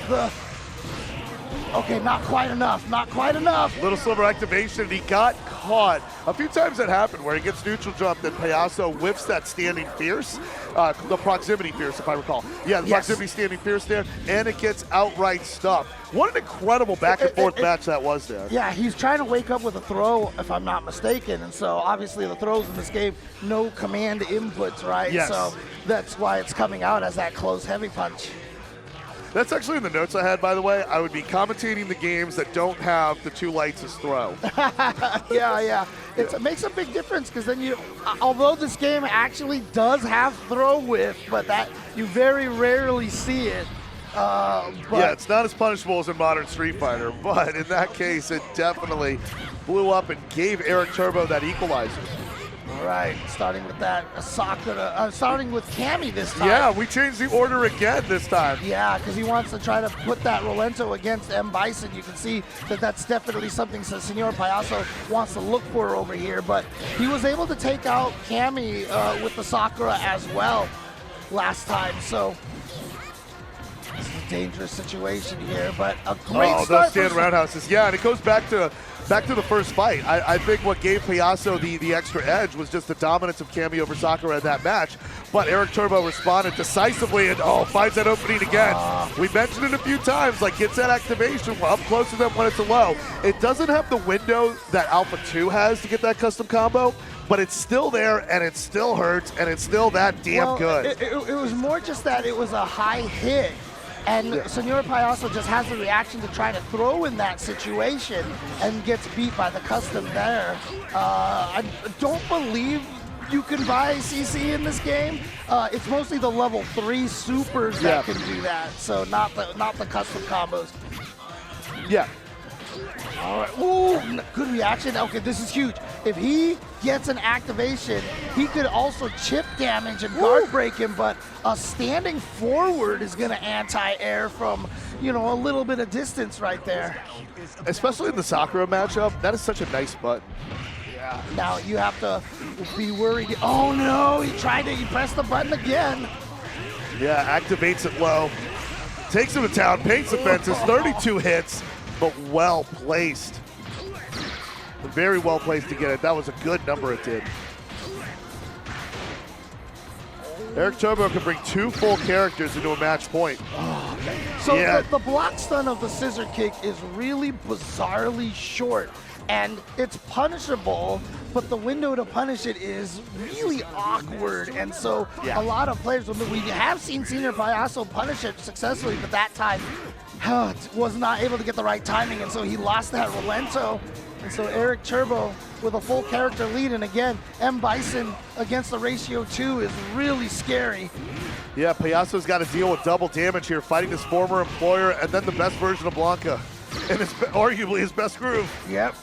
okay, not quite enough, not quite enough. Little Silver activation, he got caught. A few times that happened where he gets neutral jumped and Payaso whiffs that standing fierce, the proximity fierce if I recall. Yeah, the proximity standing fierce there, and it gets outright stuffed. What an incredible back and forth match that was there. Yeah, he's trying to wake up with a throw, if I'm not mistaken, and so obviously the throws in this game, no command inputs, right? Yes. So that's why it's coming out as that close heavy punch. That's actually in the notes I had, by the way. I would be commentating the games that don't have the two lights as throw. Yeah. It makes a big difference because then you, although this game actually does have throw whiff, but that you very rarely see it. Yeah, it's not as punishable as in modern Street Fighter, but in that case, it definitely blew up and gave ericturbo that equalizer. All right, starting with that Sakura, starting with Cammy this time. Yeah, we changed the order again this time. Yeah, because he wants to try to put that Rolento against Bison. You can see that that's definitely something that Señor Payaso wants to look for over here, but he was able to take out Cammy with the Sakura as well last time, so this is a dangerous situation here, but a great start. Those stand roundhouses. Yeah, and it goes back to the first fight. I think what gave Payaso the extra edge was just the dominance of Cammy over Sakura in that match. But ericturbo responded decisively and finds that opening again. We mentioned it a few times, like gets that activation up close to them when it's a low. It doesn't have the window that Alpha 2 has to get that custom combo, but it's still there and it still hurts and it's still that damn good. It was more just that it was a high hit. And Señor Payaso just has the reaction to try to throw in that situation and gets beat by the custom there. I don't believe you can buy CC in this game. It's mostly the level 3 supers that can do that, so not the custom combos. Yeah. All right. Ooh, good reaction. Okay, this is huge. If he gets an activation, he could also chip damage and guard break him, but a standing forward is going to anti-air from, a little bit of distance right there. Especially in the Sakura matchup, that is such a nice button. Yeah. Now you have to be worried. Oh no, he pressed the button again. Yeah, activates it low. Takes him to town, paints the fences, 32 hits. But well placed. Very well placed to get it. That was a good number it did. ericturbo can bring 2 full characters into a match point. So the block stun of the scissor kick is really bizarrely short. And it's punishable, but the window to punish it is really awkward. And so a lot of players, we have seen Señor Payaso punish it successfully, but that time was not able to get the right timing, and so he lost that Rolento. And so ericturbo with a full character lead, and again, Bison against the ratio 2 is really scary. Yeah, Payaso's got to deal with double damage here, fighting his former employer and then the best version of Blanka, and arguably his best groove. Yep.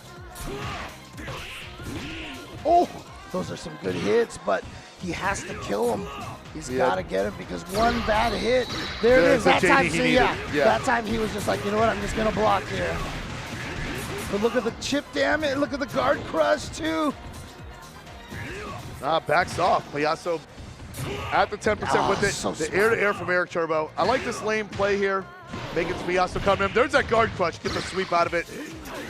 Oh, those are some good hits, but he has to kill him. He's got to get him because one bad hit. There it is. That time, that time he was just like, you know what? I'm just gonna block here. But look at the chip damage. Look at the guard crush too. Backs off. Payaso at the 10% with it. So the air-to-air from ericturbo. I like this lane play here. Making Payaso come in. There's that guard crush. Get the sweep out of it.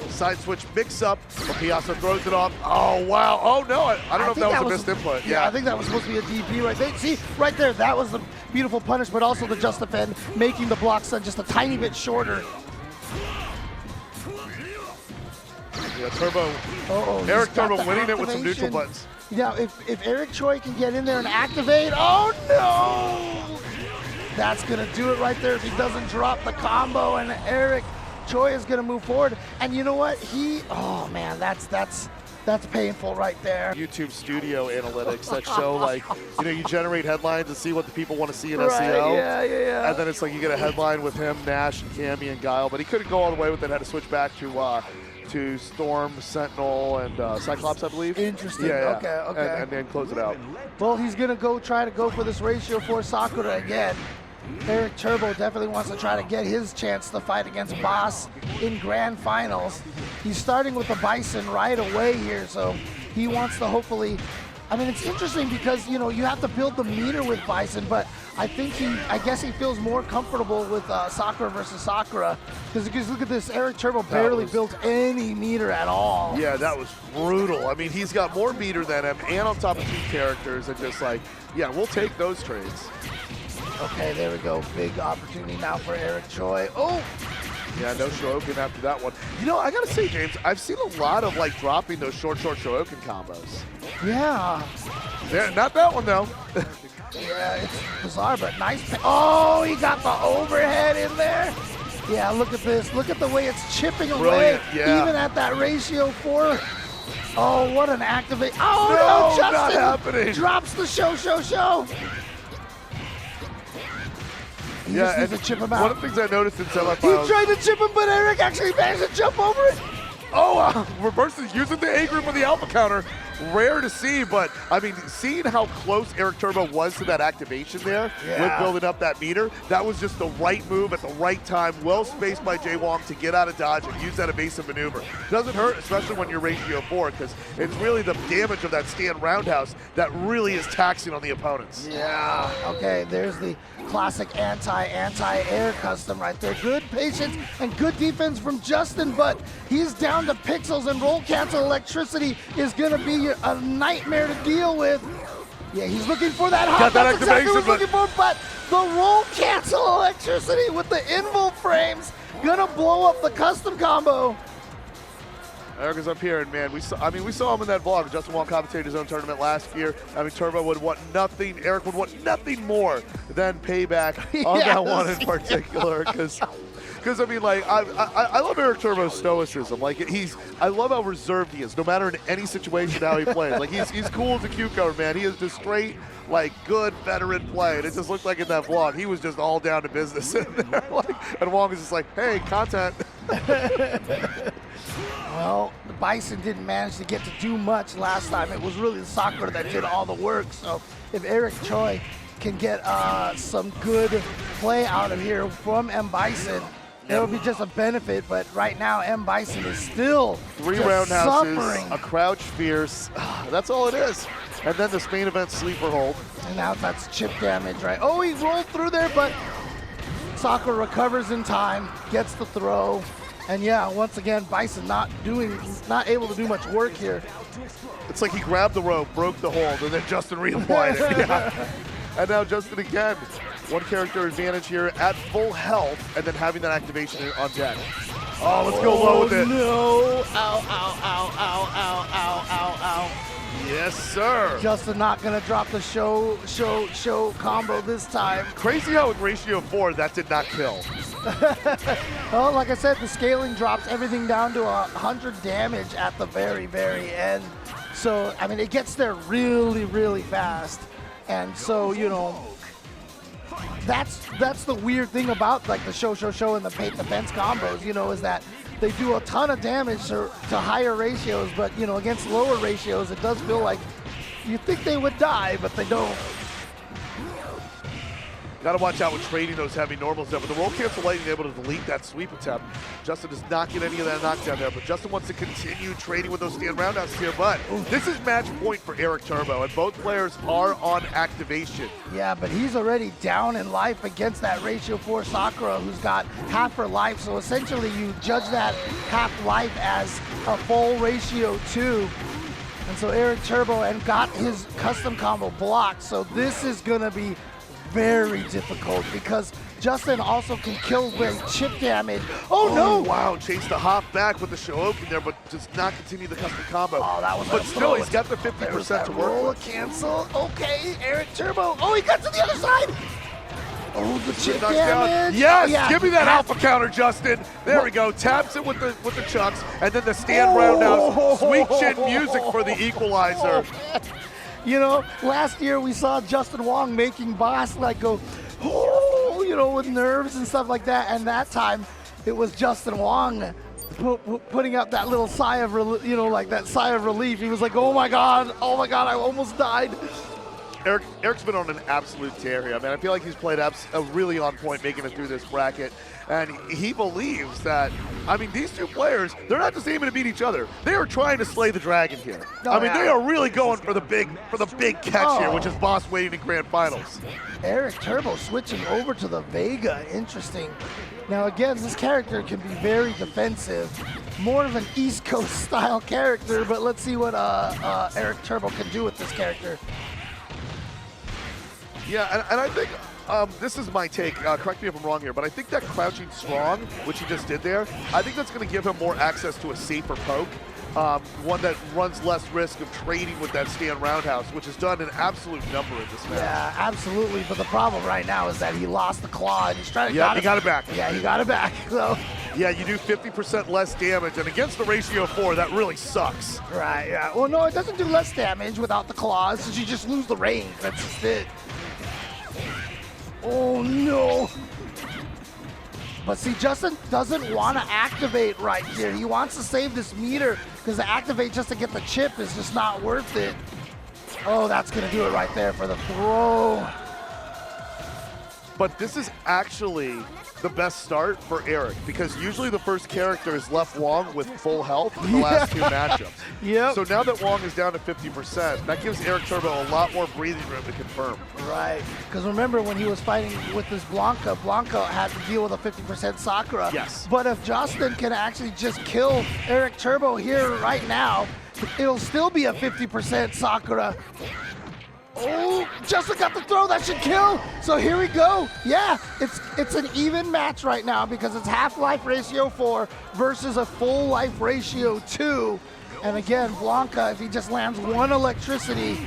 Side switch mix up, but Payaso throws it off. Oh, wow. Oh, no. I don't know if that was a missed input. Yeah, I think that was supposed to be a DP right there. See, right there, that was the beautiful punish, but also the just defend, making the block stun just a tiny bit shorter. Yeah, ericturbo winning it with some neutral buttons. Now, if Eric Choi can get in there and activate, oh, no! That's going to do it right there if he doesn't drop the combo, and Eric Choi is going to move forward. And you know what? Oh man, that's painful right there. YouTube studio analytics that show like, you generate headlines to see what the people want to see in SEO. Yeah. And then it's like you get a headline with him, Nash, and Cammy, and Guile, but he couldn't go all the way with it. Had to switch back to Storm, Sentinel, and Cyclops, I believe. Interesting. Yeah. Okay. And then close it out. Well, he's going to try to go for this ratio 4 Sakura again. ericturbo definitely wants to try to get his chance to fight against Boss in grand finals. He's starting with the Bison right away here, so he wants to hopefully I mean, it's interesting because, you know, you have to build the meter with Bison, but I guess he feels more comfortable with Sakura versus Sakura. Because look at this, ericturbo barely built any meter at all. Yeah, that was brutal. I mean, he's got more meter than him, and on top of 2 characters, and just like, yeah, we'll take those trades. Okay, there we go. Big opportunity now for Eric Choi. Oh! Yeah, no Shoryuken after that one. You know, I gotta say, James, I've seen a lot of like dropping those short Shoryuken combos. Yeah. Yeah, not that one though. Yeah, it's bizarre, but nice. Oh, he got the overhead in there. Yeah, look at this. Look at the way it's chipping away. Brilliant, yeah. Even at that ratio 4. Oh, what an activate. Oh, No, no, Justin not happening. drops the show. He just needs to chip him out. One of the things I noticed in He semifinals. tried to chip him, but Eric actually managed to jump over it. Oh, reverses using the A group with the alpha counter. Rare to see, but I mean, seeing how close ericturbo was to that activation there with building up that meter, that was just the right move at the right time, well spaced by JWong to get out of dodge and use that evasive maneuver. Doesn't hurt, especially when you're ratio 4, because it's really the damage of that stand roundhouse that really is taxing on the opponents. Yeah. Okay, there's the classic anti-air custom right there. Good patience and good defense from Justin, but he's down to pixels, and roll cancel electricity is going to be a nightmare to deal with. Yeah, he's looking for that hop. Got that That's exactly what he's activation, looking for, but the roll cancel electricity with the invul frames gonna blow up the custom combo. Eric is up here, and man, we saw him in that vlog. JWong commentated his own tournament last year. I mean, Turbo would want nothing. Eric would want nothing more than payback on that one in particular, because I mean, like, I love ericturbo's stoicism. Like, I love how reserved he is, no matter in any situation how he plays. Like, he's cool as a cucumber, man. He is just straight, like, good veteran play. And it just looked like in that vlog, he was just all down to business in there. Like, and Wong is just like, hey, content. Well, the Bison didn't manage to get to do much last time. It was really Sakura that did all the work. So if Eric Choi can get some good play out of here from M. Bison, it would be just a benefit. But right now, M. Bison is still 3 just roundhouses, suffering. a crouch fierce. That's all it is. And then this main event sleeper hold. And now that's chip damage, right? Oh, he rolled through there, but Sakura recovers in time, gets the throw. And yeah, once again, Bison not able to do much work here. It's like he grabbed the rope, broke the hold, and then Justin reapplied it. Yeah. And now Justin again, 1 character advantage here at full health, and then having that activation on deck. Oh, let's go low with it. No! Ow, ow, ow, ow, ow, ow, ow, ow. Yes, sir. Justin not gonna drop the show combo this time. Crazy how with ratio 4, that did not kill. Well, like I said, the scaling drops everything down to 100 damage at the very, very end. So, I mean, it gets there really, really fast. And so, you know, that's the weird thing about like the show and the paint defense combos, you know, is that they do a ton of damage to higher ratios, but, you know, against lower ratios, it does feel like you think they would die, but they don't. Got to watch out with trading those heavy normals there, but the roll cancel lightning able to delete that sweep attempt. Justin does not get any of that knockdown there, but Justin wants to continue trading with those stand roundhouses here, but this is match point for ericturbo, and both players are on activation. Yeah, but he's already down in life against that ratio 4 Sakura, who's got half her life, so essentially you judge that half life as a full ratio 2. And so ericturbo and got his custom combo blocked, so this is gonna be very difficult because Justin also can kill with chip damage. Oh no! Wow, chased the hop back with the Shoryuken there, but does not continue the custom combo. Oh, that was but still, he's got the 50% to work roll with. Cancel. Okay, ericturbo. Oh, he got to the other side. Oh, the chip Knocked damage. down. Yes, oh, yeah. give me that alpha counter, Justin. There we go. Taps it with the chucks, and then the stand roundhouse. Sweet chin music for the equalizer. You know, last year we saw JWong making Boss like go, oh, you know, with nerves and stuff like that. And that time it was JWong putting up that little sigh of, you know, like that sigh of relief. He was like, oh my God, I almost died. Eric's been on an absolute tear here. I mean, I feel like he's played really on point making it through this bracket. And he believes that, I mean, these two players, they're not just aiming to beat each other. They are trying to slay the dragon here. Oh, I mean, yeah. they are really going for the big catch here, which is boss waiting in grand finals. ericturbo switching over to the Vega. Interesting. Now, again, this character can be very defensive. More of an East Coast style character, but let's see what ericturbo can do with this character. Yeah, and I think this is my take. Correct me if I'm wrong here, but I think that crouching strong, which he just did there, I think that's going to give him more access to a safer poke. One that runs less risk of trading with that stand roundhouse, which has done an absolute number in this match. Yeah, absolutely. But the problem right now is that he lost the claw and he's trying to he got it back. Yeah, he got it back. So yeah, you do 50% less damage, and against the ratio of 4, that really sucks. right, yeah. Well, no, it doesn't do less damage without the claws, since you just lose the range. That's just it. Oh no. But see, Justin doesn't want to activate right here. He wants to save this meter because to activate just to get the chip is just not worth it. Oh, that's going to do it right there for the throw. But this is actually the best start for Eric, because usually the first character is left Wong with full health in the last 2 matchups. Yep. So now that Wong is down to 50%, that gives ericturbo a lot more breathing room to confirm. Right, because remember when he was fighting with this Blanka had to deal with a 50% Sakura. Yes. But if Justin can actually just kill ericturbo here right now, it'll still be a 50% Sakura. Oh, Justin got the throw, that should kill. So here we go. Yeah, it's an even match right now because it's half-life ratio 4 versus a full life ratio 2. And again, Blanka, if he just lands 1 electricity,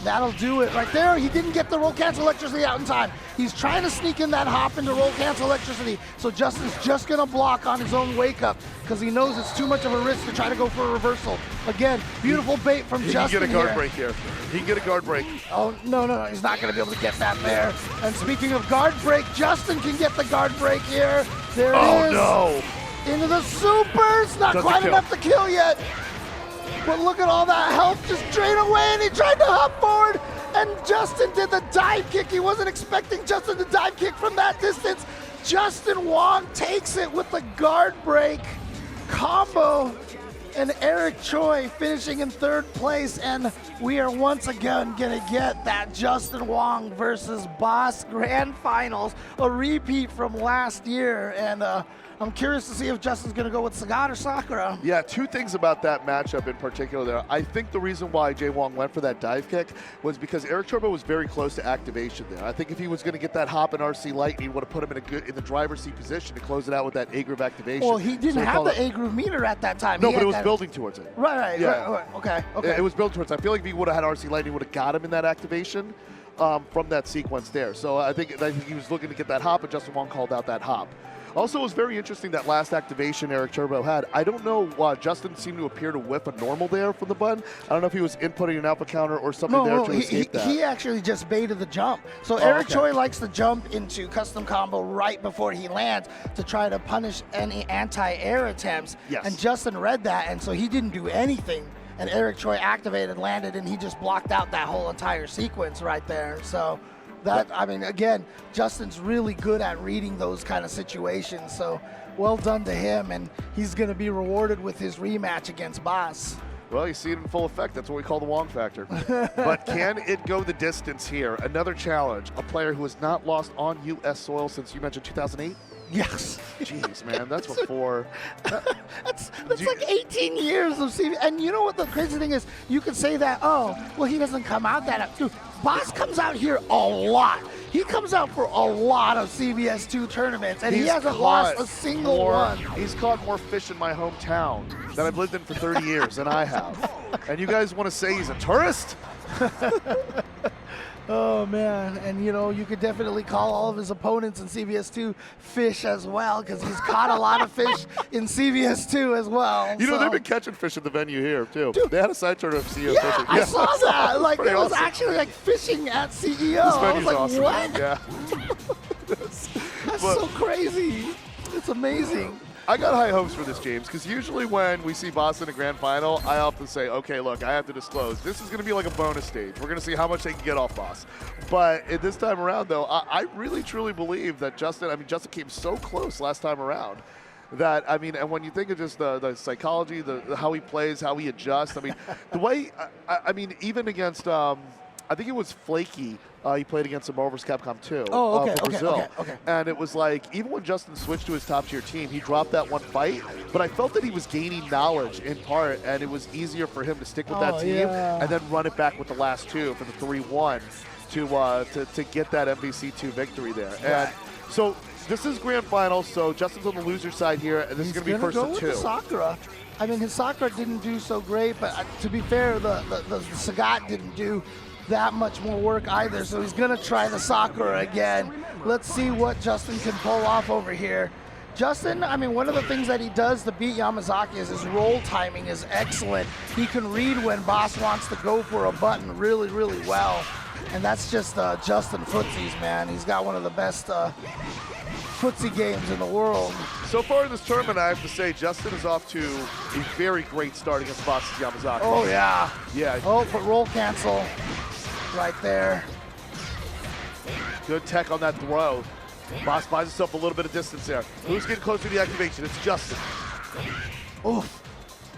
that'll do it right there. He didn't get the roll cancel electricity out in time. He's trying to sneak in that hop into roll cancel electricity. So Justin's just gonna block on his own wake up because he knows it's too much of a risk to try to go for a reversal. Again, beautiful bait from Justin. He can get a guard break here. He can get a guard break. Oh, no, he's not gonna be able to get that there. And speaking of guard break, Justin can get the guard break here. There it is. Oh no! Into the supers, not Doesn't quite kill. enough to kill yet. But look at all that health just drain away, and he tried to hop forward, and Justin did the dive kick. He wasn't expecting Justin to dive kick from that distance. JWong takes it with the guard break combo, and Eric Choi finishing in 3rd place, and we are once again gonna get that JWong versus Boss Grand Finals, a repeat from last year, and I'm curious to see if Justin's going to go with Sagat or Sakura. Yeah, 2 things about that matchup in particular there. I think the reason why JWong went for that dive kick was because ericturbo was very close to activation there. I think if he was going to get that hop in RC Lightning, he would have put him in the driver's seat position to close it out with that A-groove activation. Well, he didn't So have the A-groove meter at that time. No, He but had it was that- building towards it. Right, Yeah. right. Okay. It was built towards. I feel like if he would have had RC Lightning, would have got him in that activation from that sequence there. So I think he was looking to get that hop, and JWong called out that hop. Also, it was very interesting that last activation ericturbo had. I don't know why Justin seemed to appear to whiff a normal there from the button. I don't know if he was inputting an alpha counter or something there to escape that. He actually just baited the jump. So Eric Choi likes to jump into custom combo right before he lands to try to punish any anti-air attempts. Yes. And Justin read that, and so he didn't do anything. And Eric Choi activated, landed, and he just blocked out that whole entire sequence right there. So that, I mean, again, Justin's really good at reading those kind of situations. So well done to him, and he's going to be rewarded with his rematch against Boss. Well, you see it in full effect. That's what we call the Wong factor. But can it go the distance here? Another challenge. A player who has not lost on U.S. soil since, you mentioned, 2008? Yes. Jeez, man, that's before. That's like 18 years of CV. And you know what the crazy thing is? You could say that, oh, well, he doesn't come out that. Dude, Boss comes out here a lot. He comes out for a lot of CVS2 tournaments, and he hasn't lost a single one. He's caught more fish in my hometown that I've lived in for 30 years than I have. And you guys want to say he's a tourist? Oh, man. And, you know, you could definitely call all of his opponents in CVS2 fish as well, because he's caught a lot of fish in CVS2 as well. You know, so. they've been catching fish at the venue here, too. Dude. They had a side tournament of CEO Yeah, fishing. I saw that. Like, pretty it was awesome. actually like fishing at CEO. This I was venue's like, awesome. what? Yeah. That's so crazy. It's amazing. I got high hopes for this, James, because usually when we see Boston in a grand final, I often say, okay, look, I have to disclose. This is going to be like a bonus stage. We're going to see how much they can get off Boss. But at this time around, though, I really, truly believe that Justin came so close last time around. That, I mean, and when you think of just the psychology, how he plays, how he adjusts, I mean, the way, I mean, even against, I think it was Flaky, he played against him over Capcom 2 for Brazil. Okay. And it was like, even when Justin switched to his top-tier team, he dropped that one fight, but I felt that he was gaining knowledge in part, and it was easier for him to stick with that team and then run it back with the last two for the 3-1 to get that MVC2 victory there. Right. And so this is grand final, so Justin's on the loser side here, and this is going to be first and two. Sakura. I mean, his Sakura didn't do so great, but to be fair, the Sagat didn't do that much more work either, so he's going to try the Sakura again. Let's see what Justin can pull off over here. Justin, I mean, one of the things that he does to beat Yamazaki is his roll timing is excellent. He can read when Boss wants to go for a button really, really well. And that's just Justin footsies, man. He's got one of the best footsie games in the world. So far in this tournament, I have to say, Justin is off to a very great start against Boss's Yamazaki. Oh, yeah. Yeah. Oh, but roll cancel right there. Good tech on that throw. Boss buys himself a little bit of distance there. Who's getting close to the activation? It's Justin. Oof.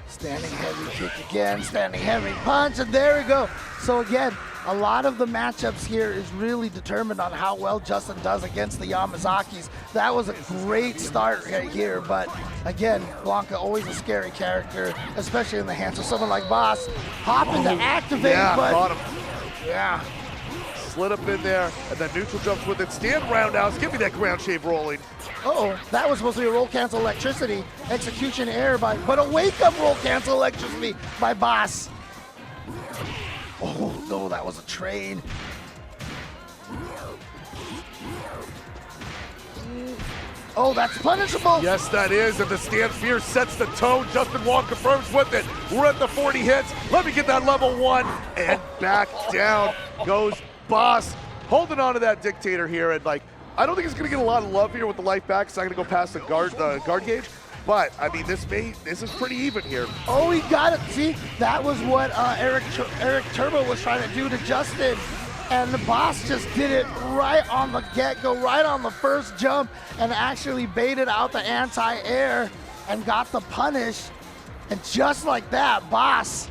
Standing heavy kick again, standing heavy punch, and there we go. So again, a lot of the matchups here is really determined on how well Justin does against the Yamazakis. That was a great start right here, but again, Blanka always a scary character, especially in the hands of someone like Boss. Hopping to activate, but caught him. Yeah. Slid up in there, and then neutral jumps with it. Stand roundhouse, give me that ground shave rolling. Uh-oh, that was supposed to be a roll cancel electricity. Execution error but a wake up roll cancel electricity by Boss. Oh no, that was a train. Oh, that's punishable. Yes, that is, and the stand fierce sets the tone. JWong confirms with it. We're at the 40 hits. Let me get that level 1, and back down goes Boss, holding on to that dictator here, and like, I don't think he's gonna get a lot of love here with the life back. It's not gonna go past the guard gauge. But, I mean, this is pretty even here. Oh, he got it. See, that was what ericturbo was trying to do to Justin. And the Boss just did it right on the get-go, right on the first jump, and actually baited out the anti-air and got the punish. And just like that, Boss,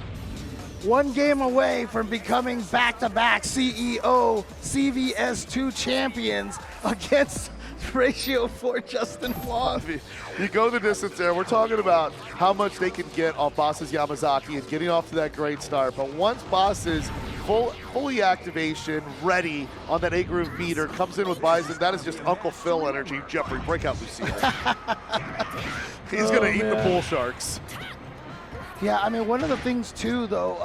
one game away from becoming back-to-back CEO CVS2 champions against Ratio 4 JWong. You go the distance there. We're talking about how much they can get off Boss's Yamazaki and getting off to that great start. But once Boss is fully activation, ready on that A-groove meter, comes in with Bison, that is just Uncle Phil energy. Jeffrey, break out Lucille. He's going to eat the bull sharks. Yeah, I mean, one of the things too, though,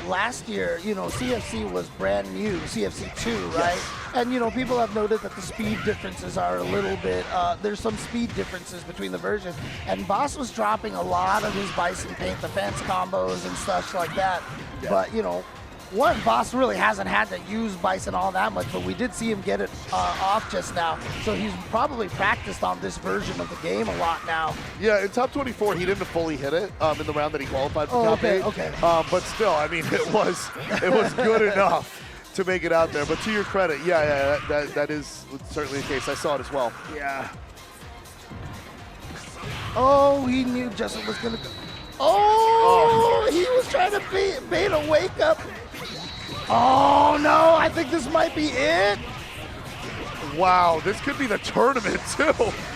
last year, you know, CFC was brand new, CFC2, right? Yes. And, you know, people have noted that the speed differences are a little bit, there's some speed differences between the versions. And Boss was dropping a lot of his Bison paint the fence combos and stuff like that. Yeah. But, you know, one, Boss really hasn't had to use Bison all that much, but we did see him get it off just now. So he's probably practiced on this version of the game a lot now. Yeah, in top 24, he didn't fully hit it in the round that he qualified for top 8. Okay. But still, I mean, it was good enough to make it out there. But to your credit, yeah, that is certainly the case. I saw it as well. Yeah. Oh, he knew Justin was gonna go. Oh, he was trying to bait a wake up. Oh no, I think this might be it. Wow, this could be the tournament too.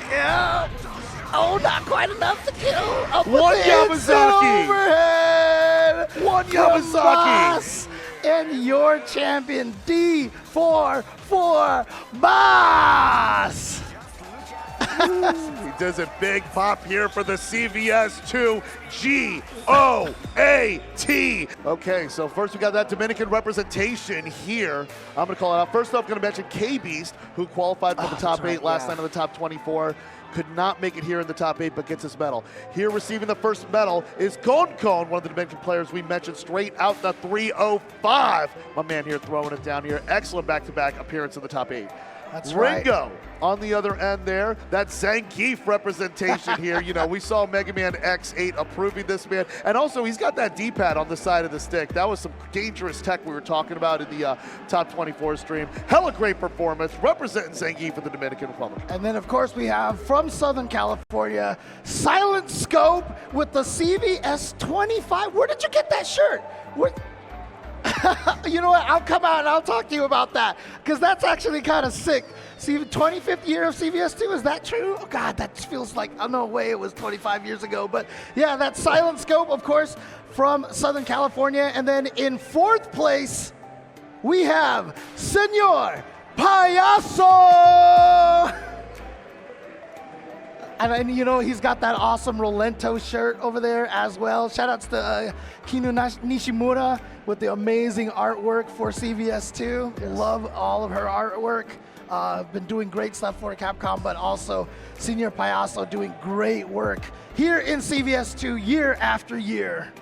Yeah. Oh, not quite enough to kill. Up with One the Yamazaki. overhead. One From Yamazaki. Boss. And your champion, D4 for Boss. He does a big pop here for the CVS2 GOAT. Okay, so first we got that Dominican representation here. I'm going to call it out. First off, going to mention KBeast, who qualified for the top 8 last night in the top 24. Could not make it here in the top 8, but gets his medal. Here receiving the first medal is Concon, one of the Dominican players we mentioned, straight out the 305. My man here throwing it down here. Excellent back-to-back appearance in the top 8. That's right. Ringo on the other end there. That Zangief representation here. You know, we saw Mega Man X8 approving this man. And also, he's got that D-pad on the side of the stick. That was some dangerous tech we were talking about in the Top 24 stream. Hella great performance, representing Zangief for the Dominican Republic. And then, of course, we have from Southern California, Silentscope with the CVS25. Where did you get that shirt? You know what? I'll come out and I'll talk to you about that, because that's actually kind of sick. See, 25th year of CVS2, is that true? Oh God, that feels like, no way it was 25 years ago. But yeah, that's Silentscope, of course, from Southern California. And then in 4th place, we have Señor Payaso. And then, you know, he's got that awesome Rolento shirt over there as well. Shout outs to Kinu Nishimura with the amazing artwork for CVS2. Yes. Love all of her artwork. Been doing great stuff for Capcom, but also Señor Payaso doing great work here in CVS2 year after year.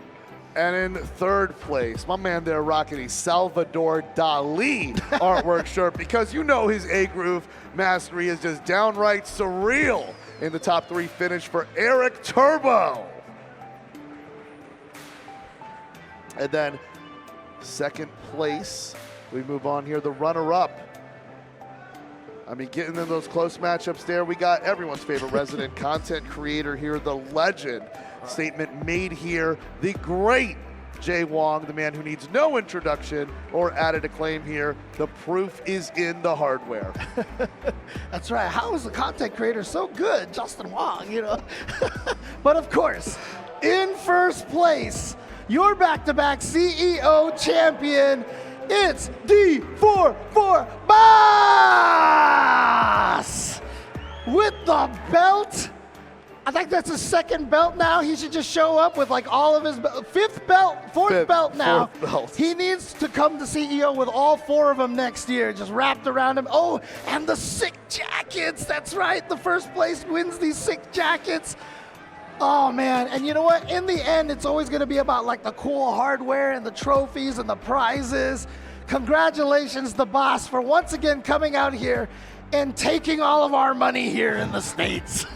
And in 3rd place, my man there rocking a Salvador Dali artwork shirt, because you know his A-Groove mastery is just downright surreal. In the top 3 finish for ericturbo. And then 2nd place, we move on here, the runner-up. I mean, getting in those close matchups there, we got everyone's favorite resident content creator here, the legend. Statement made here, the great JWong, the man who needs no introduction or added acclaim here. The proof is in the hardware. That's right. How is the content creator so good, Justin Wong, you know? But of course, in 1st place, your back-to-back CEO champion, it's D44 Boss! With the belt. I think that's his 2nd belt now. He should just show up with like all of his 5th belt, 4th belt now. 4th belt. He needs to come to CEO with all 4 of them next year, just wrapped around him. Oh, and the sick jackets. That's right. The 1st place wins these sick jackets. Oh man, and you know what? In the end, it's always going to be about like the cool hardware and the trophies and the prizes. Congratulations, the boss, for once again coming out here and taking all of our money here in the States.